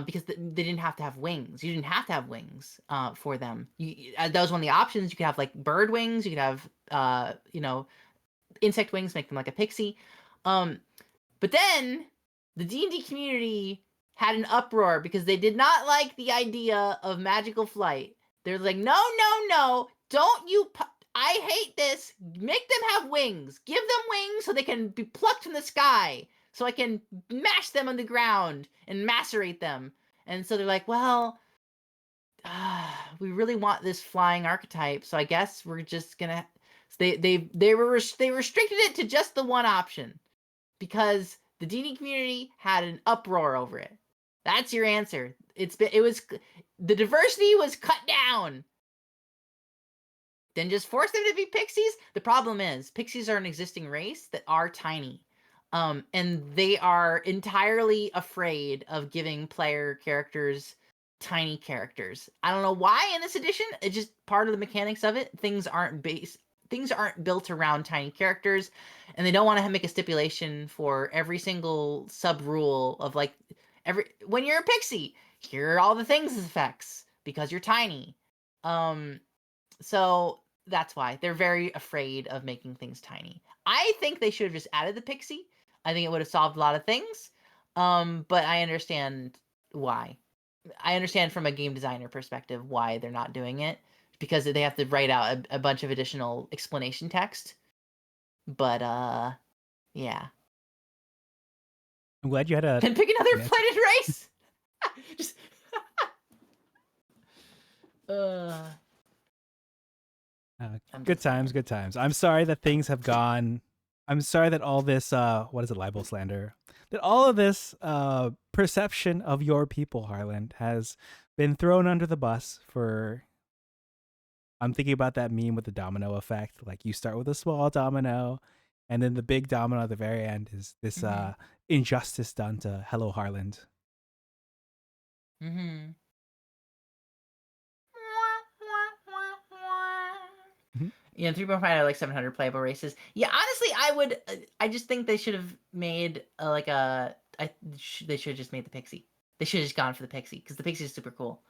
Because they didn't have to have wings. You didn't have to have wings for them. That was one of the options. You could have like bird wings. You could have insect wings, make them like a pixie. But then the D&D community had an uproar because they did not like the idea of magical flight. They're like, no, don't you... I hate this. Make them have wings. Give them wings so they can be plucked from the sky. So I can mash them on the ground and macerate them. And so they're like, well, we really want this flying archetype, so I guess we're just gonna. They restricted it to just the one option because the D&D community had an uproar over it. That's your answer. The diversity was cut down. Then just force them to be pixies. The problem is pixies are an existing race that are tiny. And they are entirely afraid of giving player characters tiny characters. I don't know why in this edition. It's just part of the mechanics of it. Things aren't built around tiny characters, and they don't want to make a stipulation for every single sub rule of like when you're a pixie, here are all the things as effects because you're tiny. So that's why they're very afraid of making things tiny. I think they should have just added the pixie. I think it would have solved a lot of things. But I understand why. I understand from a game designer perspective why they're not doing it, because they have to write out a bunch of additional explanation text. But yeah. I'm glad you had a... And pick another planet race. Just good times. I'm sorry that things have gone. I'm sorry that all this, what is it, libel slander? That all of this perception of your people, Harland, has been thrown under the bus for... I'm thinking about that meme with the domino effect. Like, you start with a small domino, and then the big domino at the very end is this injustice done to Hello Harland. Mm-hmm. Yeah, 3.5 out of like 700 playable races. Yeah, honestly, I just think they should have made they should have just made the pixie. They should have just gone for the pixie because the pixie is super cool.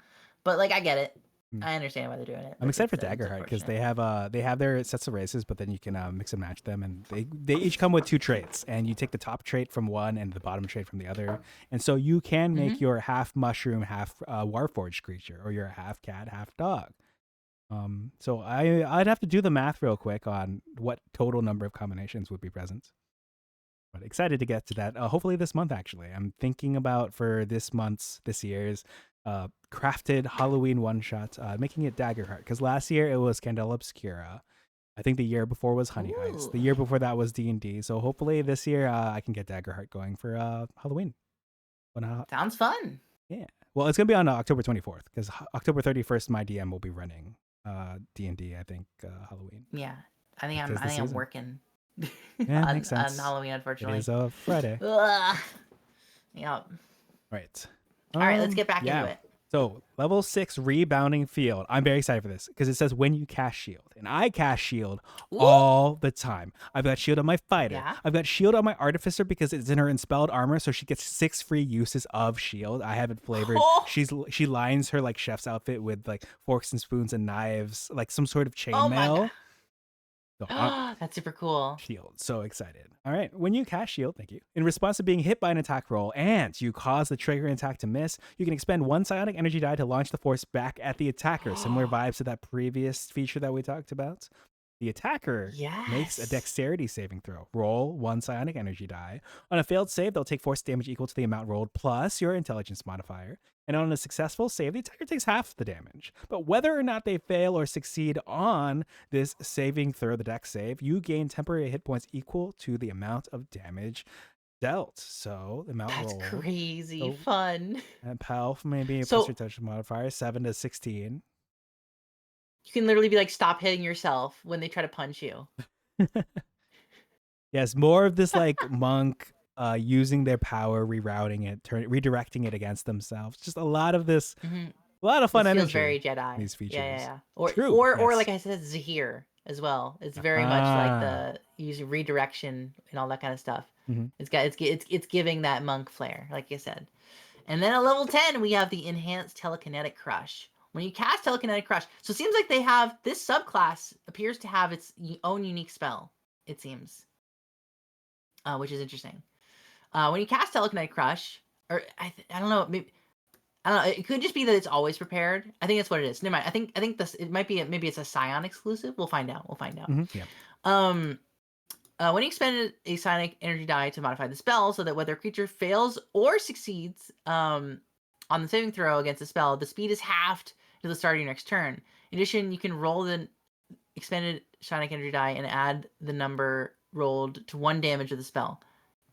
But like, I get it. I understand why they're doing it. I'm excited for Daggerheart because they have their sets of races, but then you can mix and match them, and they each come with 2 traits, and you take the top trait from one and the bottom trait from the other, and so you can make your half mushroom, half warforged creature, or you're half cat, half dog. So I'd have to do the math real quick on what total number of combinations would be present. But excited to get to that. Hopefully this month, actually. I'm thinking about for this year's crafted Halloween one-shot, making it Daggerheart. Because last year it was Candela Obscura. I think the year before was Honey Heist. The year before that was D&D. So hopefully this year I can get Daggerheart going for Halloween. Sounds fun. Yeah. Well, it's going to be on October 24th. Because October 31st, my DM will be running D&D, I think, Halloween. Yeah, I think I'm working. Yeah, makes sense. On Halloween, unfortunately. It is a Friday. Yep. Right. All right, let's get back into it. So, level 6 rebounding field. I'm very excited for this because it says when you cast shield. And I cast shield all the time. I've got shield on my fighter. Yeah. I've got shield on my artificer because it's in her Enspelled armor, so she gets 6 free uses of shield. I have it flavored. She lines her like chef's outfit with like forks and spoons and knives, like some sort of chainmail. So that's super cool. Shield. So excited. All right. When you cast shield, thank you. In response to being hit by an attack roll and you cause the triggering attack to miss, you can expend 1 psionic energy die to launch the force back at the attacker. Similar vibes to that previous feature that we talked about. The attacker makes a Yes. dexterity saving throw. Roll 1 psionic energy die. On a failed save, they'll take force damage equal to the amount rolled plus your intelligence modifier. And on a successful save, the attacker takes half the damage. But whether or not they fail or succeed on this saving throw, the dex save, you gain temporary hit points equal to the amount of damage dealt. So the amount That's rolled. crazy So- fun. And PAL maybe plus So your intelligence modifier, 7 to 16. you can literally be like, stop hitting yourself when they try to punch you. Yes, more of this like monk using their power, rerouting it, redirecting it against themselves. Just a lot of this, Mhm. a lot of fun This energy. feels very Jedi. These features. Yeah. Or True, or yes. like I said, Zahir as well. It's very much like the using redirection and all that kind of stuff. Mhm. It's giving that monk flair, like you said. And then at level 10, we have the enhanced telekinetic crush. When you cast telekinetic crush, so it seems like they have this subclass appears to have its own unique spell. It seems, which is interesting. When you cast telekinetic crush, or I don't know, maybe I don't know. It could just be that it's always prepared. I think that's what it is. Never mind. I think this it might be maybe it's a Scion exclusive. We'll find out. Yeah. When you expend a psionic energy die to modify the spell, so that whether a creature fails or succeeds on the saving throw against the spell, the speed is halved to the start of your next turn. In addition, you can roll the expended psionic energy die and add the number rolled to 1 damage of the spell.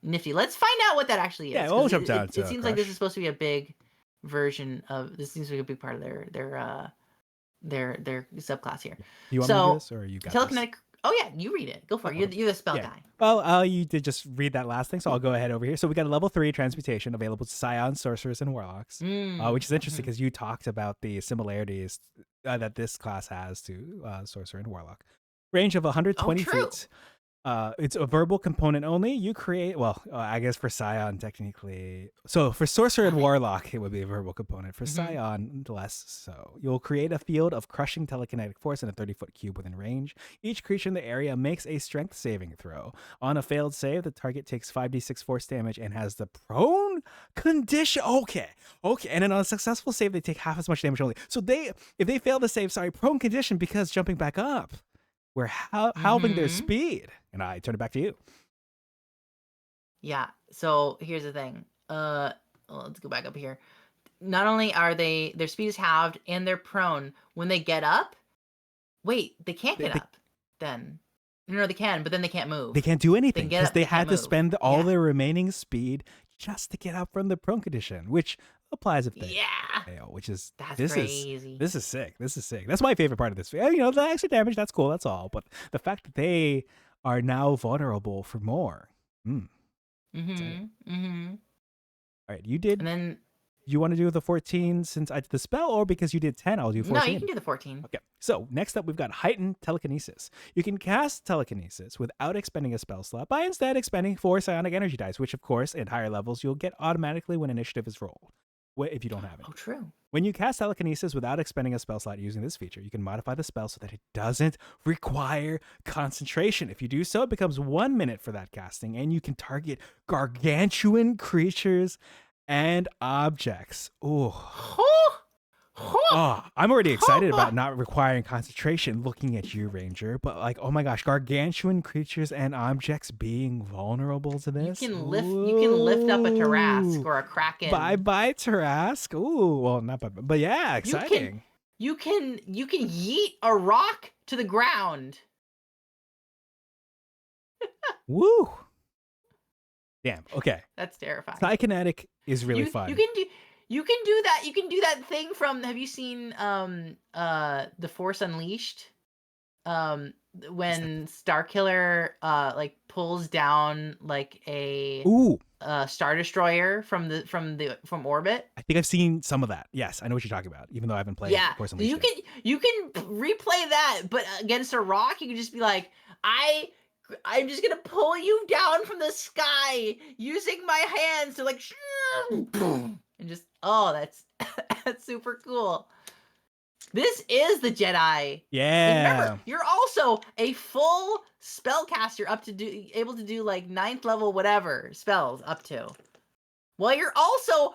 Nifty. Let's find out what that actually is. Yeah, we'll 'cause jump down it to seems like this Crush. is supposed to be a big version of this. Seems like a big part of their subclass here. You want me to do So this, or you got telekinetic. Oh yeah, you read it. Go for it. You're the spell Yeah. guy. Well, you did just read that last thing, so I'll go ahead over here. So we got a level 3 transmutation available to Scions, Sorcerers, and Warlocks, which is interesting because you talked about the similarities that this class has to Sorcerer and Warlock. Range of 120 feet. It's a verbal component only. You create, I guess for Scion, technically. So for Sorcerer and Warlock, it would be a verbal component. For Scion, less so. You'll create a field of crushing telekinetic force in a 30-foot cube within range. Each creature in the area makes a strength saving throw. On a failed save, the target takes 5d6 force damage and has the prone condition. Okay. And then on a successful save, they take half as much damage only. So if they fail the save, prone condition because jumping back up. We're halving their speed. And I turn it back to you. Yeah. So here's the thing. Let's go back up here. Not only are their speed is halved and they're prone when they get up. Wait, they can't get up. Then no, they can, but then they can't move. They can't do anything because they had to move. spend all their remaining speed just to get up from the prone condition, which applies if they fail. Which is crazy. This is sick. That's my favorite part of this. The extra damage, that's cool. That's all. But the fact that they are now vulnerable for more. All right, you did. And then you want to do the 14 since I did the spell, or because you did 10, I'll do 14? No, you can do the 14. Okay, so next up we've got heightened telekinesis. You can cast telekinesis without expending a spell slot by instead expending 4 psionic energy dice, which of course at higher levels you'll get automatically when initiative is rolled, if you don't have it. Oh, true. When you cast telekinesis without expending a spell slot using this feature, you can modify the spell so that it doesn't require concentration. If you do so, it becomes 1 minute for that casting, and you can target gargantuan creatures and objects. I'm already excited about not requiring concentration looking at you, Ranger. But oh my gosh, gargantuan creatures and objects being vulnerable to this. You can lift up a Tarrasque or a Kraken. Bye, Tarrasque. Ooh, well, not but yeah, exciting. You can yeet a rock to the ground. Woo. Damn. Okay. That's terrifying. Psykinetic is really fun. You can do that. You can do that thing from. Have you seen The Force Unleashed? When Starkiller pulls down a Star Destroyer from orbit. I think I've seen some of that. Yes, I know what you're talking about. Even though I haven't played. Yeah, Force you can replay that, but against a rock, you can just be like, I'm just gonna pull you down from the sky using my hands to and just that's super cool. This is the Jedi. Yeah. And remember, you're also a full spellcaster able to do 9th level whatever spells up to. Well, you're also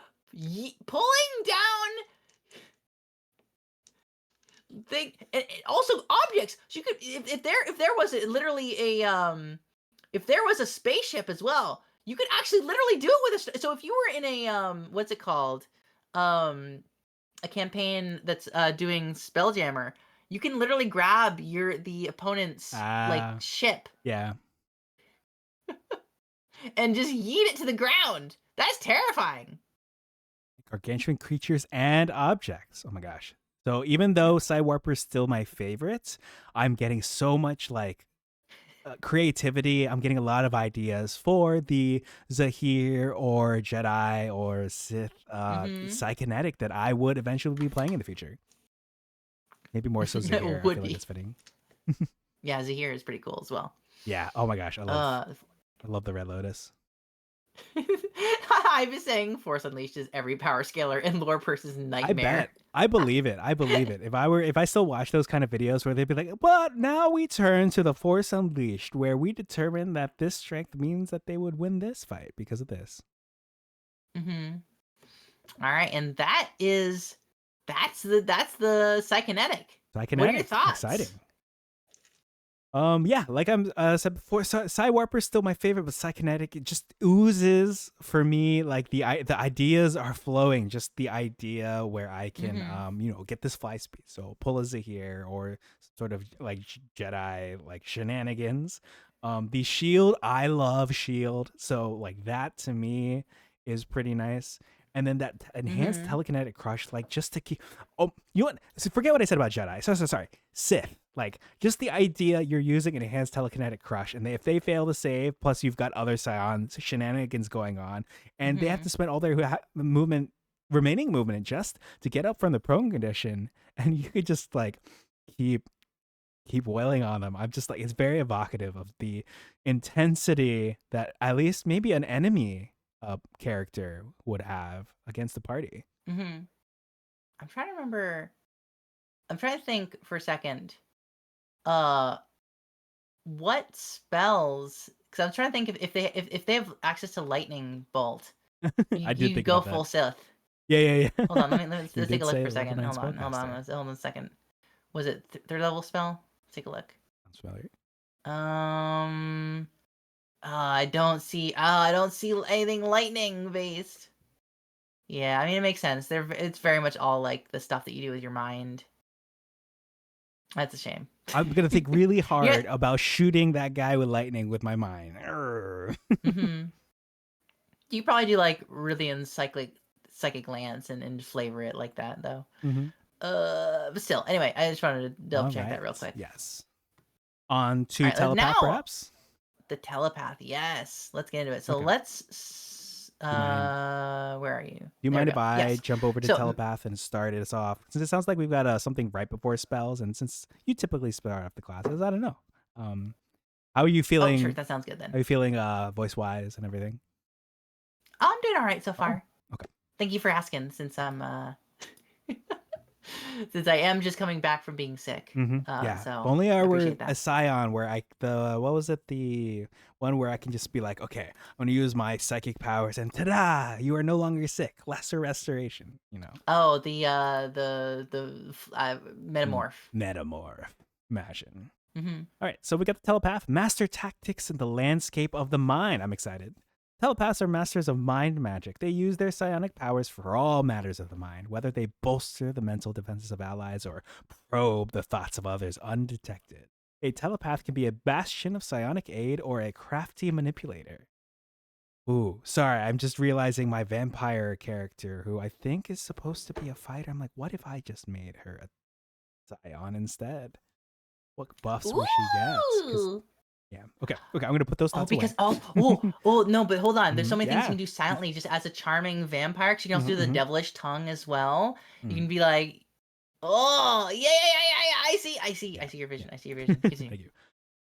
pulling thing, and also objects. So you could, if there was literally if there was a spaceship as well, you could actually literally do it with a. So if you were in a what's it called, a campaign that's doing Spelljammer, you can literally grab the opponent's like ship Yeah. and just yeet it to the ground. That's terrifying. Gargantuan creatures and objects. Oh my gosh. So even though Sidewarper is still my favorite, I'm getting so much like creativity. I'm getting a lot of ideas for the Zahir or Jedi or Sith Psykinetic that I would eventually be playing in the future. Maybe more so Zahir. I feel like it's fitting. Yeah, Zahir is pretty cool as well. Yeah. Oh my gosh. I love the Red Lotus. I've been saying Force Unleashed is every power scaler in lore person's nightmare. I bet. I believe it. If I still watch those kind of videos where they'd be like, but now we turn to the Force Unleashed, where we determine that this strength means that they would win this fight because of this. Mm-hmm. All right, and that's the Psykinetic. What are your thoughts? Exciting. Yeah, like I'm said before, Sidewarper is still my favorite, but Psykinetic, it just oozes for me. Like the ideas are flowing. Just the idea where I can get this fly speed. So pull a Zahir or sort of like Jedi like shenanigans. The shield, I love shield. So like that to me is pretty nice. And then that enhanced telekinetic crush, like just to keep. Oh, you know what? So forget what I said about Jedi. Sorry, Sith. Like just the idea you're using an enhanced telekinetic crush, and if they fail to save, plus you've got other Scions shenanigans going on, and they have to spend all their remaining movement just to get up from the prone condition, and you could just like keep wailing on them. I'm just like, it's very evocative of the intensity that at least maybe an enemy character would have against the party. I'm trying to remember. I'm trying to think for a second. What spells? Because I'm trying to think if they have access to lightning bolt. I did you think go about full that. Sith. Yeah. Hold on, let's You take did a look say for a second. level 9 Hold on spellcaster. a second. Was it third level spell? Let's take a look. Sounds familiar. I don't see anything lightning based. Yeah, I mean it makes sense. It's very much all like the stuff that you do with your mind. That's a shame. I'm gonna think really hard about shooting that guy with lightning with my mind. You probably do like Rithian psychic lance and flavor it like that though. But still, anyway, I just wanted to double check that real quick. Yes. On to telepath, perhaps. The telepath, yes. Let's get into it. So let's. Where are you? Do you mind if I jump over to telepath and start us off? Since it sounds like we've got something right before spells, and since you typically start off the classes, I don't know. How are you feeling? Oh, sure, that sounds good then. How are you feeling, voice wise and everything? I'm doing all right so far. Oh, okay. Thank you for asking. Since I'm since I am just coming back from being sick. Yeah. So if only I were a Scion where what was it? The one where I can just be like, okay, I'm gonna use my psychic powers and ta-da! You are no longer sick. Lesser restoration. You know. Oh, the metamorph. Metamorph. Imagine. All right, so we got the telepath, master tactics in the landscape of the mind. I'm excited. Telepaths are masters of mind magic. They use their psionic powers for all matters of the mind, whether they bolster the mental defenses of allies or probe the thoughts of others undetected. A telepath can be a bastion of psionic aid or a crafty manipulator. Ooh, sorry, I'm just realizing my vampire character, who I think is supposed to be a fighter. I'm like, what if I just made her a Scion instead? What buffs will she get? Yeah. Okay. I'm gonna put those thoughts away. No, but hold on. There's so many things you can do silently, just as a charming vampire. Cause you can also do the devilish tongue as well. You can be like, oh yeah. I see your vision. I see your vision. Thank you.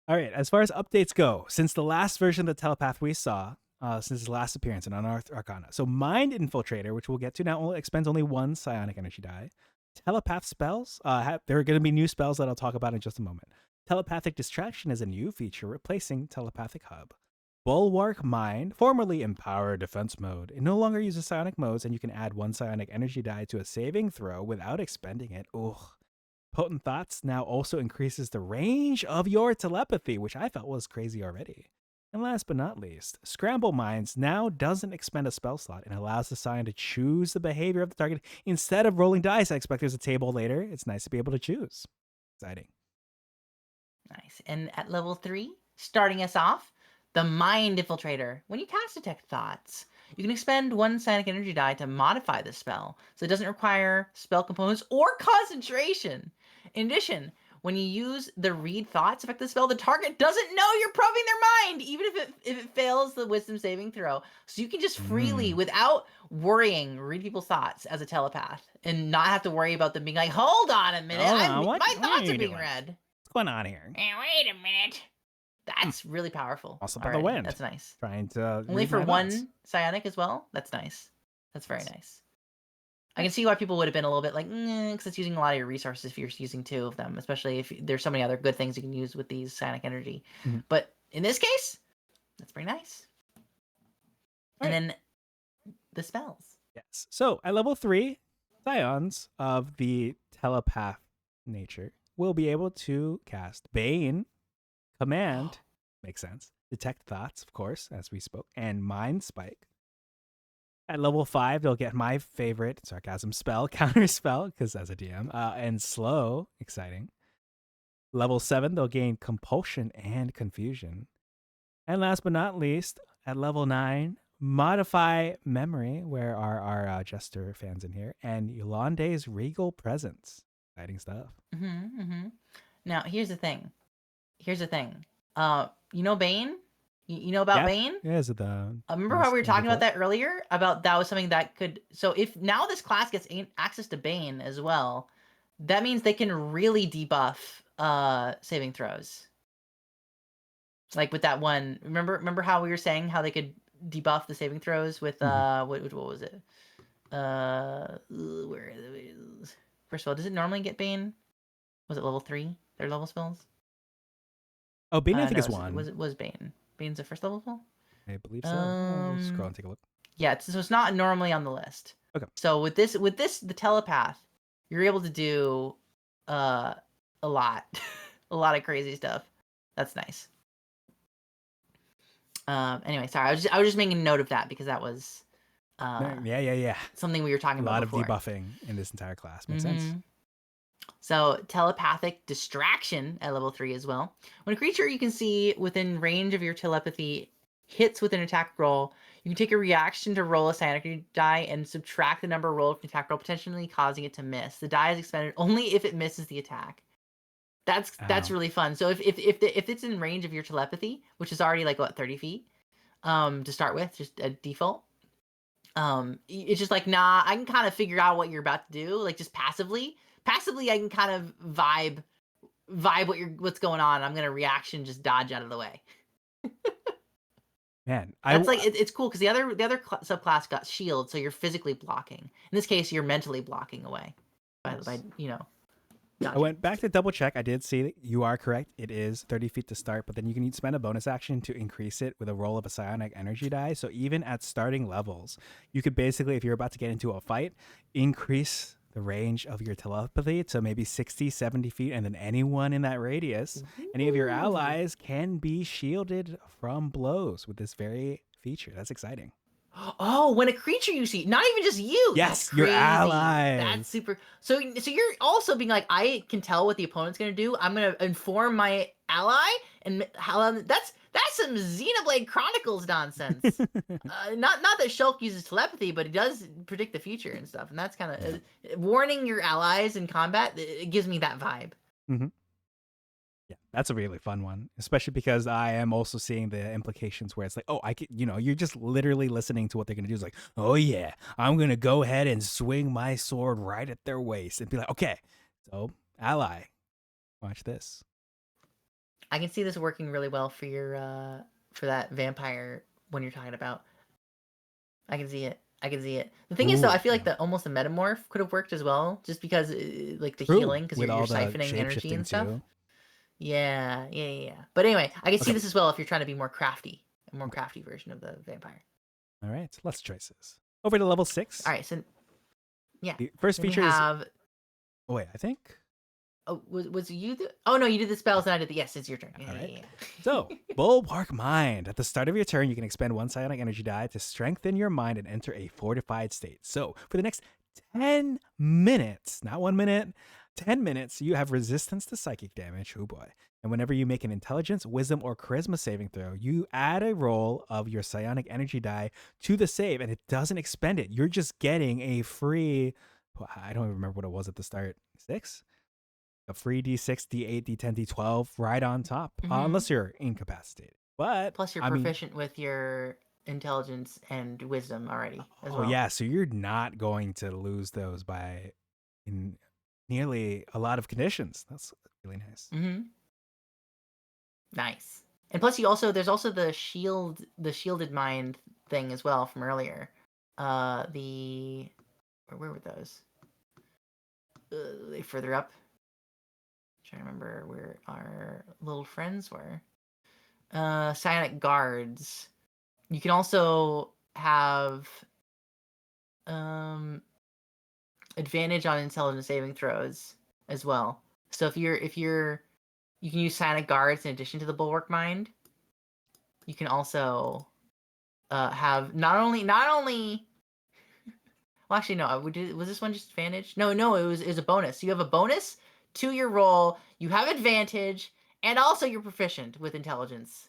All right. As far as updates go, since the last version of the telepath we saw, since his last appearance in Unearthed Arcana, so Mind Infiltrator, which we'll get to now, expends only one psionic energy die. Telepath spells. There are going to be new spells that I'll talk about in just a moment. Telepathic Distraction is a new feature replacing Telepathic Hub. Bulwark Mind, formerly Empower Defense Mode, it no longer uses psionic modes, and you can add one psionic energy die to a saving throw without expending it. Ugh. Potent Thoughts now also increases the range of your telepathy, which I felt was crazy already. And last but not least, Scramble Minds now doesn't expend a spell slot and allows the Scion to choose the behavior of the target instead of rolling dice. I expect there's a table later. It's nice to be able to choose. Exciting. Nice. And at level 3, starting us off, the Mind Infiltrator. When you cast Detect Thoughts, you can expend 1 psionic energy die to modify the spell, so it doesn't require spell components or concentration. In addition, when you use the Read Thoughts effect of the spell, the target doesn't know you're probing their mind, even if it fails the Wisdom saving throw. So you can just freely, without worrying, read people's thoughts as a telepath and not have to worry about them being like, hold on a minute, my thoughts are being read. What's going on here? Hey, wait a minute. That's really powerful. Also by the already. wind. That's nice. Trying to Only read for my one thoughts. psionic as well. That's nice. That's very nice. I can see why people would have been a little bit like, because it's using a lot of your resources if you're using 2 of them, especially if there's so many other good things you can use with these psionic energy. But in this case, that's pretty nice. And then the spells. Yes. So at level 3, Scions of the telepath nature will be able to cast Bane, Command, makes sense, Detect Thoughts, of course, as we spoke, and Mind Spike. At level 5, they'll get my favorite sarcasm spell, Counter Spell, because as a DM, and Slow, exciting. Level 7, they'll gain Compulsion and Confusion. And last but not least, at level 9, Modify Memory, where are our Jester fans in here, and Yolande's Regal Presence. Exciting stuff. Now, here's the thing. You know Bane? You know about Bane? Yeah, is it the... Remember how we were talking about that earlier? About that was something that could... So if now this class gets access to Bane as well, that means they can really debuff saving throws. Like with that one... Remember how we were saying how they could debuff the saving throws with... what was it? Where is it? First of all, does it normally get Bane? Was it level 3? Their level spells? Oh, Bane I think is 1. Was Bane. Bane's the first level spell? I believe so. I'll scroll and take a look. Yeah, so it's not normally on the list. Okay. So with this, the telepath, you're able to do a lot, a lot of crazy stuff. That's nice. Anyway, sorry, I was just making a note of that because that was yeah something we were talking about before. A lot of debuffing in this entire class. Makes sense. So telepathic distraction at level 3 as well. When a creature you can see within range of your telepathy hits with an attack roll, you can take a reaction to roll a psionic die and subtract the number rolled from the attack roll, potentially causing it to miss. The die is expended only if it misses the attack. That's really fun. So if it's in range of your telepathy, which is already like 30 feet, to start with, just a default. It's just like, nah, I can kind of figure out what you're about to do, like just passively. Passively, I can kind of vibe what's going on. I'm gonna reaction, just dodge out of the way. Man, that's it's cool because the other subclass got shield, so you're physically blocking. In this case, you're mentally blocking away by dodging. I went back to double check. I did see that you are correct. It is 30 feet to start, but then you can spend a bonus action to increase it with a roll of a psionic energy die. So even at starting levels, you could basically, if you're about to get into a fight, increase the range of your telepathy to maybe 60, 70 feet, and then anyone in that radius, any of your allies, can be shielded from blows with this very feature. That's exciting. Oh, when a creature you see, not even just you. Yes, your allies. That's super. So you're also being like, I can tell what the opponent's gonna do. I'm gonna inform my ally, and that's some Xenoblade Chronicles nonsense. Not that Shulk uses telepathy, but he does predict the future and stuff, and that's kind of warning your allies in combat. It gives me that vibe. Yeah, that's a really fun one, especially because I am also seeing the implications where it's like, oh, I can, you're just literally listening to what they're going to do. It's like, oh yeah, I'm going to go ahead and swing my sword right at their waist and be like, okay, so ally, watch this. I can see this working really well for your, for that vampire when you're talking about. I can see it. The thing is, though, I feel like almost the metamorph could have worked as well, just because, like, the healing, because you're siphoning energy and stuff. Yeah. But anyway, I can see this as well if you're trying to be more crafty, a more crafty version of the vampire. All right, less choices. Over to level 6. All right, so yeah, the first feature is. Oh wait, I think Oh, was it you? Oh no, you did the spells and I did the. Yes, it's your turn. Yeah, All yeah, right. yeah, yeah. So, Bulwark Mind. At the start of your turn, you can expend 1 psionic energy die to strengthen your mind and enter a fortified state. So, for the next 10 minutes, not 1 minute, 10 minutes, you have resistance to psychic damage. Oh boy. And whenever you make an intelligence, wisdom, or charisma saving throw, you add a roll of your psionic energy die to the save, and it doesn't expend it. You're just getting a free, I don't even remember what it was at the start, 6? A free D6, D8, D10, D12 right on top, Mhm. unless you're incapacitated. But Plus, you're I mean, proficient with your intelligence and wisdom already as oh well. yeah, so you're not going to lose those by in nearly a lot of conditions. That's really nice. Mm-hmm. Nice. And plus, there's also the shielded mind thing as well from earlier. The where were those? They further up. Trying to remember where our little friends were. Psionic guards. You can also have um advantage on intelligence saving throws as well. So if you're you can use psionic guards in addition to the bulwark mind. You can also have not only well, actually no, was this one just advantage? No, it was a bonus. You have a bonus to your roll. You have advantage, and also you're proficient with intelligence.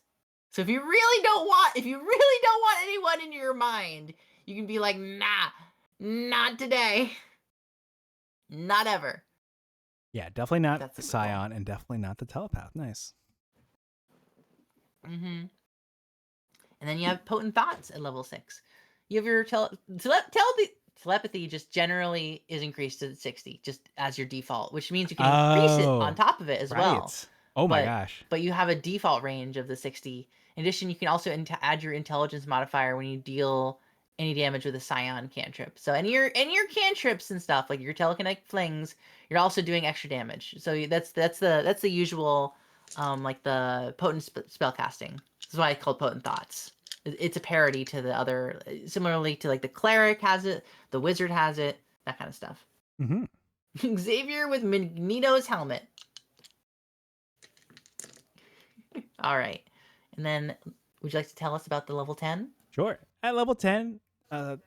So if you really don't want anyone in your mind, you can be like, nah, not today, not ever. Yeah, definitely not That's super cool. Scion and definitely not the telepath. Nice. Mm-hmm. And then you have potent thoughts at level 6. You have your telepathy just generally is increased to 60 just as your default, which means you can increase it on Oh, top of it as well. right. Oh my But gosh. but you have a default range of the 60. In addition, you can also add your intelligence modifier when you deal any damage with a scion cantrip. So any your cantrips and stuff like your telekinetic flings, you're also doing extra damage. So that's the usual like the potent spell casting. This is why it's called potent thoughts. It's a parody to the other, similarly to like the cleric has it, the wizard has it, that kind of stuff. Mm-hmm. Xavier with Magneto's helmet. All right. And then, would you like to tell us about the level 10? Sure. At level 10,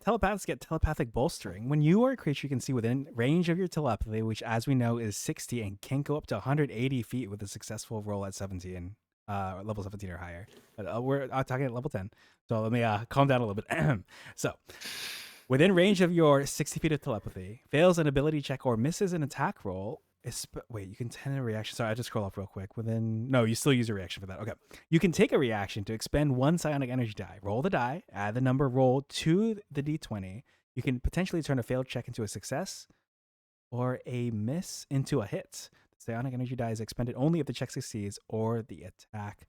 telepaths get telepathic bolstering. When you are a creature you can see within range of your telepathy, which as we know is 60 and can go up to 180 feet with a successful roll at 17, level 17 or higher. But we're talking at level 10. So let me calm down a little bit. So, within range of your 60 feet of telepathy, fails an ability check or misses an attack roll. Wait, you can tend a reaction. Sorry, I just scroll up real quick. No, you still use a reaction for that. Okay. You can take a reaction to expend 1 psionic energy die. Roll the die, add the number rolled to the d20. You can potentially turn a failed check into a success or a miss into a hit. The psionic energy die is expended only if the check succeeds or the attack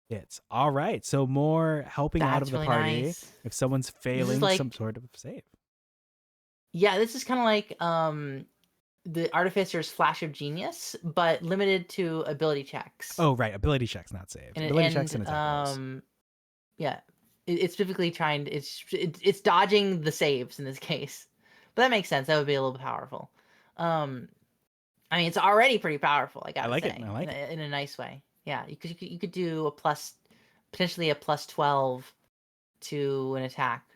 hits. All right. So more helping out That's of the really party nice. if someone's This is failing some like, sort of save. yeah, this is kind of like the Artificer's Flash of Genius, but limited to ability checks. Oh, right. Ability checks, not saves. And Ability checks and attack rolls. yeah, it's specifically it's dodging the saves in this case. But that makes sense. That would be a little bit powerful. Um, I mean, it's already pretty powerful. I I gotta like it. say, I like it. in a nice way. Yeah, you could do potentially a plus 12 to an attack.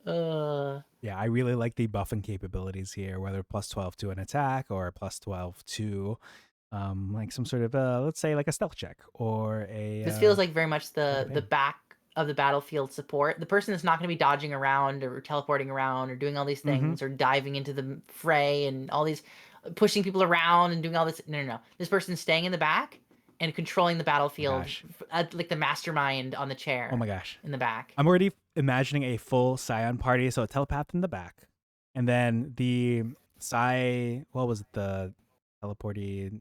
uh, Yeah, I really like the buffing capabilities here, whether plus 12 to an attack or plus 12 to like some sort of let's say like a stealth check or a this feels like very much like a the ping. back of the battlefield support. The person that's not going to be dodging around or teleporting around or doing all these Mm-hmm. things or diving into the fray and all these pushing people around and doing all this. No, no, no. This person's staying in the back and controlling the Oh my battlefield, gosh. like the mastermind on the Oh chair my gosh. in the back. I'm already imagining a full Scion party, so a telepath in the back. And then the what was it, the teleporty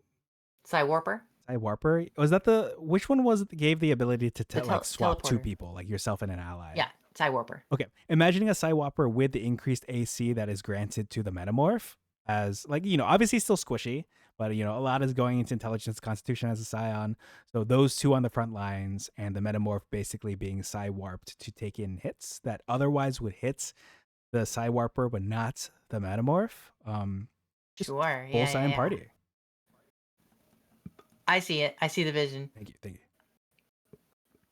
Psy Warper, Warper? Was that which one was it that gave the ability to like swap two teleporter. people, like yourself and an ally? Yeah, Psy Warper. Okay, imagining a Psywhopper with the increased AC that is granted to the Metamorph, as like obviously still squishy, but a lot is going into intelligence, constitution as a Scion. So those two on the front lines, and the Metamorph basically being Psy warped to take in hits that otherwise would hit the Psywarper, but not the Metamorph. Just Sure. full Yeah, Saiyan yeah. party. I see it. I see the vision. Thank you. All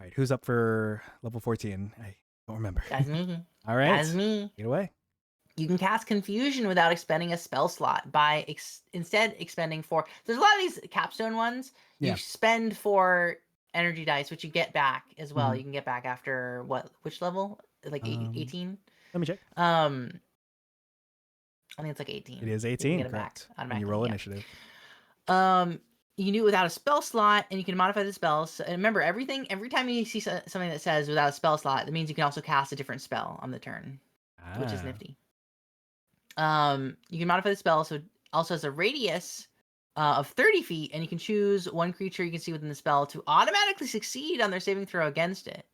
right, who's up for level 14? I don't remember. That's me. All right, That's me. get away. You can cast Confusion without expending a spell slot by instead expending 4. There's a lot of these capstone ones. Yeah. You spend 4 energy dice, which you get back as well. Mhm. You can get back after which level? Like 18? Let me check. I think it's like 18. It is You can 18, get it back correct. When you automatically, roll yeah. initiative. You can do it without a spell slot, and you can modify the spells. And remember, every time you see something that says without a spell slot, that means you can also cast a different spell on the turn, which is nifty. You can modify the spell, so it also has a radius of 30 feet, and you can choose one creature you can see within the spell to automatically succeed on their saving throw against it.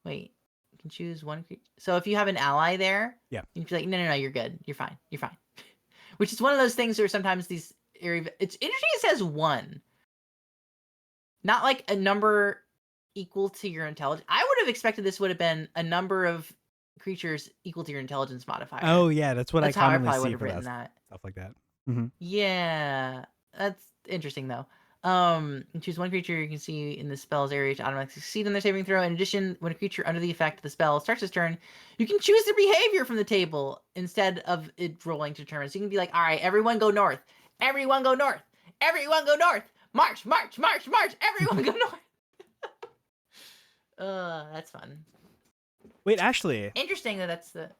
Wait, you can choose one creature. So if you have an ally there, Yeah, you can be like, no, you're good. You're fine. You're fine. Which is one of those things where sometimes these area... It's interesting it says 1. Not like a number equal to your intelligence. I would have expected this would have been a number of creatures equal to your intelligence modifier. Oh yeah, that's what That's I how I commonly probably would see have for written that that. stuff like that. Mm-hmm. Yeah, that's interesting though. You choose one creature you can see in the spell's area to automatically succeed on their saving throw. In addition, when a creature under the effect of the spell starts its turn, you can choose their behavior from the table instead of it rolling to determine. So you can be like, all right, everyone go north. Everyone go north. Everyone go north. March, march, march, march. Everyone go north. That's fun. Wait, actually, Interesting that that's the...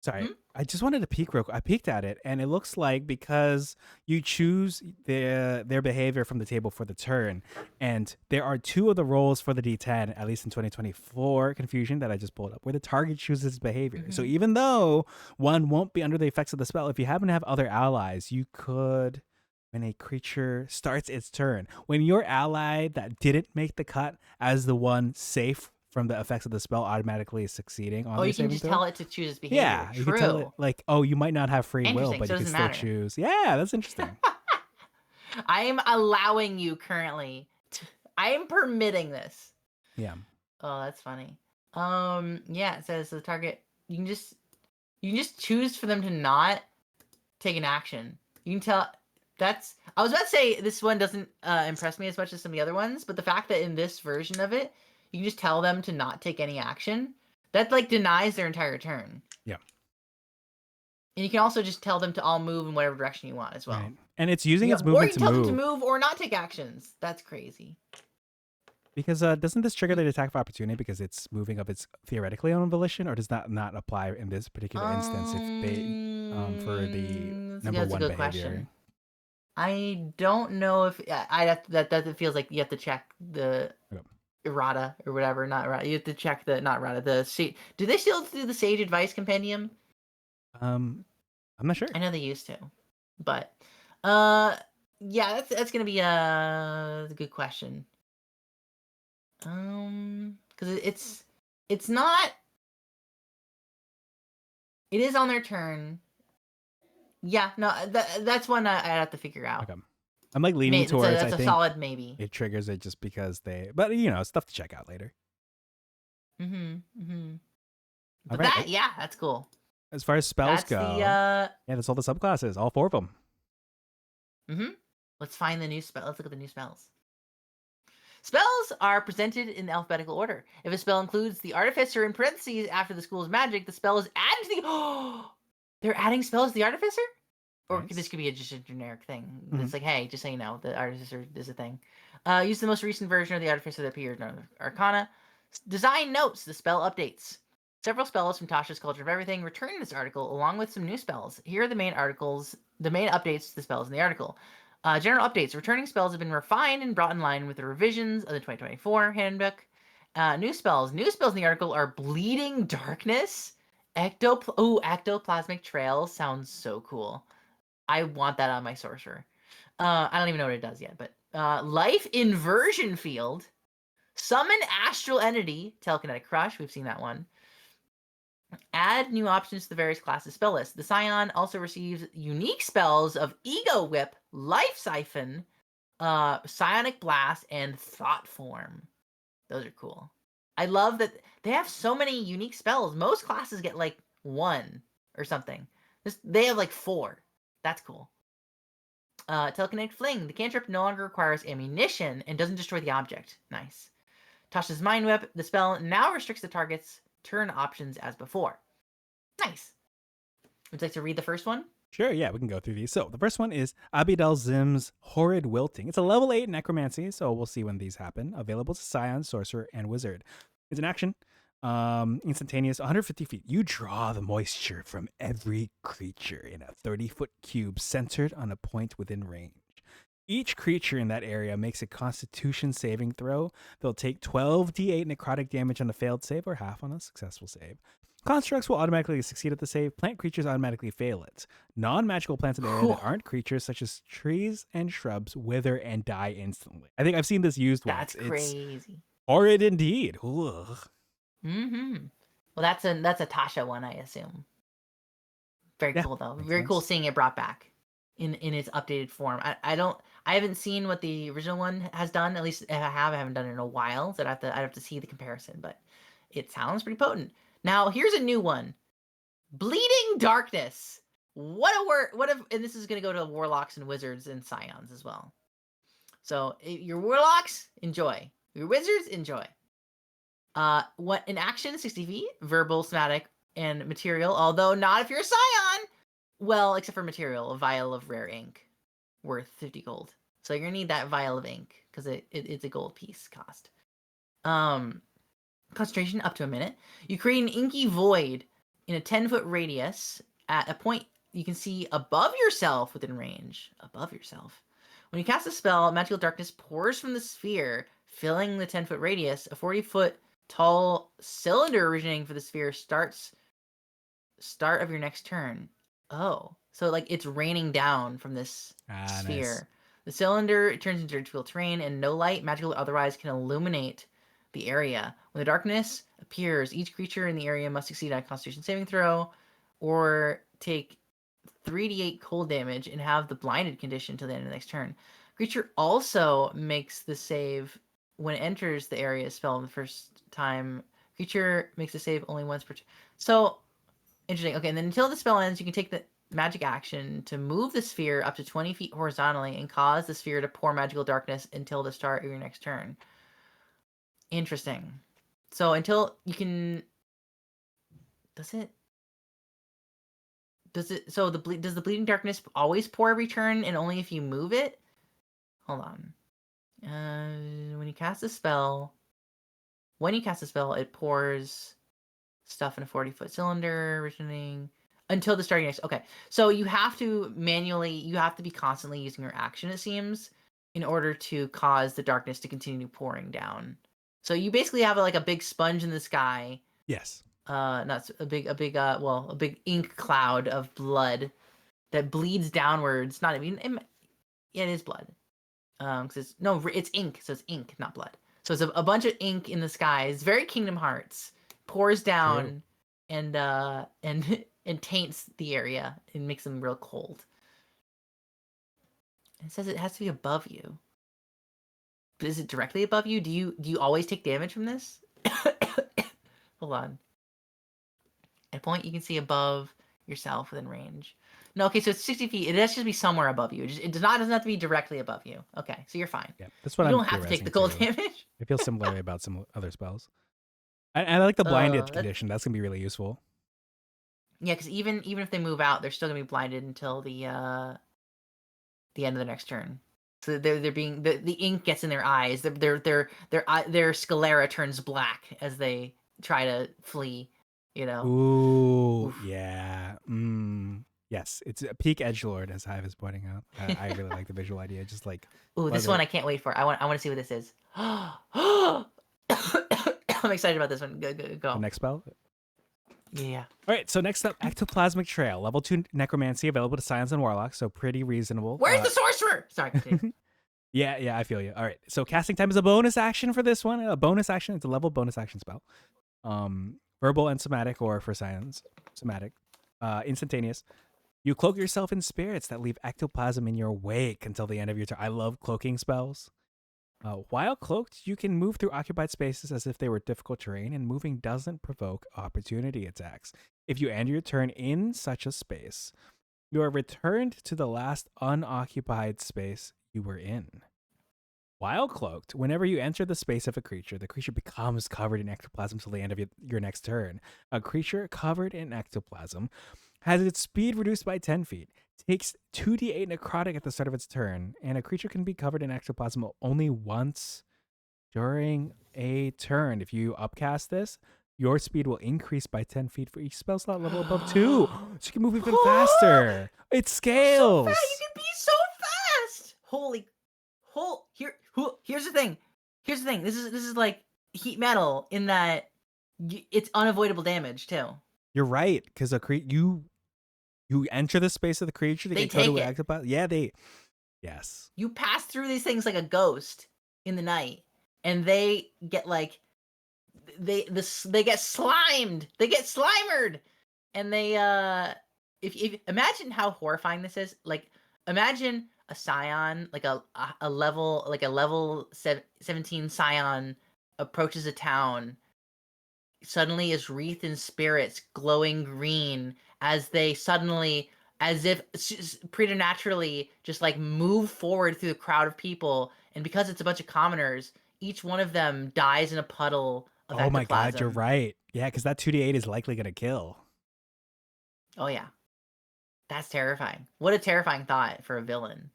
sorry, I just wanted to peek real quick. I peeked at it, and it looks like because you choose their behavior from the table for the turn, and there are 2 of the rolls for the D10, at least in 2024 Confusion that I just pulled up, where the target chooses behavior. So even though one won't be under the effects of the spell, if you happen to have other allies, you could, when a creature starts its turn, when your ally that didn't make the cut as the one safe from the effects of the spell automatically succeeding on you can just tell it to choose its behavior. Yeah, you True. can tell it like, oh, you might not have free will, Interesting, but so you it can doesn't still matter. choose. Yeah, that's interesting. I am allowing you currently. I am permitting this. Yeah. Oh, that's funny. Yeah, it says the target. You can just choose for them to not take an action. You can tell. That's. I was about to say this one doesn't impress me as much as some of the other ones, but the fact that in this version of it, you can just tell them to not take any action. That like denies their entire turn. Yeah. And you can also just tell them to all move in whatever direction you want as well. Right. And it's using its or movement you to can tell move. them to move or not take actions. That's crazy. Because doesn't this trigger the attack of opportunity because it's moving of its theoretically own volition, or does that not apply in this particular instance if they for the number that's one a good behavior? Question. I don't know if that feels like you have to check the errata or whatever. Not errata. You have to check the not errata. Do they still do the Sage Advice Compendium? I'm not sure. I know they used to, but yeah, that's gonna be a good question. Because it's not. It is on their turn. Yeah, no, that's one I have to figure out. Okay. I'm like leaning towards. That's I a think solid maybe. It triggers it just because but stuff to check out later. But right. That's cool. As far as spells go, yeah, that's all the subclasses, all 4 of them. Let's find the new spell. Let's look at the new spells. Spells are presented in alphabetical order. If a spell includes the Artificer in parentheses after the school's magic, the spell is added to the... Oh! They're adding spells to the Artificer? Or this could be just a generic thing. It's like, hey, just so you know, the Artificer is a thing. Use the most recent version of the Artificer that appeared in Arcana. Design notes. The spell updates. Several spells from Tasha's Culture of Everything return in this article, along with some new spells. Here are the main updates to the spells in the article. General updates. Returning spells have been refined and brought in line with the revisions of the 2024 handbook. New spells. New spells in the article are Bleeding Darkness. Ectoplasmic Trail sounds so cool. I want that on my sorcerer. I don't even know what it does yet, but Life Inversion Field. Summon Astral Entity. Telekinetic Crush. We've seen that one. Add new options to the various classes spell list. The Scion also receives unique spells of Ego Whip, Life Siphon, Psionic Blast, and Thought Form. Those are cool. I love that they have so many unique spells. Most classes get like 1 or something. They have like 4. That's cool. Telekinetic Fling. The cantrip no longer requires ammunition and doesn't destroy the object. Nice. Tasha's Mind Whip. The spell now restricts the target's turn options as before. Nice. Would you like to read the first one? Sure, yeah, we can go through these. So the first one is Abidal Zim's Horrid Wilting. It's a level 8 necromancy, so we'll see when these happen. Available to Scion, Sorcerer, and Wizard. It's an action. Instantaneous, 150 feet. You draw the moisture from every creature in a 30-foot cube centered on a point within range. Each creature in that area makes a Constitution saving throw. They'll take 12d8 necrotic damage on a failed save or half on a successful save. Constructs will automatically succeed at the save. Plant creatures automatically fail it. Non-magical plants in the area that aren't creatures, such as trees and shrubs, wither and die instantly. I think I've seen this used once. That's crazy. It's horrid indeed. Ugh. Mm-hmm. Well, that's a Tasha one, I assume. Very cool though. Very cool seeing it brought back in its updated form. I haven't seen what the original one has done. At least if I haven't done it in a while. So I'd have to see the comparison, but it sounds pretty potent. Now here's a new one. Bleeding Darkness. What a word! And this is going to go to warlocks and wizards and scions as well. So your warlocks, enjoy. Your wizards, enjoy. What in action, 60 feet, verbal, somatic, and material. Although not if you're a scion. Well, except for material, a vial of rare ink, worth 50 gold. So you're gonna need that vial of ink because it's a gold piece cost. Concentration up to a minute. You create an inky void in a 10-foot radius at a point you can see above yourself within range. Above yourself. When you cast a spell, magical darkness pours from the sphere, filling the 10-foot radius. A 40-foot tall cylinder originating for the sphere start of your next turn. Oh, so like it's raining down from this sphere. Nice. The cylinder turns into virtual terrain, and no light, magical or otherwise, can illuminate the area. When the darkness appears, each creature in the area must succeed on a Constitution saving throw, or take 3d8 cold damage and have the blinded condition till the end of the next turn. Creature also makes the save when it enters the area spell the first time. Creature makes a save only once per turn. So interesting. Okay, and then until the spell ends, you can take the magic action to move the sphere up to 20 feet horizontally and cause the sphere to pour magical darkness until the start of your next turn. Interesting. So until you can... Does the bleeding darkness always pour every turn and only if you move it? Hold on. When you cast a spell, it pours stuff in a 40-foot cylinder, originating until the starting next. Okay, so you have to be constantly using your action, it seems, in order to cause the darkness to continue pouring down. So you basically have like a big sponge in the sky. Yes. Not a big ink cloud of blood that bleeds downwards. Not even, it is blood. Because it's ink, so it's ink, not blood. So it's a bunch of ink in the sky. It's very Kingdom Hearts. Pours down and taints the area and makes them real cold. It says it has to be above you. But is it directly above you? Do you always take damage from this? Hold on. At a point you can see above yourself within range. No, okay, so it's 60 feet. It has to be somewhere above you. It doesn't have to be directly above you. Okay, so you're fine. Yeah, that's what you don't have to take the cold damage. I feel similarly about some other spells. I like the blinded condition. That's gonna be really useful. Yeah, because even if they move out, they're still gonna be blinded until the end of the next turn. So they're being the ink gets in their eyes. Their sclera turns black as they try to flee. You know. Ooh, oof. Yeah. Yes, it's a peak edgelord, as Hive is pointing out. I really like the visual idea. Just like, this one I can't wait for. I want to see what this is. I'm excited about this one. Go. The next spell. Yeah. All right. So next up, Ectoplasmic Trail, level 2 necromancy, available to scions and warlocks. So pretty reasonable. Where's the sorcerer? Sorry. Yeah, I feel you. All right. So casting time is a bonus action for this one. A bonus action. It's a level bonus action spell. Verbal and somatic, or for scions, somatic. Instantaneous. You cloak yourself in spirits that leave ectoplasm in your wake until the end of your turn. I love cloaking spells. While cloaked, you can move through occupied spaces as if they were difficult terrain, and moving doesn't provoke opportunity attacks. If you end your turn in such a space, you are returned to the last unoccupied space you were in. While cloaked, whenever you enter the space of a creature, the creature becomes covered in ectoplasm till the end of your next turn. A creature covered in ectoplasm has its speed reduced by 10 feet, takes 2d8 necrotic at the start of its turn, and a creature can be covered in ectoplasm only once during a turn. If you upcast this, your speed will increase by 10 feet for each spell slot level above 2. So you can move even faster. It scales. So fast. You can be so fast. Here's the thing. This is like heat metal in that it's unavoidable damage too. You're right, because you enter the space of the creature to They get coated take with it. ectoplasm. Yeah, yes. You pass through these things like a ghost in the night, and they get like they get slimed. They get slimered, and they if imagine how horrifying this is. Like imagine a scion, like a level 17 scion approaches a town, suddenly is wreathed in spirits glowing green as they suddenly, as if preternaturally, just like move forward through the crowd of people. And because it's a bunch of commoners, each one of them dies in a puddle of Oh my god, you're ectoplasm. right. Yeah, because that 2d8 is likely going to kill. Oh yeah. That's terrifying. What a terrifying thought for a villain.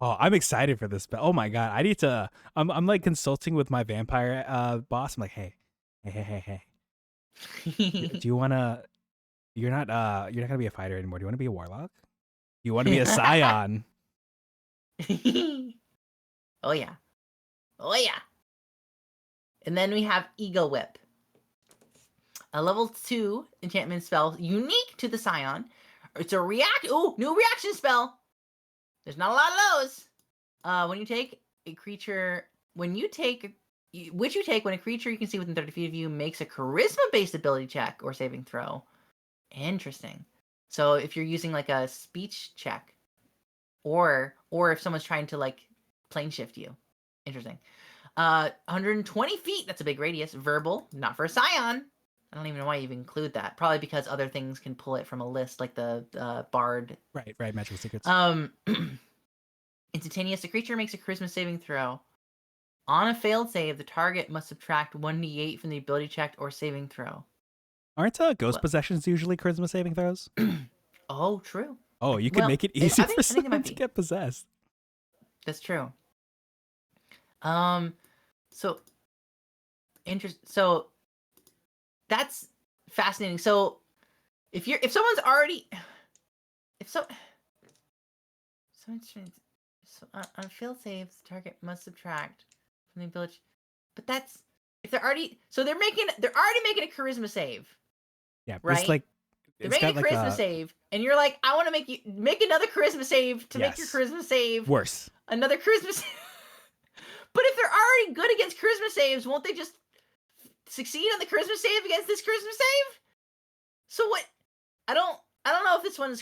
Oh, I'm excited for this. Oh my god, I need to. I'm like consulting with my vampire boss. I'm like, hey. Do you want to? You're not gonna be a fighter anymore. Do you want to be a warlock? You want to be a scion? Oh yeah. Oh yeah. And then we have Ego Whip. A level 2 enchantment spell unique to the Scion. It's a new reaction spell. There's not a lot of those. When you take a creature, when you take when a creature you can see within 30 feet of you makes a charisma-based ability check or saving throw. Interesting. So if you're using like a speech check, or if someone's trying to like plane shift you, interesting. 120 feet. That's a big radius. Verbal, not for a Scion. I don't even know why you even include that. Probably because other things can pull it from a list, like the Bard. Right. Magical secrets. Instantaneous. The creature makes a charisma saving throw. On a failed save, the target must subtract 1d8 from the ability check or saving throw. Aren't ghost possessions usually charisma saving throws? Oh, true. Oh, you can make it easy for someone to get possessed. That's true. So that's fascinating. So if someone's already on failed saves, the target must subtract from the ability. But that's if they're already they're already making a charisma save. Yeah, right. It's like they're making a charisma save, and you're like, I want to make another charisma save to make your charisma save worse. Another charisma save. But if they're already good against charisma saves, won't they just succeed on the charisma save against this charisma save? So what? I don't know if this one is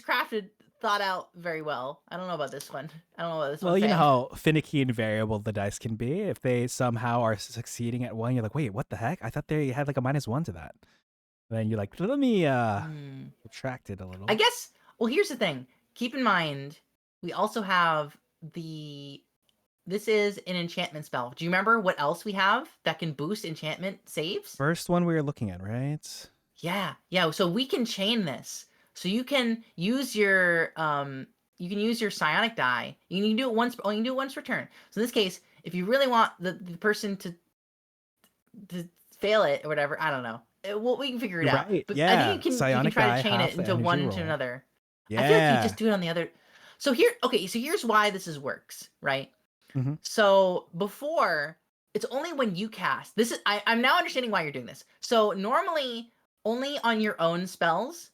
thought out very well. I don't know about this one. Well, you know how finicky and variable the dice can be. If they somehow are succeeding at one, you're like, wait, what the heck? I thought they had like a -1 to that. And then you're like, let me subtract it a little. I guess. Well, here's the thing. Keep in mind, we also have this is an enchantment spell. Do you remember what else we have that can boost enchantment saves? First one we were looking at, right? Yeah. So we can chain this. So you can use your psionic die. You can do it once. Oh, you can do it once per turn. So in this case, if you really want the person to fail it or whatever, I don't know. We can figure it out. Right. But yeah. I think you can try to chain it into one to another. Yeah. I feel like you just do it on the other. So here's why this works, right? Mm-hmm. So before, it's only when you cast. This is I'm now understanding why you're doing this. So normally, only on your own spells,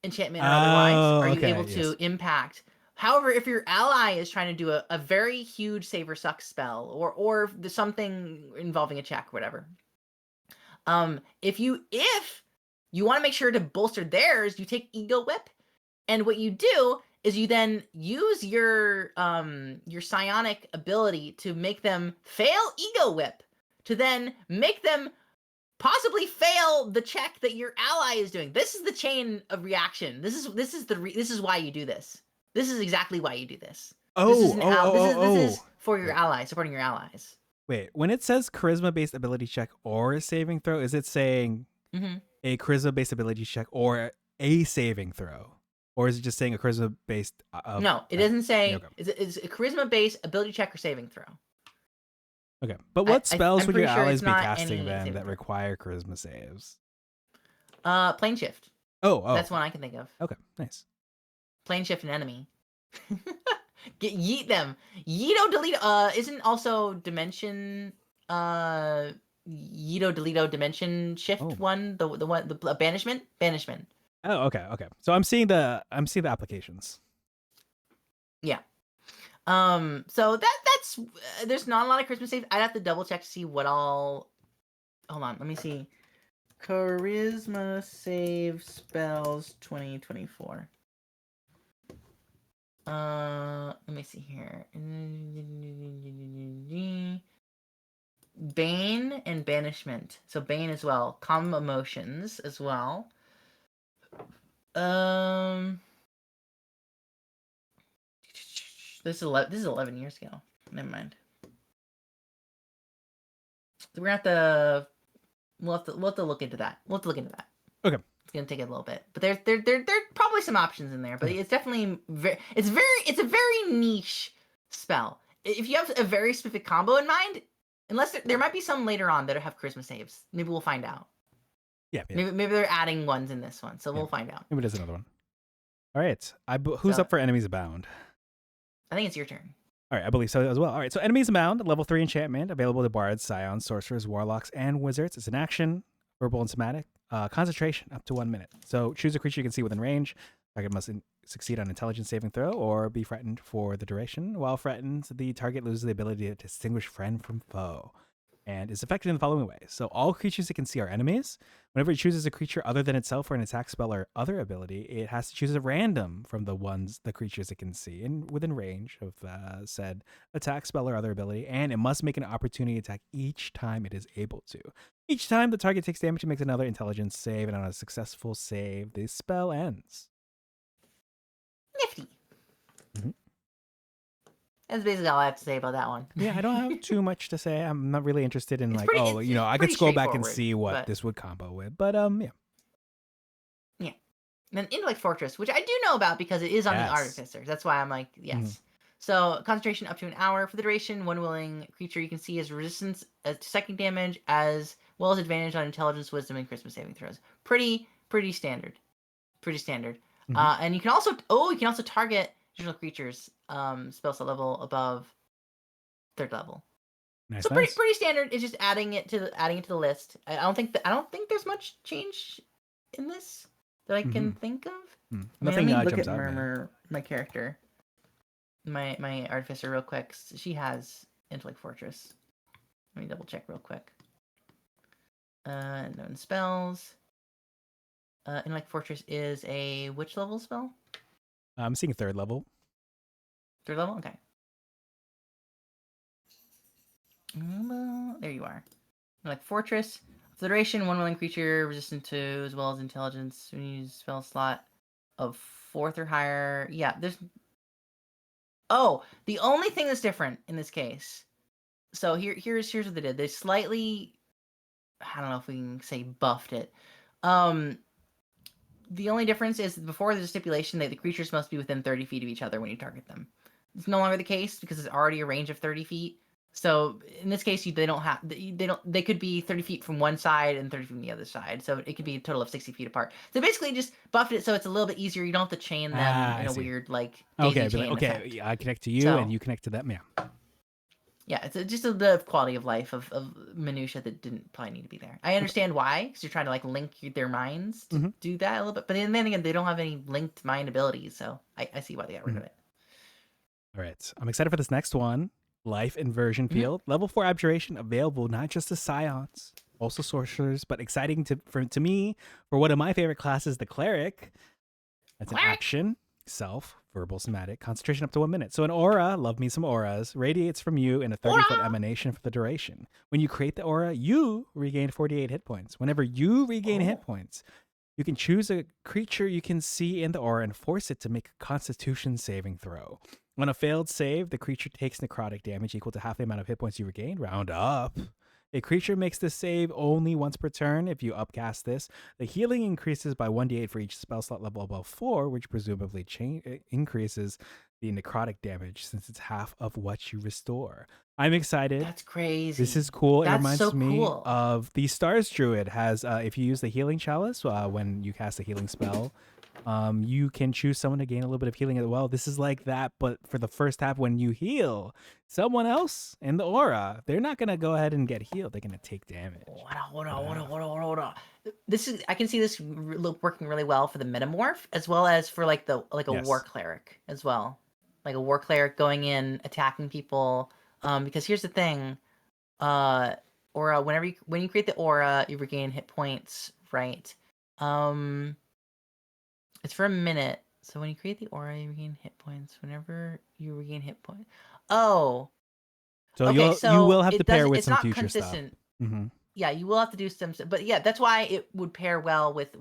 enchantment or otherwise, are you able to impact. However, if your ally is trying to do a very huge save or suck spell, or something involving a check, whatever. If you want to make sure to bolster theirs, you take Ego Whip, and what you do is you then use your psionic ability to make them fail Ego Whip, to then make them possibly fail the check that your ally is doing. This is the chain of reaction. This is why you do this. This is exactly why you do this. This is for your allies, supporting your allies. Wait, when it says charisma-based ability check or saving throw, is it saying a charisma-based ability check or a saving throw? Or is it just saying a charisma-based... no, it doesn't say... Okay. It's a charisma-based ability check or saving throw. Okay, but what spells would your allies be not casting any then saving that throw. require charisma saves? Plane shift. Oh. That's one I can think of. Okay, nice. Plane shift an enemy. Yeet them. Yeeto delete isn't also dimension Yeeto delete dimension shift one, the banishment? Oh, okay. So I'm seeing the applications. Yeah. So that's there's not a lot of Christmas saves. I'd have to double check to see what all. Hold on, let me see. Charisma save spells 2024. Let me see here. Bane and banishment. So Bane as well. Calm emotions as well. This is 11 years ago. Never mind. So we're gonna have to we'll have to look into that. Okay. It's gonna take a little bit, but there's probably some options in there. But it's definitely it's a very niche spell. If you have a very specific combo in mind, unless there might be some later on that have charisma saves. Maybe we'll find out. Yeah. Maybe they're adding ones in this one, so we'll find out. Maybe there's another one. All right. Who's up for Enemies Abound? I think it's your turn. All right, I believe so as well. All right, so Enemies Abound, level 3 enchantment, available to bards, scions, sorcerers, warlocks, and wizards. It's an action, verbal and somatic. Concentration, up to 1 minute. So choose a creature you can see within range. Target must succeed on intelligence saving throw or be threatened for the duration. While threatened, the target loses the ability to distinguish friend from foe and is affected in the following ways. So all creatures it can see are enemies. Whenever it chooses a creature other than itself for an attack spell or other ability, it has to choose a random from the creatures it can see and within range of said attack spell or other ability, and it must make an opportunity attack each time it is able to. Each time the target takes damage, it makes another intelligence save, and on a successful save, the spell ends. Nifty. That's basically all I have to say about that one. Yeah, I don't have too much to say. I'm not really interested in I could pretty scroll back and see what this would combo with. But yeah. Yeah. And then Intellect Fortress, which I do know about because it is on the Artificer. That's why I'm like, yes. Mm-hmm. So concentration up to an hour. For the duration, one willing creature you can see has resistance to psychic damage as well as advantage on intelligence, wisdom, and charisma saving throws. Pretty standard. Mm-hmm. And you can also target additional creatures spell set level above 3rd level. Nice, so pretty standard. It's just adding it to the list. I don't think there's much change in this that I can think of. Nothing let me look jumps at out. Murmur, my character, my artificer real quick. She has Intellect Fortress. Let me double check real quick. Known spells. Intellect Fortress is a which level spell? I'm seeing 3rd level. 3rd level? Okay. There you are. Like Fortress. For the duration, one willing creature resistant to as well as intelligence when you use spell slot of 4th or higher. Yeah, there's... Oh, the only thing that's different in this case. So here's what they did. They slightly... I don't know if we can say buffed it. The only difference is before there's a stipulation that the creatures must be within 30 feet of each other when you target them. It's no longer the case because it's already a range of 30 feet. So in this case, they could be 30 feet from one side and 30 from the other side. So it could be a total of 60 feet apart. So basically just buffed it so it's a little bit easier. You don't have to chain them in a weird daisy chain effect. Yeah, I connect to you and you connect to them. Yeah. Yeah, it's just a bit of quality of life of minutia that didn't probably need to be there. I understand why, because you're trying to link their minds to do that a little bit. But then again, they don't have any linked mind abilities, so I see why they got rid of it. All right, I'm excited for this next one. Life Inversion Field, level 4 abjuration, available not just to scions, also sorcerers, but exciting to me for one of my favorite classes, the cleric. That's an action, self, verbal somatic, concentration up to 1 minute. So an aura, love me some auras, radiates from you in a 30-foot emanation for the duration. When you create the aura, you regain 48 hit points. Whenever you regain hit points, you can choose a creature you can see in the aura and force it to make a constitution saving throw. On a failed save, the creature takes necrotic damage equal to half the amount of hit points you regained. Round up. A creature makes this save only once per turn. If you upcast this, the healing increases by 1d8 for each spell slot level above 4, which presumably increases the necrotic damage since it's half of what you restore. I'm excited. That's crazy. This is cool. That's it reminds so me cool. of the Stars Druid has, if you use the healing chalice, when you cast a healing spell, you can choose someone to gain a little bit of healing as well. This is like that, but for the first half, when you heal someone else in the aura, they're not gonna go ahead and get healed. They're gonna take damage. Hold on. This is, I can see this working really well for the metamorph, as well as for like a Yes. war cleric as well, like a war cleric going in attacking people. Because here's the thing, aura. When you create the aura, you regain hit points, right? It's for a minute. So when you create the aura, you regain hit points. Whenever you regain hit points. Oh. So Okay, you will have to pair with it's some not future consistent. stuff. Mm-hmm. Yeah, you will have to do some, but yeah, that's why it would pair well with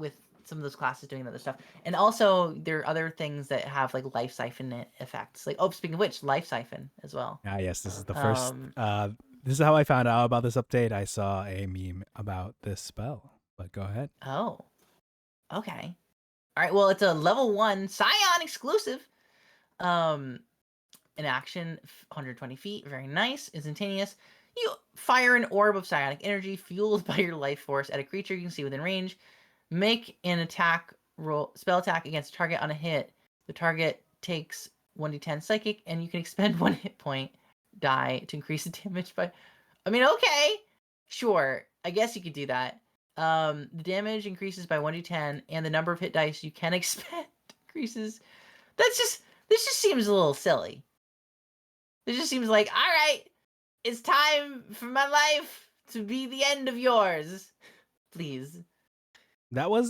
some of those classes doing other stuff. And also there are other things that have like life siphon effects. Like, oh, speaking of which, life siphon as well. Ah, yes, this is the first. This is how I found out about this update. I saw a meme about this spell, but go ahead. Oh, okay. All right. Well, it's a level 1 Psion exclusive. In action, 120 feet. Very nice. Instantaneous. You fire an orb of psionic energy fueled by your life force at a creature you can see within range. Make an spell attack against a target on a hit. The target takes 1d10 psychic, and you can expend 1 hit point die to increase the damage by. I mean, okay, sure. I guess you could do that. The damage increases by 1d10, and the number of hit dice you can expend increases. This just seems a little silly. This just seems like, all right, it's time for my life to be the end of yours. Please. That was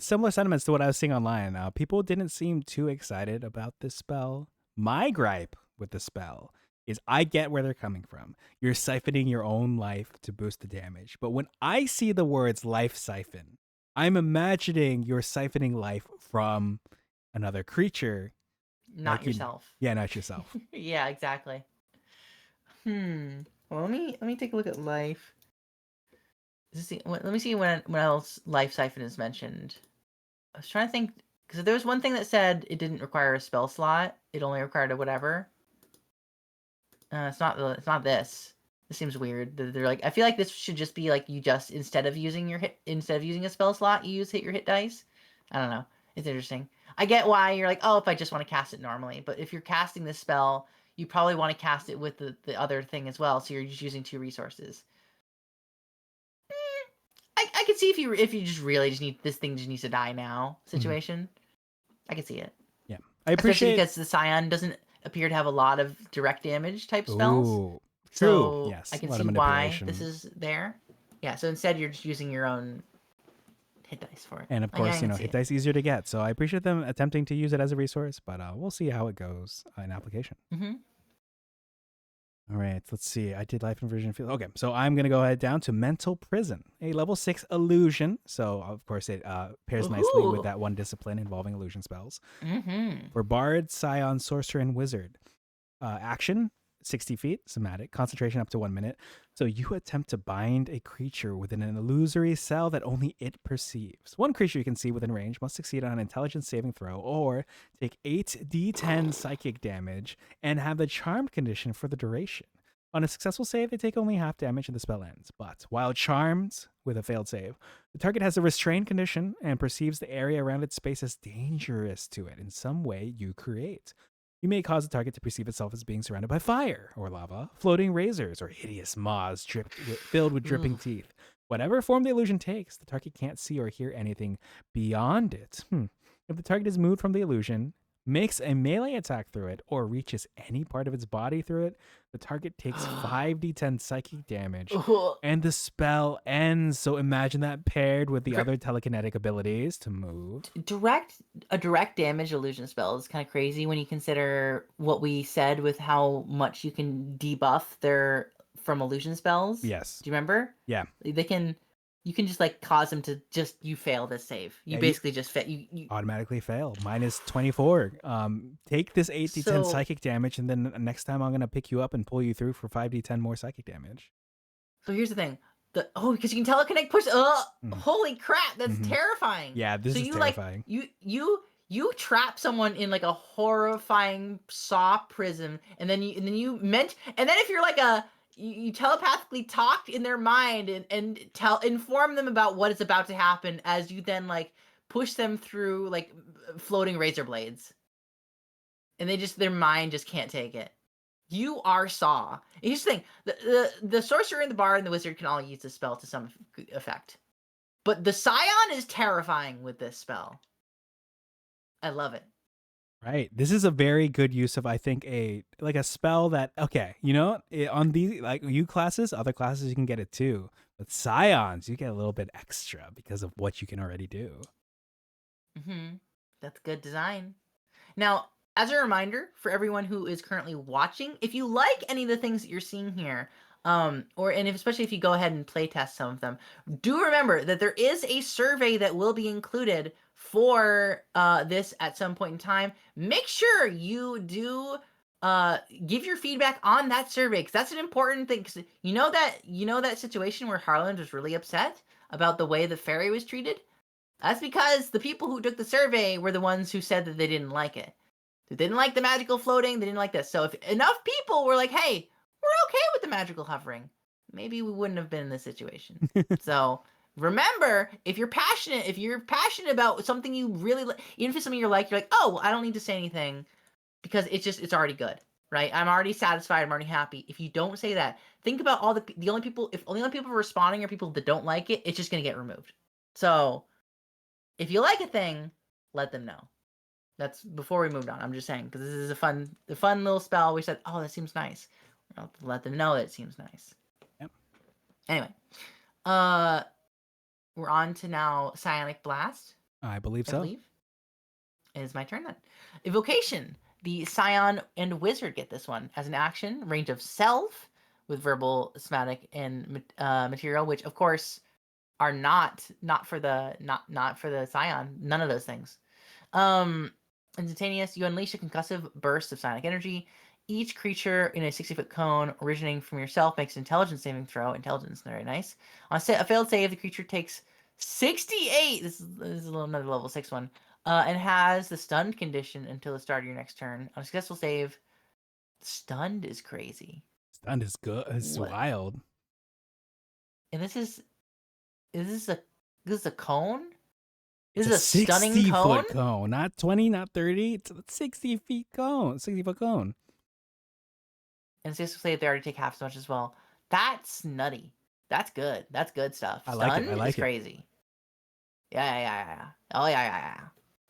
similar sentiments to what I was seeing online. People didn't seem too excited about this spell. My gripe with the spell is I get where they're coming from. You're siphoning your own life to boost the damage. But when I see the words life siphon, I'm imagining you're siphoning life from another creature. Not yourself. Yeah, not yourself. Yeah, exactly. Well, let me take a look at life. Let me see when else life siphon is mentioned. I was trying to think, because there was one thing that said it didn't require a spell slot. It only required a whatever. It's not this. This seems weird. They're like, I feel like this should just be like, you just instead of using a spell slot, you hit your hit dice. I don't know. It's interesting. I get why you're like, oh, if I just want to cast it normally, but if you're casting this spell, you probably want to cast it with the other thing as well. So you're just using 2 resources. I could see if you just really just need this thing just needs to die now situation. I could see it. Yeah, I appreciate, especially because the Psion doesn't appear to have a lot of direct damage type spells. Ooh, so true. Yes, I can see why this is there. Yeah, so instead you're just using your own hit dice for it. And of course, hit dice easier to get. So I appreciate them attempting to use it as a resource, but we'll see how it goes in application. Mm-hmm. All right, let's see. I did life inversion field. Okay, so I'm going to go ahead down to mental prison, a level 6 illusion. So of course it pairs nicely with that one discipline involving illusion spells. Mm-hmm. For bard, scion, sorcerer, and wizard. Action, 60 feet, somatic, concentration up to 1 minute. So you attempt to bind a creature within an illusory cell that only it perceives. One creature you can see within range must succeed on an intelligence saving throw or take 8d10 psychic damage and have the charmed condition for the duration. On a successful save, they take only half damage and the spell ends. But while charmed with a failed save, the target has a restrained condition and perceives the area around its space as dangerous to it in some way you create. You may cause the target to perceive itself as being surrounded by fire or lava, floating razors, or hideous maws filled with dripping teeth. Whatever form the illusion takes, the target can't see or hear anything beyond it. If the target is moved from the illusion makes a melee attack through it, or reaches any part of its body through it, the target takes 5d10 psychic damage, and the spell ends. So imagine that paired with the other telekinetic abilities to move. A direct damage illusion spell is kind of crazy when you consider what we said with how much you can debuff their from illusion spells. Yes. Do you remember? Yeah. You can just like cause them to you fail this save. You basically just fail. You automatically fail. Minus 24. Take this 8d10 psychic damage, and then next time I'm gonna pick you up and pull you through for 5d10 more psychic damage. So here's the thing. Because you can teleconnect push. Holy crap! That's terrifying. Yeah, this is terrifying. Like, you trap someone in like a horrifying saw prison, and then you if you're like you telepathically talk in their mind and inform them about what is about to happen as you then like push them through like floating razor blades, and their mind just can't take it. You are Saw. And here's the thing: the sorcerer and the bard and the wizard can all use this spell to some effect, but the Psion is terrifying with this spell. I love it. Right. This is a very good use of, I think, a spell that, okay, on these, like, you classes, other classes, you can get it too. But Scions, you get a little bit extra because of what you can already do. That's good design. Now, as a reminder for everyone who is currently watching, if you like any of the things that you're seeing here, especially if you go ahead and play test some of them, do remember that there is a survey that will be included for this at some point in time. Make sure you do give your feedback on that survey, because that's an important thing. Because you know that situation where Harland was really upset about the way the fairy was treated. That's because the people who took the survey were the ones who said that they didn't like it. They didn't like the magical floating. They didn't like this. So if enough people were like, "Hey, we're okay with the magical hovering," maybe we wouldn't have been in this situation. So remember, if you're passionate about something you really like, even if it's something you're like, "Oh, well, I don't need to say anything because it's already good, right? I'm already satisfied. I'm already happy." If you don't say that, think about all the only people responding are people that don't like it. It's just gonna get removed. So if you like a thing, let them know. That's before we moved on. I'm just saying, because this is a fun little spell. We said, "Oh, that seems nice." I'll let them know that it seems nice. Yep. Anyway, we're on to now Psionic Blast. I believe so. It is my turn then. Evocation. The Scion and Wizard get this one as an action. Range of self with verbal, somatic, and material, which of course are not for the Scion. None of those things. Instantaneous. You unleash a concussive burst of psionic energy. Each creature in a 60-foot cone originating from yourself makes an intelligence saving throw. Intelligence, very nice. On a failed save, the creature takes 68. This is another level 6 one. And has the stunned condition until the start of your next turn. On a successful save, stunned is crazy. Stunned is good. It's wild. And this is a cone? This is a stunning cone? 60-foot cone. Not 20, not 30. It's a 60-foot cone. 60-foot cone. And successful save, they already take half as much as well. That's nutty. That's good. That's good stuff. I like it. I like it. Crazy. Yeah. Oh yeah.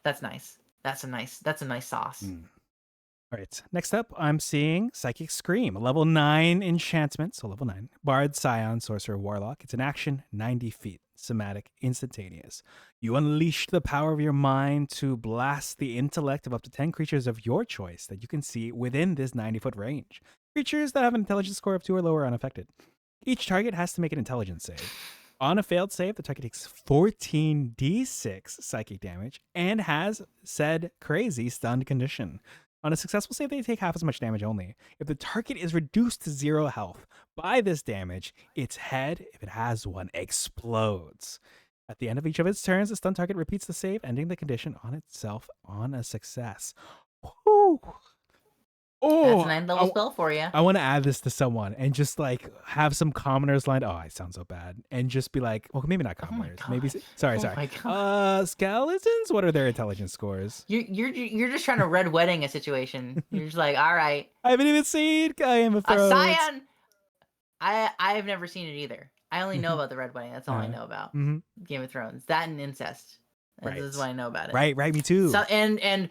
That's nice. That's a nice sauce. All right. Next up, I'm seeing Psychic Scream, a level 9 enchantment. So level 9. Bard, Scion, Sorcerer, Warlock. It's an action, 90 feet. Somatic, instantaneous. You unleash the power of your mind to blast the intellect of up to 10 creatures of your choice that you can see within this 90-foot range. Creatures that have an intelligence score of 2 or lower are unaffected. Each target has to make an intelligence save. On a failed save, the target takes 14d6 psychic damage and has said crazy stunned condition. On a successful save, they take half as much damage only. If the target is reduced to 0 health by this damage, its head, if it has one, explodes. At the end of each of its turns, the stunned target repeats the save, ending the condition on itself on a success. Woo! Oh, that's a 9th-level spell for you. I want to add this to someone and just like have some commoners lined. Oh, I sound so bad. And just be like, well, maybe not commoners. Maybe sorry. Skeletons. What are their intelligence scores? You're just trying to red wedding a situation. You're just like, all right. I haven't even seen Game of Thrones. Scion. I've never seen it either. I only know about the red wedding. That's all I know about. Game of Thrones. That and incest. This is what I know about it. Right, me too. So, and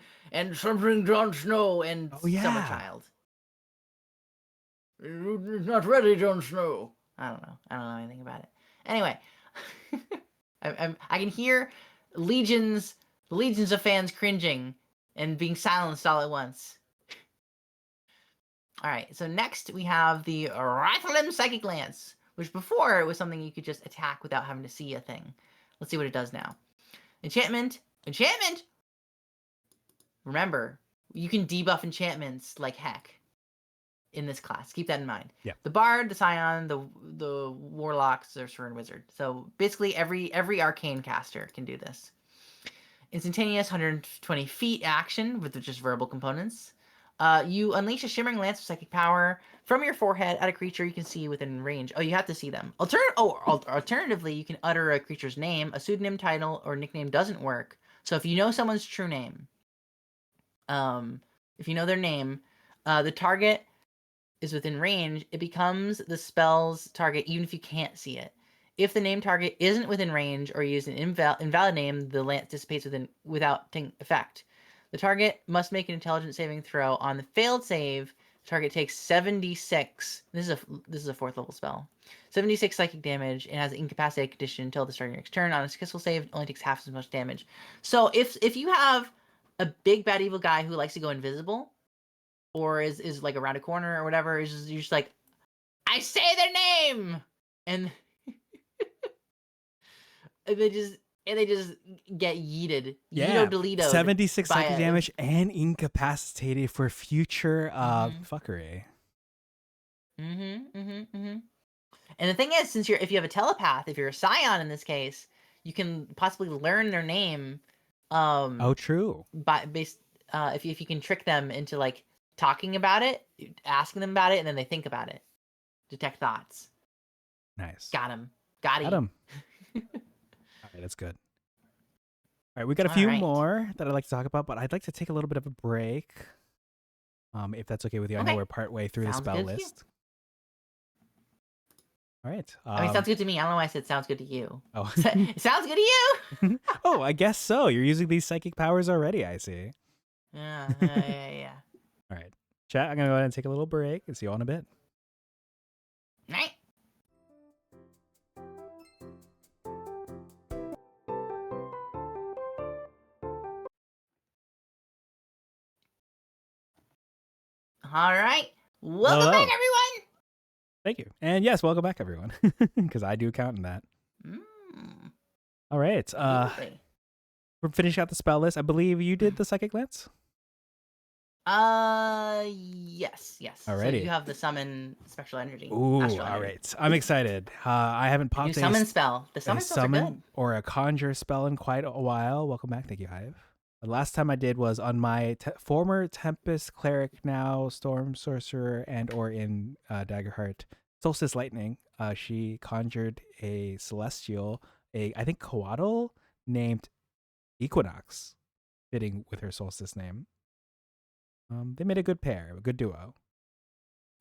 something Jon Snow and Oh, yeah. Summer Child. You're not ready, Jon Snow. I don't know anything about it. Anyway, I can hear legions of fans cringing and being silenced all at once. All right, so next we have the Rathalim Psychic Lance, which before it was something you could just attack without having to see a thing. Let's see what it does now. Enchantment. Remember, you can debuff enchantments like heck in this class. Keep that in mind. Yep. The Bard, the Scion, the Warlock, Sorcerer, and Wizard. So basically every arcane caster can do this. Instantaneous 120 feet action with just verbal components. You unleash a shimmering lance of psychic power from your forehead at a creature you can see within range. Oh, you have to see them. Alternatively, you can utter a creature's name. A pseudonym, title, or nickname doesn't work. So if you know someone's true name, if you know their name, the target is within range, it becomes the spell's target even if you can't see it. If the name target isn't within range or you use an invalid name, the lance dissipates without taking effect. The target must make an intelligence saving throw. On the failed save, the target takes 76. This is a 4th level spell. 76 psychic damage and has an incapacitated condition until the start of your next turn. On a successful save, it only takes half as much damage. So if you have a big bad evil guy who likes to go invisible, or is like around a corner or whatever, you're just like, I say their name, and they just get yeeted. Yeah, Yeeto-deletoed 76 by psychic damage and incapacitated for future fuckery. And the thing is, if you have a telepath, if you're a Scion in this case, you can possibly learn their name. True. If you can trick them into like talking about it, asking them about it, and then they think about it. Detect thoughts. Nice. Got him. All right, that's good. All right, we got a few more that I'd like to talk about, but I'd like to take a little bit of a break. If that's okay with you. I know we're partway through the spell list. All right. I mean, sounds good to me. I don't know why I said sounds good to you. Oh. It sounds good to you. Oh, I guess so. You're using these psychic powers already, I see. Yeah. All right. Chat, I'm going to go ahead and take a little break and see you all in a bit. Right. All right. Welcome back, everyone. Thank you. And yes, welcome back, everyone, because I do count in that. All right. We're finishing out the spell list. I believe you did the Psychic Lance? Yes. Alrighty. So you have the summon spectral energy. Ooh, all right. I'm excited. I haven't popped a summon spell. The summon spells are good. Or a conjure spell in quite a while. Welcome back. Thank you, Hive. The last time I did was on my former Tempest Cleric, now Storm Sorcerer, and or in Daggerheart, Solstice Lightning. She conjured a celestial, I think Coatl, named Equinox, fitting with her Solstice name. They made a good pair, a good duo.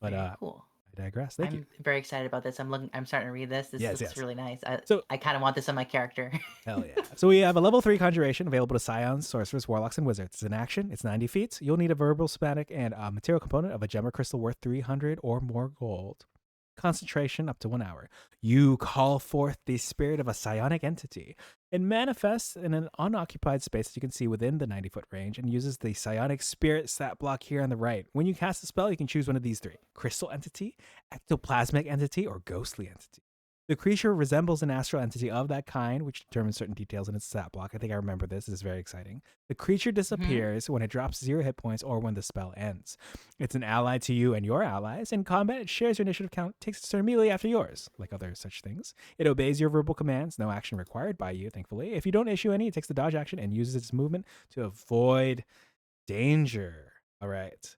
But very cool. I digress. Thank you. I'm very excited about this. I'm starting to read this. This looks really nice. I kind of want this on my character. Hell yeah. So we have a level 3 conjuration available to Scions, Sorcerers, Warlocks, and Wizards. It's an action. It's 90 feet. You'll need a verbal, somatic, and material component of a gem or crystal worth 300 or more gold. Concentration up to 1 hour. You call forth the spirit of a psionic entity. It manifests in an unoccupied space that you can see within the 90-foot range and uses the psionic spirit stat block here on the right. When you cast a spell, you can choose one of these 3: crystal entity, ectoplasmic entity, or ghostly entity. The creature resembles an astral entity of that kind, which determines certain details in its stat block. I think I remember this. This is very exciting. The creature disappears when it drops 0 hit points or when the spell ends. It's an ally to you and your allies. In combat, it shares your initiative count, takes its turn immediately after yours, like other such things. It obeys your verbal commands, no action required by you, thankfully. If you don't issue any, it takes the dodge action and uses its movement to avoid danger. All right.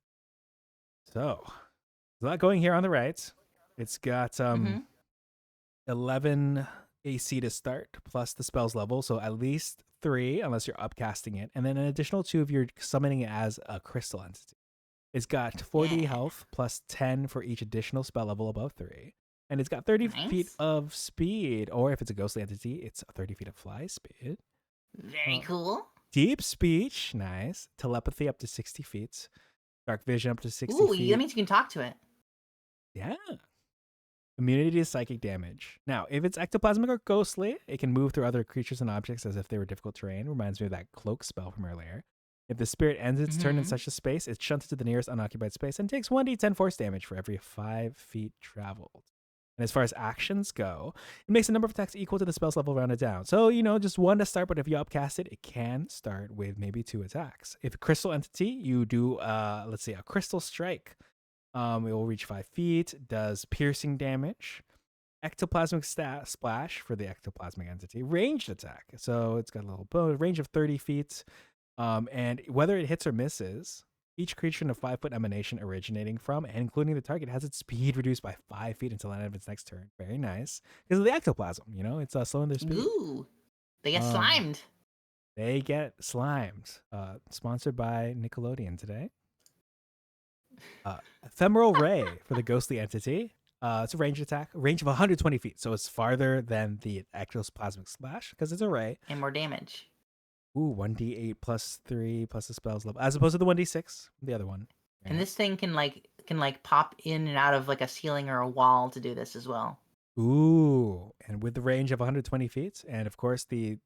So, there's a lot going here on the right. It's got 11 AC to start, plus the spell's level, so at least 3, unless you're upcasting it, and then an additional 2 if you're summoning it as a crystal entity. It's got 40 health, plus 10 for each additional spell level above 3, and it's got 30 feet of speed, or if it's a ghostly entity, it's 30 feet of fly speed. Very cool. Deep speech, nice. Telepathy up to 60 feet. Dark vision up to 60 Ooh, feet. that means you can talk to it. Yeah. Immunity to psychic damage. Now, if it's ectoplasmic or ghostly, it can move through other creatures and objects as if they were difficult terrain. Reminds me of that cloak spell from earlier. If the spirit ends its turn in such a space, it's shunted to the nearest unoccupied space and takes 1d10 force damage for every 5 feet traveled. And as far as actions go, it makes the number of attacks equal to the spell's level rounded down. So, just one to start, but if you upcast it, it can start with maybe 2 attacks. If a crystal entity, you do, let's see, a crystal strike. It will reach 5 feet, does piercing damage, ectoplasmic splash for the ectoplasmic entity, ranged attack. So it's got a little range of 30 feet. And whether it hits or misses, each creature in a 5-foot emanation originating from and including the target has its speed reduced by 5 feet until the end of its next turn. Very nice. Because of the ectoplasm, it's slowing their speed. Ooh, they get slimed. They get slimed. Sponsored by Nickelodeon today. Ephemeral Ray for the ghostly entity. It's a range attack, range of 120 feet. So it's farther than the ectoplasmic splash because it's a ray. And more damage. Ooh, 1d8 plus 3 plus the spell's level, as opposed to the 1d6, the other one. And this thing can pop in and out of like a ceiling or a wall to do this as well. Ooh, and with the range of 120 feet, and of course the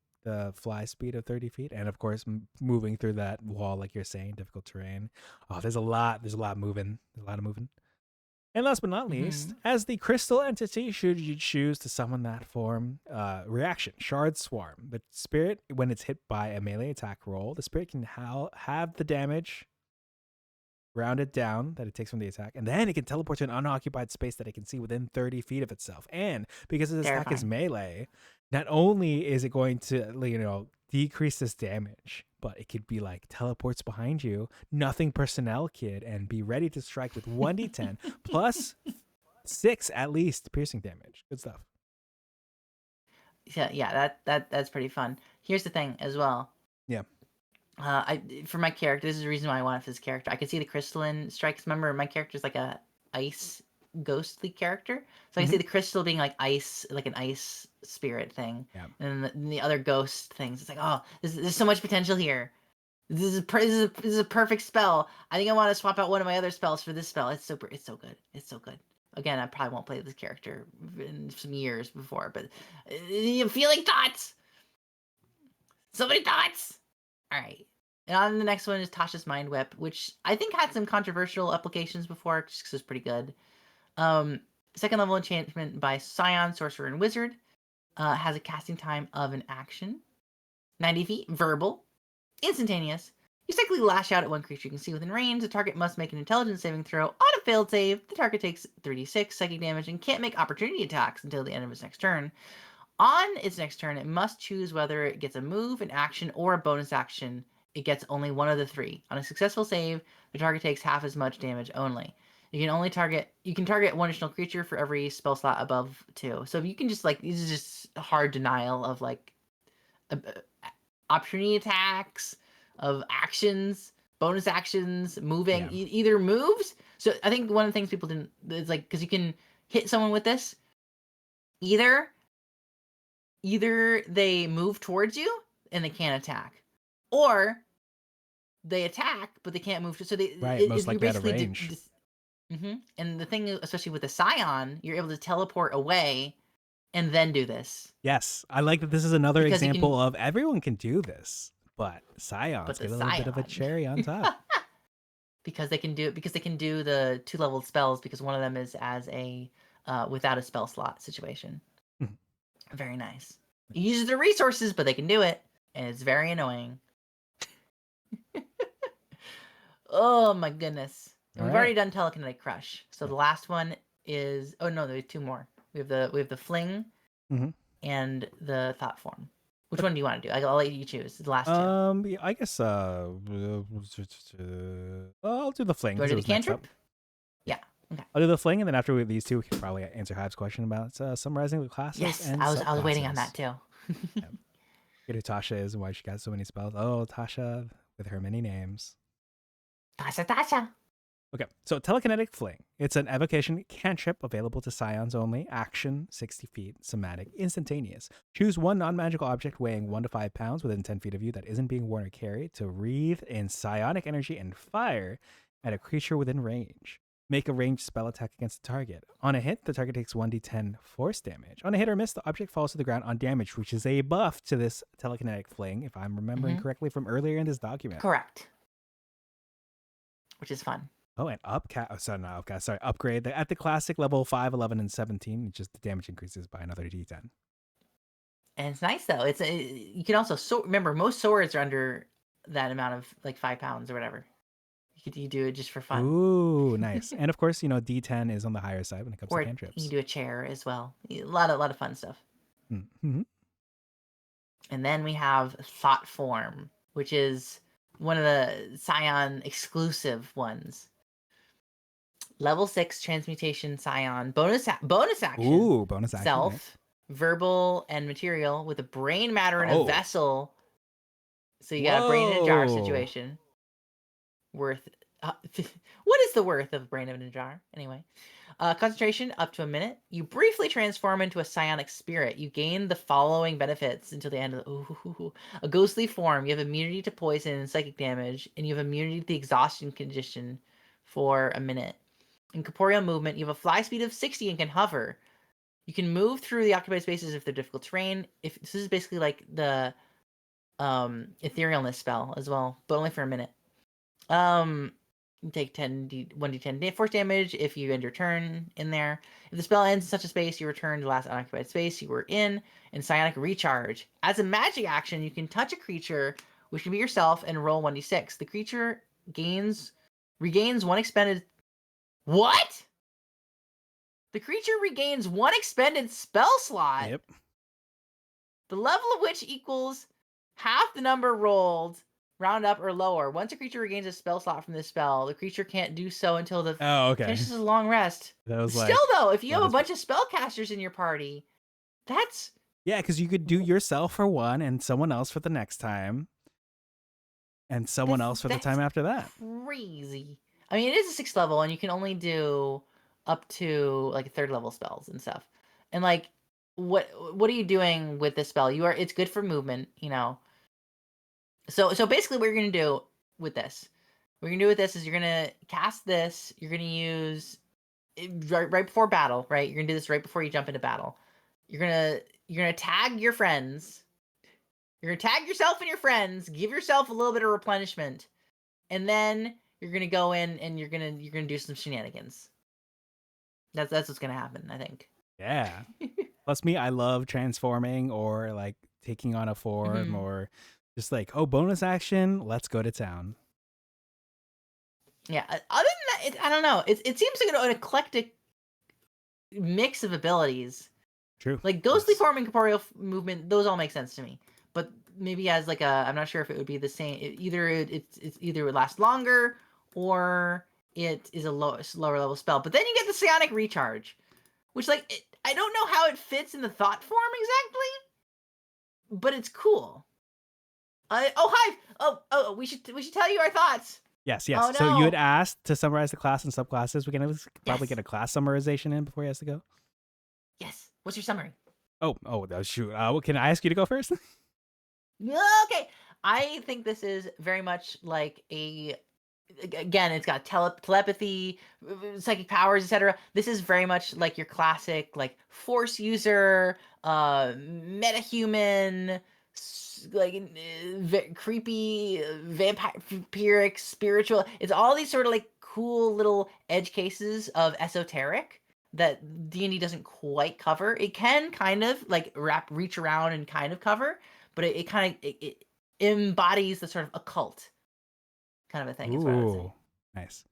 fly speed of 30 feet, and of course moving through that wall, like you're saying, difficult terrain. Oh, there's a lot moving. There's a lot of moving. And last but not least, as the crystal entity, should you choose to summon that form, reaction, Shard Swarm. The spirit, when it's hit by a melee attack roll, the spirit can have the damage rounded down that it takes from the attack, and then it can teleport to an unoccupied space that it can see within 30 feet of itself. And because this attack is melee, not only is it going to, decrease this damage, but it could be like teleports behind you, nothing personnel kid, and be ready to strike with 1d10 plus 6 at least piercing damage. Good stuff. Yeah, that's pretty fun. Here's the thing as well. Yeah. For my character, this is the reason why I wanted this character. I could see the crystalline strikes. Remember, my character's like a ice ghostly character, so I can see the crystal being like ice, like an ice spirit thing. Yeah. And then the other ghost things. It's like, oh, there's so much potential here. This is a perfect spell. I think I want to swap out one of my other spells for this spell. It's so good. It's so good. Again, I probably won't play this character in some years before, but feeling thoughts. So many thoughts. All right. And on the next one is Tasha's Mind Whip, which I think had some controversial applications before, just because it's pretty good. Second level enchantment by Psion, Sorcerer, and Wizard. Has a casting time of an action. 90 feet, verbal, instantaneous. You cyclically lash out at one creature you can see within range. The target must make an intelligence saving throw. On a failed save, the target takes 3d6 psychic damage and can't make opportunity attacks until the end of its next turn. On its next turn, it must choose whether it gets a move, an action, or a bonus action. It gets only one of the 3. On a successful save, the target takes half as much damage only. You can target one additional creature for every spell slot above 2. So you can just this is just hard denial of opportunity attacks, of actions, bonus actions, moving, either moves. So I think one of the things people didn't is because you can hit someone with this, either they move towards you and they can't attack, or they attack but they can't move. So they most likely out of range. And the thing, especially with the Psion, you're able to teleport away and then do this. Yes, I like that. This is another example of everyone can do this, but Psions get a little bit of a cherry on top. because they can do the 2-level spells, because one of them is as a without a spell slot situation. Very nice. It uses their resources, but they can do it, and it's very annoying. Oh my goodness. And we've already done Telekinetic Crush. So the last one is there's 2 more. We have the Fling and the Thought Form. Which one do you want to do? I'll let you choose. The last 2. I guess I'll do the Fling. Do you want to do the cantrip? Yeah. Okay. I'll do the Fling, and then after these 2, we can probably answer Hive's question about summarizing the classes. Yes, and I was waiting on that too. Get who Tasha is and why she got so many spells. Oh, Tasha with her many names. Tasha. Okay, so telekinetic fling. It's an evocation cantrip available to scions only. Action 60 feet. Somatic instantaneous. Choose one non-magical object weighing 1 to 5 pounds within 10 feet of you that isn't being worn or carried to wreathe in psionic energy and fire at a creature within range. Make a ranged spell attack against the target. On a hit, the target takes 1d10 force damage. On a hit or miss, the object falls to the ground on damage, which is a buff to this telekinetic fling, if I'm remembering correctly from earlier in this document. Correct. Which is fun. Oh, and upgrade at the classic level 5, 11, and 17. Just the damage increases by another d10. And it's nice though. You can also remember most swords are under that amount of like 5 pounds or whatever. You do it just for fun. Ooh, nice. And of course, d10 is on the higher side when it comes Or to cantrips. you can do a chair as well. A lot of fun stuff. Mm-hmm. And then we have Thought Form, which is one of the Scion exclusive ones. Level 6 transmutation Scion bonus action. Ooh, bonus action. Self, nice. verbal, and material with a brain matter in a vessel. So you got a brain in a jar situation. Worth what is the worth of brain in a jar? Anyway, concentration up to a minute. You briefly transform into a psionic spirit. You gain the following benefits until the end of a ghostly form. You have immunity to poison and psychic damage, and you have immunity to the exhaustion condition for a minute. In corporeal movement, you have a fly speed of 60 and can hover. You can move through the occupied spaces if they're difficult terrain. If this is basically like the etherealness spell as well, but only for a minute. You take 1d10 force damage if you end your turn in there. If the spell ends in such a space, you return to the last unoccupied space you were in psionic recharge. As a magic action, you can touch a creature, which can be yourself, and roll 1d6. The creature regains one expended... What? The creature regains one expended spell slot. Yep. The level of which equals half the number rolled, round up or lower. Once a creature regains a spell slot from this spell, the creature can't do so until the finishes a long rest. That was Still, though, if you have a bunch of spellcasters in your party, that's... Yeah, because you could do yourself for one and someone else for the next time. And someone else for the time after that. Crazy. I mean, it is a 6th level, and you can only do up to like 3rd level spells and stuff. And like, what are you doing with this spell? It's good for movement, So basically, what you're gonna do with this, is you're gonna cast this. You're gonna use it right before battle, right? You're gonna do this right before you jump into battle. You're gonna tag your friends. You're gonna tag yourself and your friends. Give yourself a little bit of replenishment, and then you're gonna go in and you're gonna do some shenanigans. That's what's gonna happen, I think. Yeah. Plus me, I love transforming or like taking on a form or just like, bonus action, let's go to town. Yeah. Other than that, I don't know. It seems like an eclectic mix of abilities. True. Like ghostly form and corporeal movement, those all make sense to me. But maybe as like I'm not sure if it would be the same. It's either it lasts longer or it is a lower level spell. But then you get the psionic recharge, which I don't know how it fits in the thought form exactly, but it's cool. Hi. We should tell you our thoughts. Yes. Oh, So no. you had asked to summarize the class and subclasses. We can probably get a class summarization in before he has to go. Yes. What's your summary? Oh, shoot. Can I ask you to go first? Okay. I think this is very much like again, it's got telepathy, psychic powers, etc. This is very much like your classic like force user, metahuman, like creepy, vampiric, spiritual. It's all these sort of like cool little edge cases of esoteric that D&D doesn't quite cover. It can kind of like reach around and kind of cover, but it kind of it embodies the sort of occult kind of a thing. Is what I would say. Nice.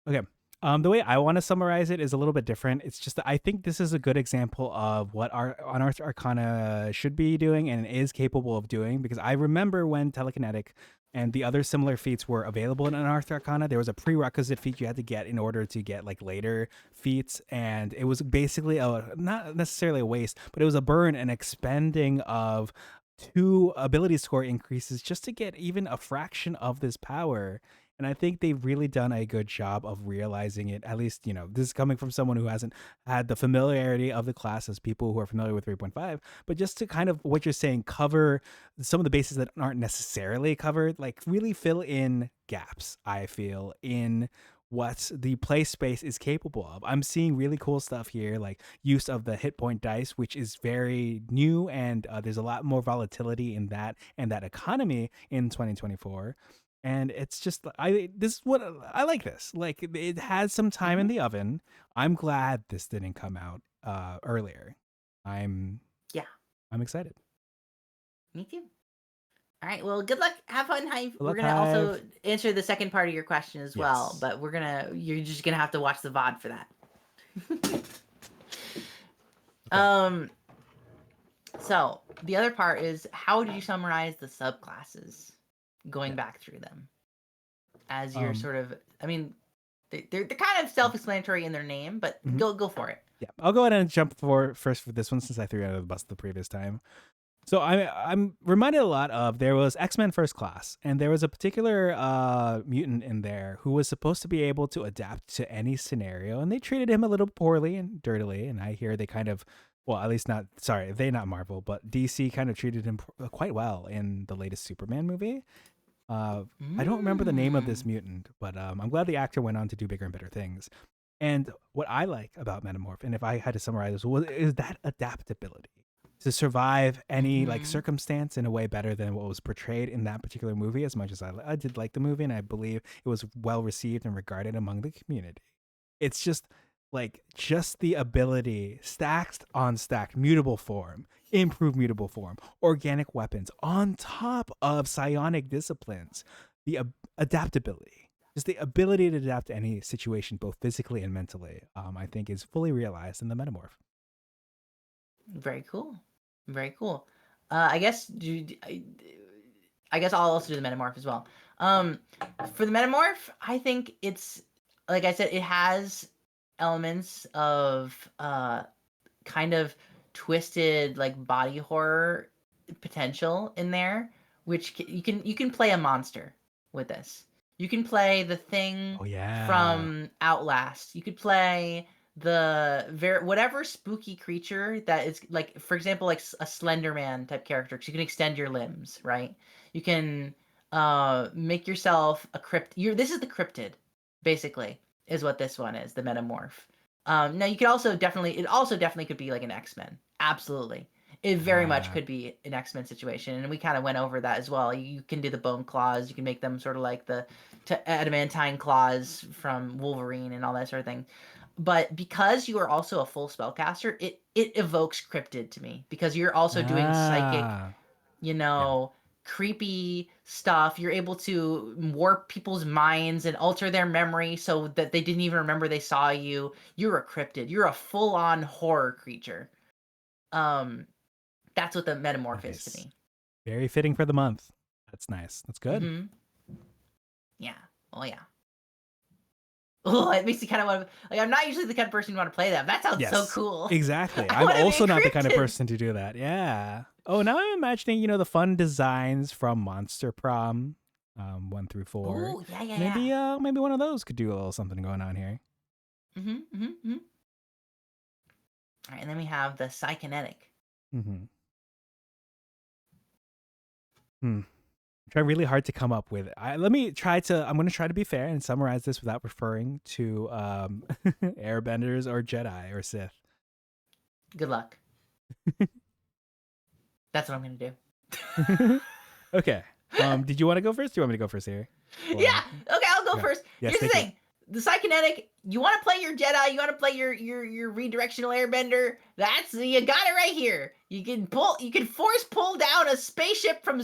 Okay. The way I want to summarize it is a little bit different. It's just that I think this is a good example of what our Unearthed Arcana should be doing and is capable of doing, because I remember when telekinetic and the other similar feats were available in Unearthed Arcana, there was a prerequisite feat you had to get in order to get like later feats, and it was basically not necessarily a waste, but it was a burn and expending of 2 ability score increases just to get even a fraction of this power. And I think they've really done a good job of realizing it. At least, this is coming from someone who hasn't had the familiarity of the class as people who are familiar with 3.5, but just to kind of what you're saying, cover some of the bases that aren't necessarily covered, like really fill in gaps, I feel, in what the play space is capable of. I'm seeing really cool stuff here, like use of the hit point dice, which is very new, and there's a lot more volatility in that and that economy in 2024. And it's just this is what I like. This, like, it has some time in the oven. I'm glad this didn't come out earlier. I'm excited. Me too. All right. Well, good luck. Have fun, Hive. We're luck, gonna also Hive. answer the second part of your question as well, Yes. but you're just gonna have to watch the VOD for that. Okay. So the other part is, how did you summarize the subclasses? Going back through them as you're sort of, I mean, they're kind of self-explanatory in their name, but go for it. Yeah, I'll go ahead and jump first for this one since I threw you out of the bus the previous time. So I'm reminded a lot of, there was X-Men First Class, and there was a particular mutant in there who was supposed to be able to adapt to any scenario, and they treated him a little poorly and dirtily. And I hear they kind of, well, at least not Marvel, but DC kind of treated him quite well in the latest Superman movie. I don't remember the name of this mutant, but I'm glad the actor went on to do bigger and better things. And what I like about Metamorph, and if I had to summarize this, is that adaptability to survive any like circumstance in a way better than what was portrayed in that particular movie. As much as I did like the movie, and I believe it was well received and regarded among the community, it's just the ability, stacked on stacked, mutable form, improved mutable form, organic weapons on top of psionic disciplines, the adaptability, just the ability to adapt to any situation, both physically and mentally, I think is fully realized in the Metamorph. Very cool. Very cool. I guess I'll also do the Metamorph as well. For the Metamorph, I think it's, like I said, it has elements of kind of twisted like body horror potential in there, which you can play a monster with this. You can play the Thing from Outlast. You could play whatever spooky creature that is, like, for example, like a Slender Man type character, because you can extend your limbs, right? You can make yourself a this is the cryptid, basically, is what this one is, the Metamorph. Now you could also definitely could be like an X-Men. Absolutely. It very much could be an X-Men situation, and we kind of went over that as well. You can do the bone claws. You can make them sort of like the adamantine claws from Wolverine and all that sort of thing. But because you are also a full spellcaster, it evokes cryptid to me, because you're also doing psychic, creepy stuff. You're able to warp people's minds and alter their memory so that they didn't even remember they saw you. You're a cryptid. You're a full-on horror creature. That's what the Metamorph is to me. Very fitting for the month. That's nice. That's good. Yeah. Oh yeah. Oh, it makes you kind of want to, like, I'm not usually the kind of person who want to play that. That sounds so cool. Exactly. I'm also not the kind of person to do that. Yeah. Oh, now I'm imagining, the fun designs from Monster Prom 1 through 4. Oh, yeah. Maybe one of those could do a little something going on here. All right, and then we have the Psykinetic. Try really hard to come up with it. I'm going to try to be fair and summarize this without referring to airbenders or Jedi or Sith. Good luck. That's what I'm going to do. Okay. Did you want to go first? Do you want me to go first here? Yeah. Okay, I'll go first. Yes, here's the thing. The Psykinetic, you want to play your Jedi, you want to play your redirectional airbender, you got it right here. You can force pull down a spaceship from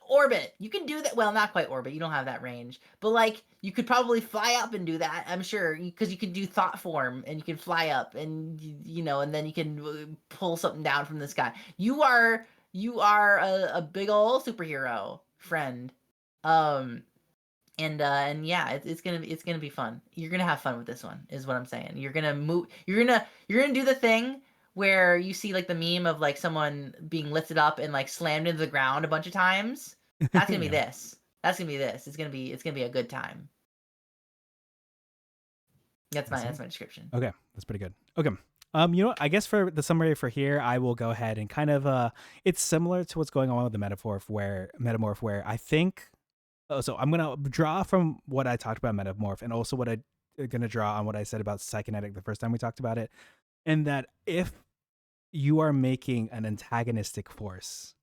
orbit. You can do that. Well, not quite orbit. You don't have that range. But, like, you could probably fly up and do that, I'm sure, because you can do thought form, and you can fly up, and, and then you can pull something down from the sky. You are a big old superhero friend. And yeah, it's gonna be fun. You're gonna have fun with this one, is what I'm saying. You're gonna do the thing where you see, like, the meme of, like, someone being lifted up and, like, slammed into the ground a bunch of times. That's gonna be this. That's gonna be this. It's gonna be a good time. That's my description. Okay, that's pretty good. Okay. You know what? I guess for the summary for here, I will go ahead and kind of it's similar to what's going on with the metamorph where I think so I'm gonna draw from what I talked about metamorph and also what I'm gonna draw on what I said about psychonetic the first time we talked about it. And that if you are making an antagonistic force,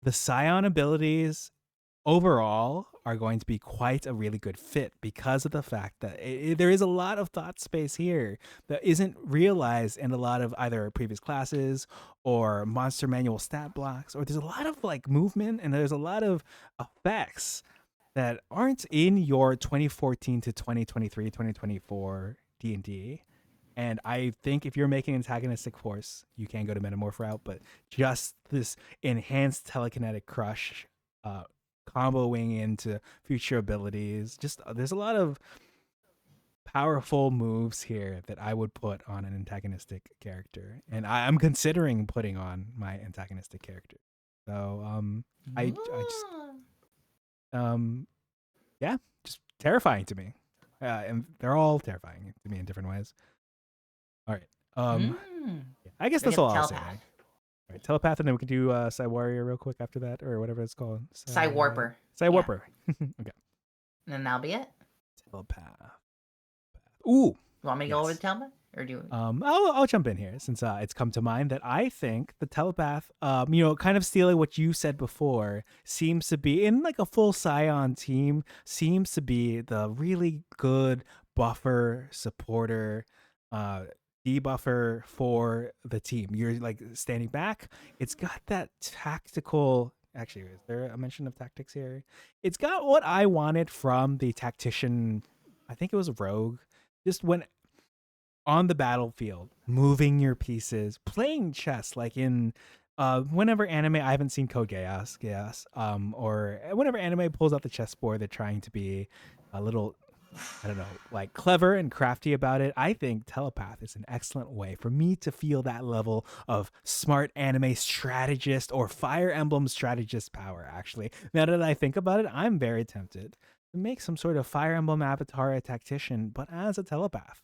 the Psion abilities overall are going to be quite a really good fit because of the fact that there is a lot of thought space here that isn't realized in a lot of either previous classes or monster manual stat blocks, or there's a lot of like movement and there's a lot of effects that aren't in your 2014 to 2023 2024 D&D. And I think if you're making antagonistic force, you can go to metamorph route, but just this enhanced telekinetic crush comboing into future abilities. Just there's a lot of powerful moves here that I would put on an antagonistic character, and I'm considering putting on my antagonistic character. So I just yeah, just terrifying to me, and they're all terrifying to me in different ways. All right, I guess that's all I'll say. All right, telepath, and then we can do Psy Warrior real quick after that, or whatever it's called. Psy Warper. Psy Warper. Okay. And then that'll be it. Telepath. Ooh. You want me to go over the telepath, or do you? I'll jump in here since it's come to mind that I think the telepath, you know, kind of stealing what you said before, seems to be in like a full Psion team, seems to be the really good buffer supporter, debuffer for the team. You're like standing back. It's got that tactical. Actually, is there a mention of tactics here? It's got what I wanted from the tactician. I think it was Rogue. Just when on the battlefield, moving your pieces, playing chess, like in whenever anime. I haven't seen Code Geass, or whenever anime pulls out the chessboard, they're trying to be a little, I don't know, like clever and crafty about it. I think telepath is an excellent way for me to feel that level of smart anime strategist or Fire Emblem strategist power. Actually, now that I think about it, I'm very tempted to make some sort of Fire Emblem avatar tactician, but as a telepath.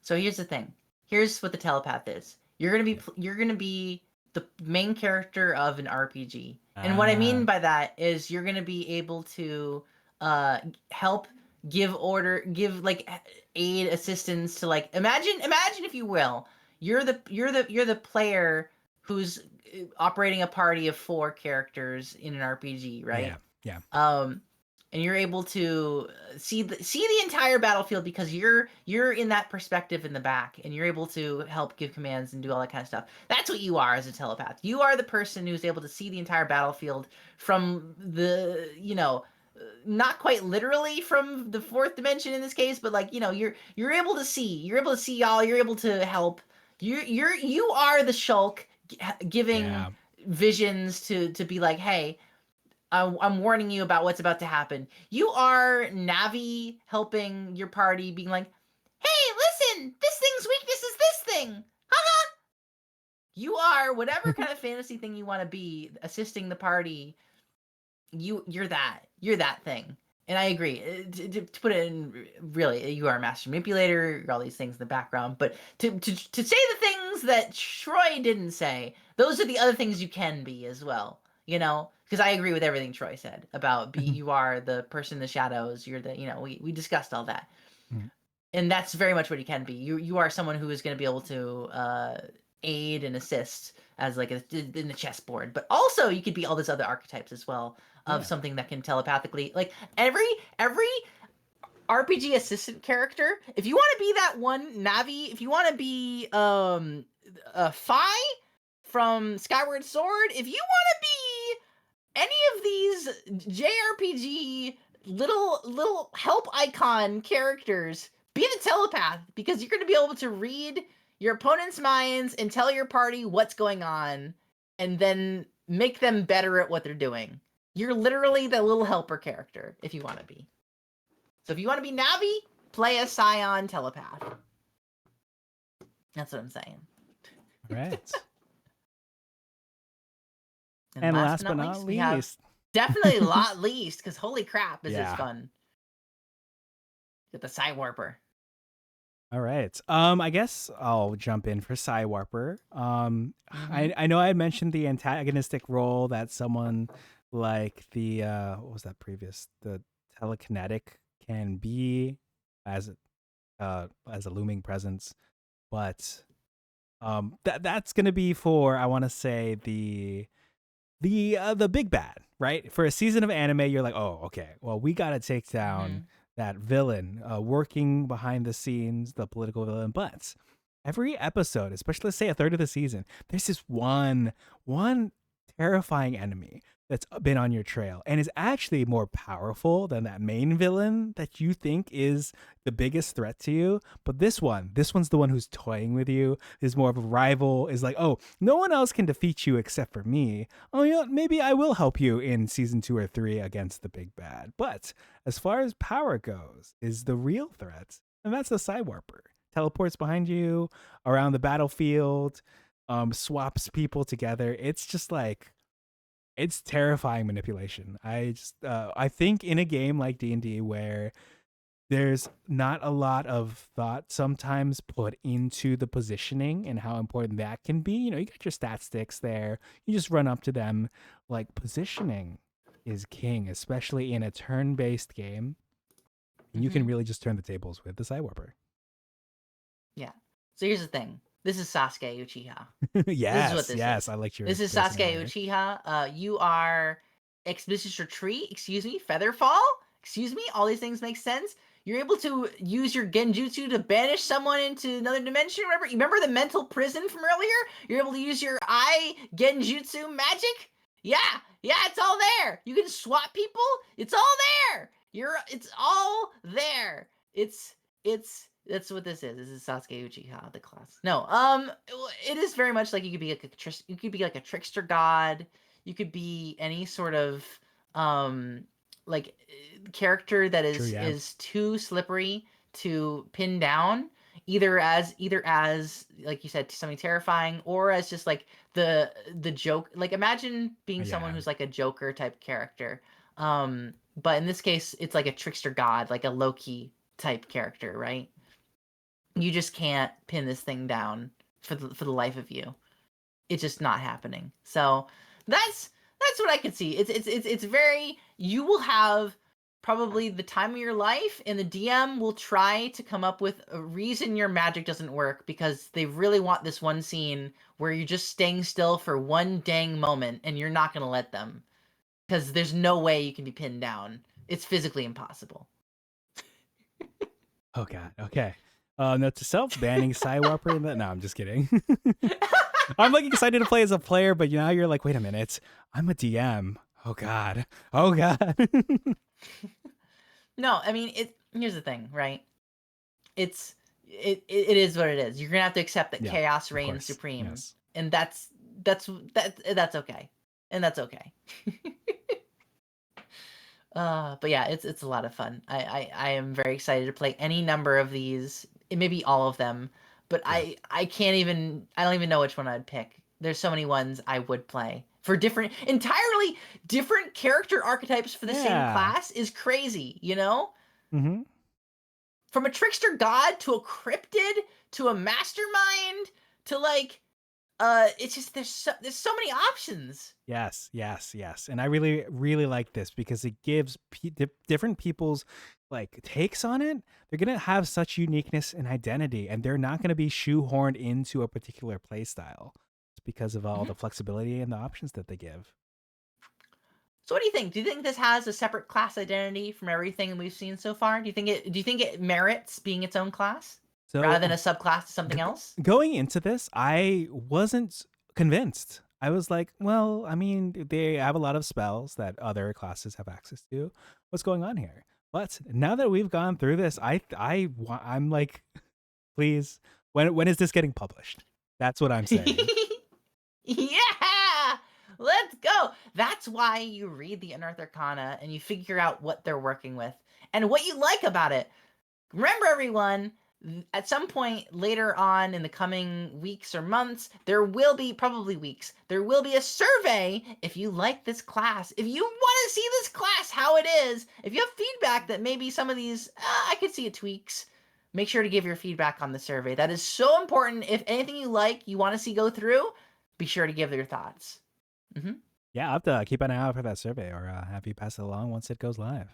So here's the thing. Here's what the telepath is. You're gonna be the main character of an RPG, and what I mean by that is you're gonna be able to help give aid assistance to like imagine if you will you're the player who's operating a party of 4 characters in an RPG, right? Yeah. And you're able to see the entire battlefield because you're in that perspective in the back, and you're able to help give commands and do all that kind of stuff. That's what you are as a telepath. You are the person who's able to see the entire battlefield from the, not quite literally from the 4th dimension in this case, but like, you're able to see y'all, you're able to help. You are the Shulk giving visions to be like, hey, I'm warning you about what's about to happen. You are Navi helping your party, being like, hey, listen, this thing's weakness is this thing. Haha. You are whatever kind of fantasy thing you want to be, assisting the party. You're that thing. And I agree. To put it in, really, you are a master manipulator. You're all these things in the background. But to say the things that Troy didn't say, those are the other things you can be as well. Because I agree with everything Troy said about you are the person in the shadows. You're the, we discussed all that. Mm. And that's very much what you can be. You are someone who is going to be able to aid and assist as like in the chessboard. But also you could be all these other archetypes as well of something that can telepathically, like every RPG assistant character. If you want to be that one Navi, if you want to be a Phi from Skyward Sword, if you want to be any of these JRPG little help icon characters, be the telepath, because you're going to be able to read your opponent's minds and tell your party what's going on and then make them better at what they're doing. You're literally the little helper character if you want to be. So if you want to be Navi, play a Psion telepath. That's what I'm saying. All right. And last but not least, Definitely a lot least, because holy crap, is this Yeah. fun. Get the Side Warper. All right. I guess I'll jump in for Psywarper. Mhm. I know I had mentioned the antagonistic role that someone like the what was that previous? The telekinetic can be as as a looming presence, but that's gonna be for, I want to say, the big bad, right? For a season of anime, you're like, oh, okay, well, we got to take down Mhm. that villain, working behind the scenes, the political villain. But every episode, especially let's say a third of the season, there's this one terrifying enemy that's been on your trail and is actually more powerful than that main villain that you think is the biggest threat to you. But this one's the one who's toying with you, is more of a rival, is like, oh, no one else can defeat you except for me. Oh, you know what? Maybe I will help you in season 2 or 3 against the big bad. But as far as power goes, is the real threat, and that's the Psywarper. Teleports behind you, around the battlefield, swaps people together. It's just like, it's terrifying manipulation. I think in a game like D&D where there's not a lot of thought sometimes put into the positioning and how important that can be. You know, you got your stat sticks there. You just run up to them. Like, positioning is king, especially in a turn-based game. And you can Mhm. really just turn the tables with the Cywarper. Yeah. So here's the thing. This is Sasuke Uchiha. This is what Yes, this yes. is. I liked your This is phrasing Sasuke earlier. Uchiha. You are Expeditious Retreat. Excuse me. Featherfall. Excuse me. All these things make sense. You're able to use your genjutsu to banish someone into another dimension. Remember the mental prison from earlier? You're able to use your eye genjutsu magic. Yeah, it's all there. You can swap people. It's all there. It's all there. It's that's what this is. This is Sasuke Uchiha, the class. No, it is very much like you could be like you could be like a trickster god. You could be any sort of um like character that True, yeah. is too slippery to pin down, either as like you said, something terrifying, or as just like the joke. Like, imagine being someone Yeah. who's like a Joker type character. But in this case, it's like a trickster god, like a Loki type character, right? You just can't pin this thing down for the life of you. It's just not happening. So that's what I could see. It's very, you will have probably the time of your life, and the DM will try to come up with a reason your magic doesn't work because they really want this one scene where you're just staying still for one dang moment and you're not going to let them, because there's no way you can be pinned down. It's physically impossible. Oh god. Okay. No, to self-banning Cywarper in that. No, I'm just kidding. I'm like excited to play as a player, but now you're like, wait a minute, I'm a DM. Oh god. Oh god. No, I mean, here's the thing, right? It is what it is. You're gonna have to accept that Yeah, chaos of reigns course. supreme, Yes. and that's okay, and that's okay. But yeah, it's a lot of fun. I am very excited to play any number of these. It may be all of them, but Yeah. I don't even know which one I'd pick. There's so many ones I would play for entirely different character archetypes for the same Yeah. class is crazy, you know? Mm-hmm. From a trickster god to a cryptid to a mastermind to like it's just there's so many options. Yes, yes, yes. And I really, really like this because it gives different people's like takes on it. They're gonna have such uniqueness and identity, and they're not gonna be shoehorned into a particular play style. It's because of all Mhm. the flexibility and the options that they give. So what do you think? Do you think this has a separate class identity from everything we've seen so far? Do you think it merits being its own class rather So than a subclass to something else? going into this, I wasn't convinced. I was like, well, I mean, they have a lot of spells that other classes have access to. What's going on here? But now that we've gone through this, I'm like, please, when is this getting published? That's what I'm saying. Yeah! Let's go. That's why you read the Unearthed Arcana and you figure out what they're working with and what you like about it. Remember, everyone, at some point later on in the coming weeks or months, there will be, probably weeks, there will be a survey if you like this class. If you want to see this class how it is, if you have feedback that maybe some of these, I could see it tweaks, make sure to give your feedback on the survey. That is so important. If anything you like, you want to see go through, be sure to give your thoughts. Yeah, I'll have to keep an eye out for that survey, or have you pass it along once it goes live.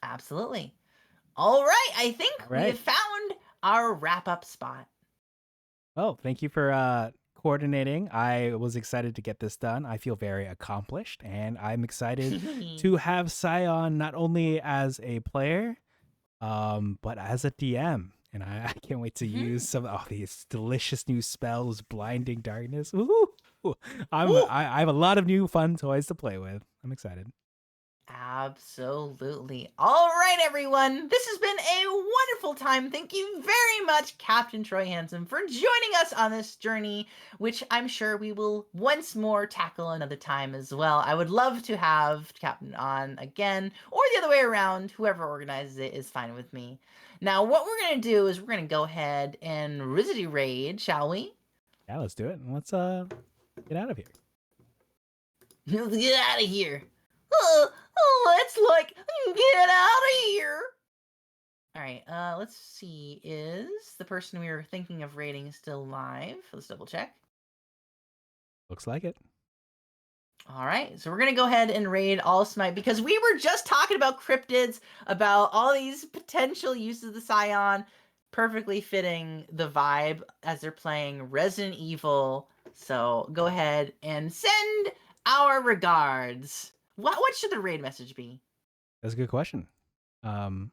Absolutely. All right, I think All we right. have found our wrap-up spot. Oh, thank you for coordinating. I was excited to get this done. I feel very accomplished, and I'm excited to have Psion not only as a player, but as a DM. And I can't wait to use some of these delicious new spells, Blinding Darkness. Woo! I have a lot of new fun toys to play with. I'm excited. Absolutely. All right, everyone. This has been a wonderful time. Thank you very much, Captain Troy Hansen, for joining us on this journey, which I'm sure we will once more tackle another time as well. I would love to have Captain on again, or the other way around. Whoever organizes it is fine with me. Now, what we're going to do is we're going to go ahead and Rizzy Raid, shall we? Yeah, let's do it. And let's get out of here. Let's get out of here. Let's get out of here. All right, let's see. Is the person we were thinking of raiding still live? Let's double check. Looks like it. All right, so we're gonna go ahead and raid all Smite because we were just talking about cryptids, about all these potential uses of the Psion, perfectly fitting the vibe as they're playing Resident Evil. So go ahead and send our regards. What should the raid message be? That's a good question. Trying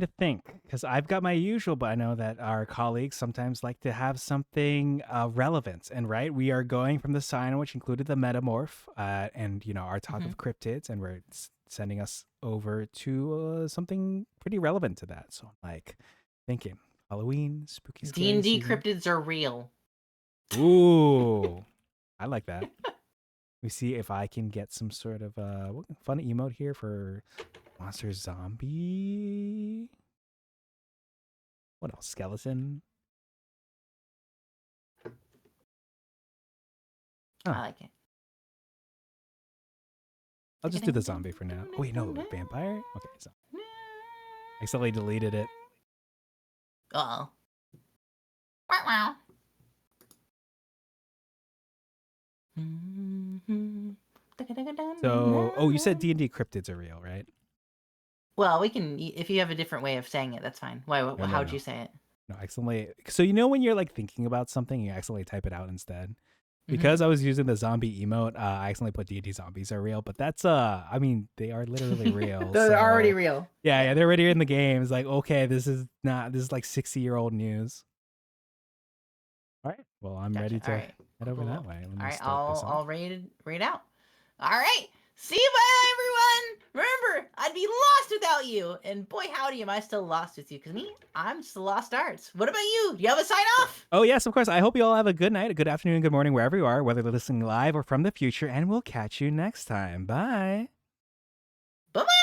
to think, because I've got my usual, but I know that our colleagues sometimes like to have something relevant. And right, we are going from the sign, which included the metamorph, and our talk of cryptids, and we're sending us over to something pretty relevant to that. So I'm like thinking Halloween, spooky. D&D cryptids are real. Ooh, I like that. Let me see if I can get some sort of fun emote here for monster zombie. What else? Skeleton. I like it. I'll just do the zombie for now. Oh, wait, no, vampire? Okay, so I accidentally deleted it. Uh-oh. Wow. So, oh, you said D&D cryptids are real, right? Well, we can, if you have a different way of saying it, that's fine. Why? No, How'd no. you say it? No, accidentally. So when you're like thinking about something, you accidentally type it out instead. Because I was using the zombie emote, I accidentally put D&D zombies are real, but that's I mean, they are literally real. They're already real. Yeah, they're already in the game. It's like, okay, this is like 60-year-old news. All right. Well, I'm ready to head over that way. All right, I'll raid out. All right. See you, bye, everyone. Remember, I'd be lost without you. And boy, howdy, am I still lost with you. Because me, I'm still lost arts. What about you? Do you have a sign off? Oh, yes, of course. I hope you all have a good night, a good afternoon, good morning, wherever you are, whether you're listening live or from the future. And we'll catch you next time. Bye. Bye-bye.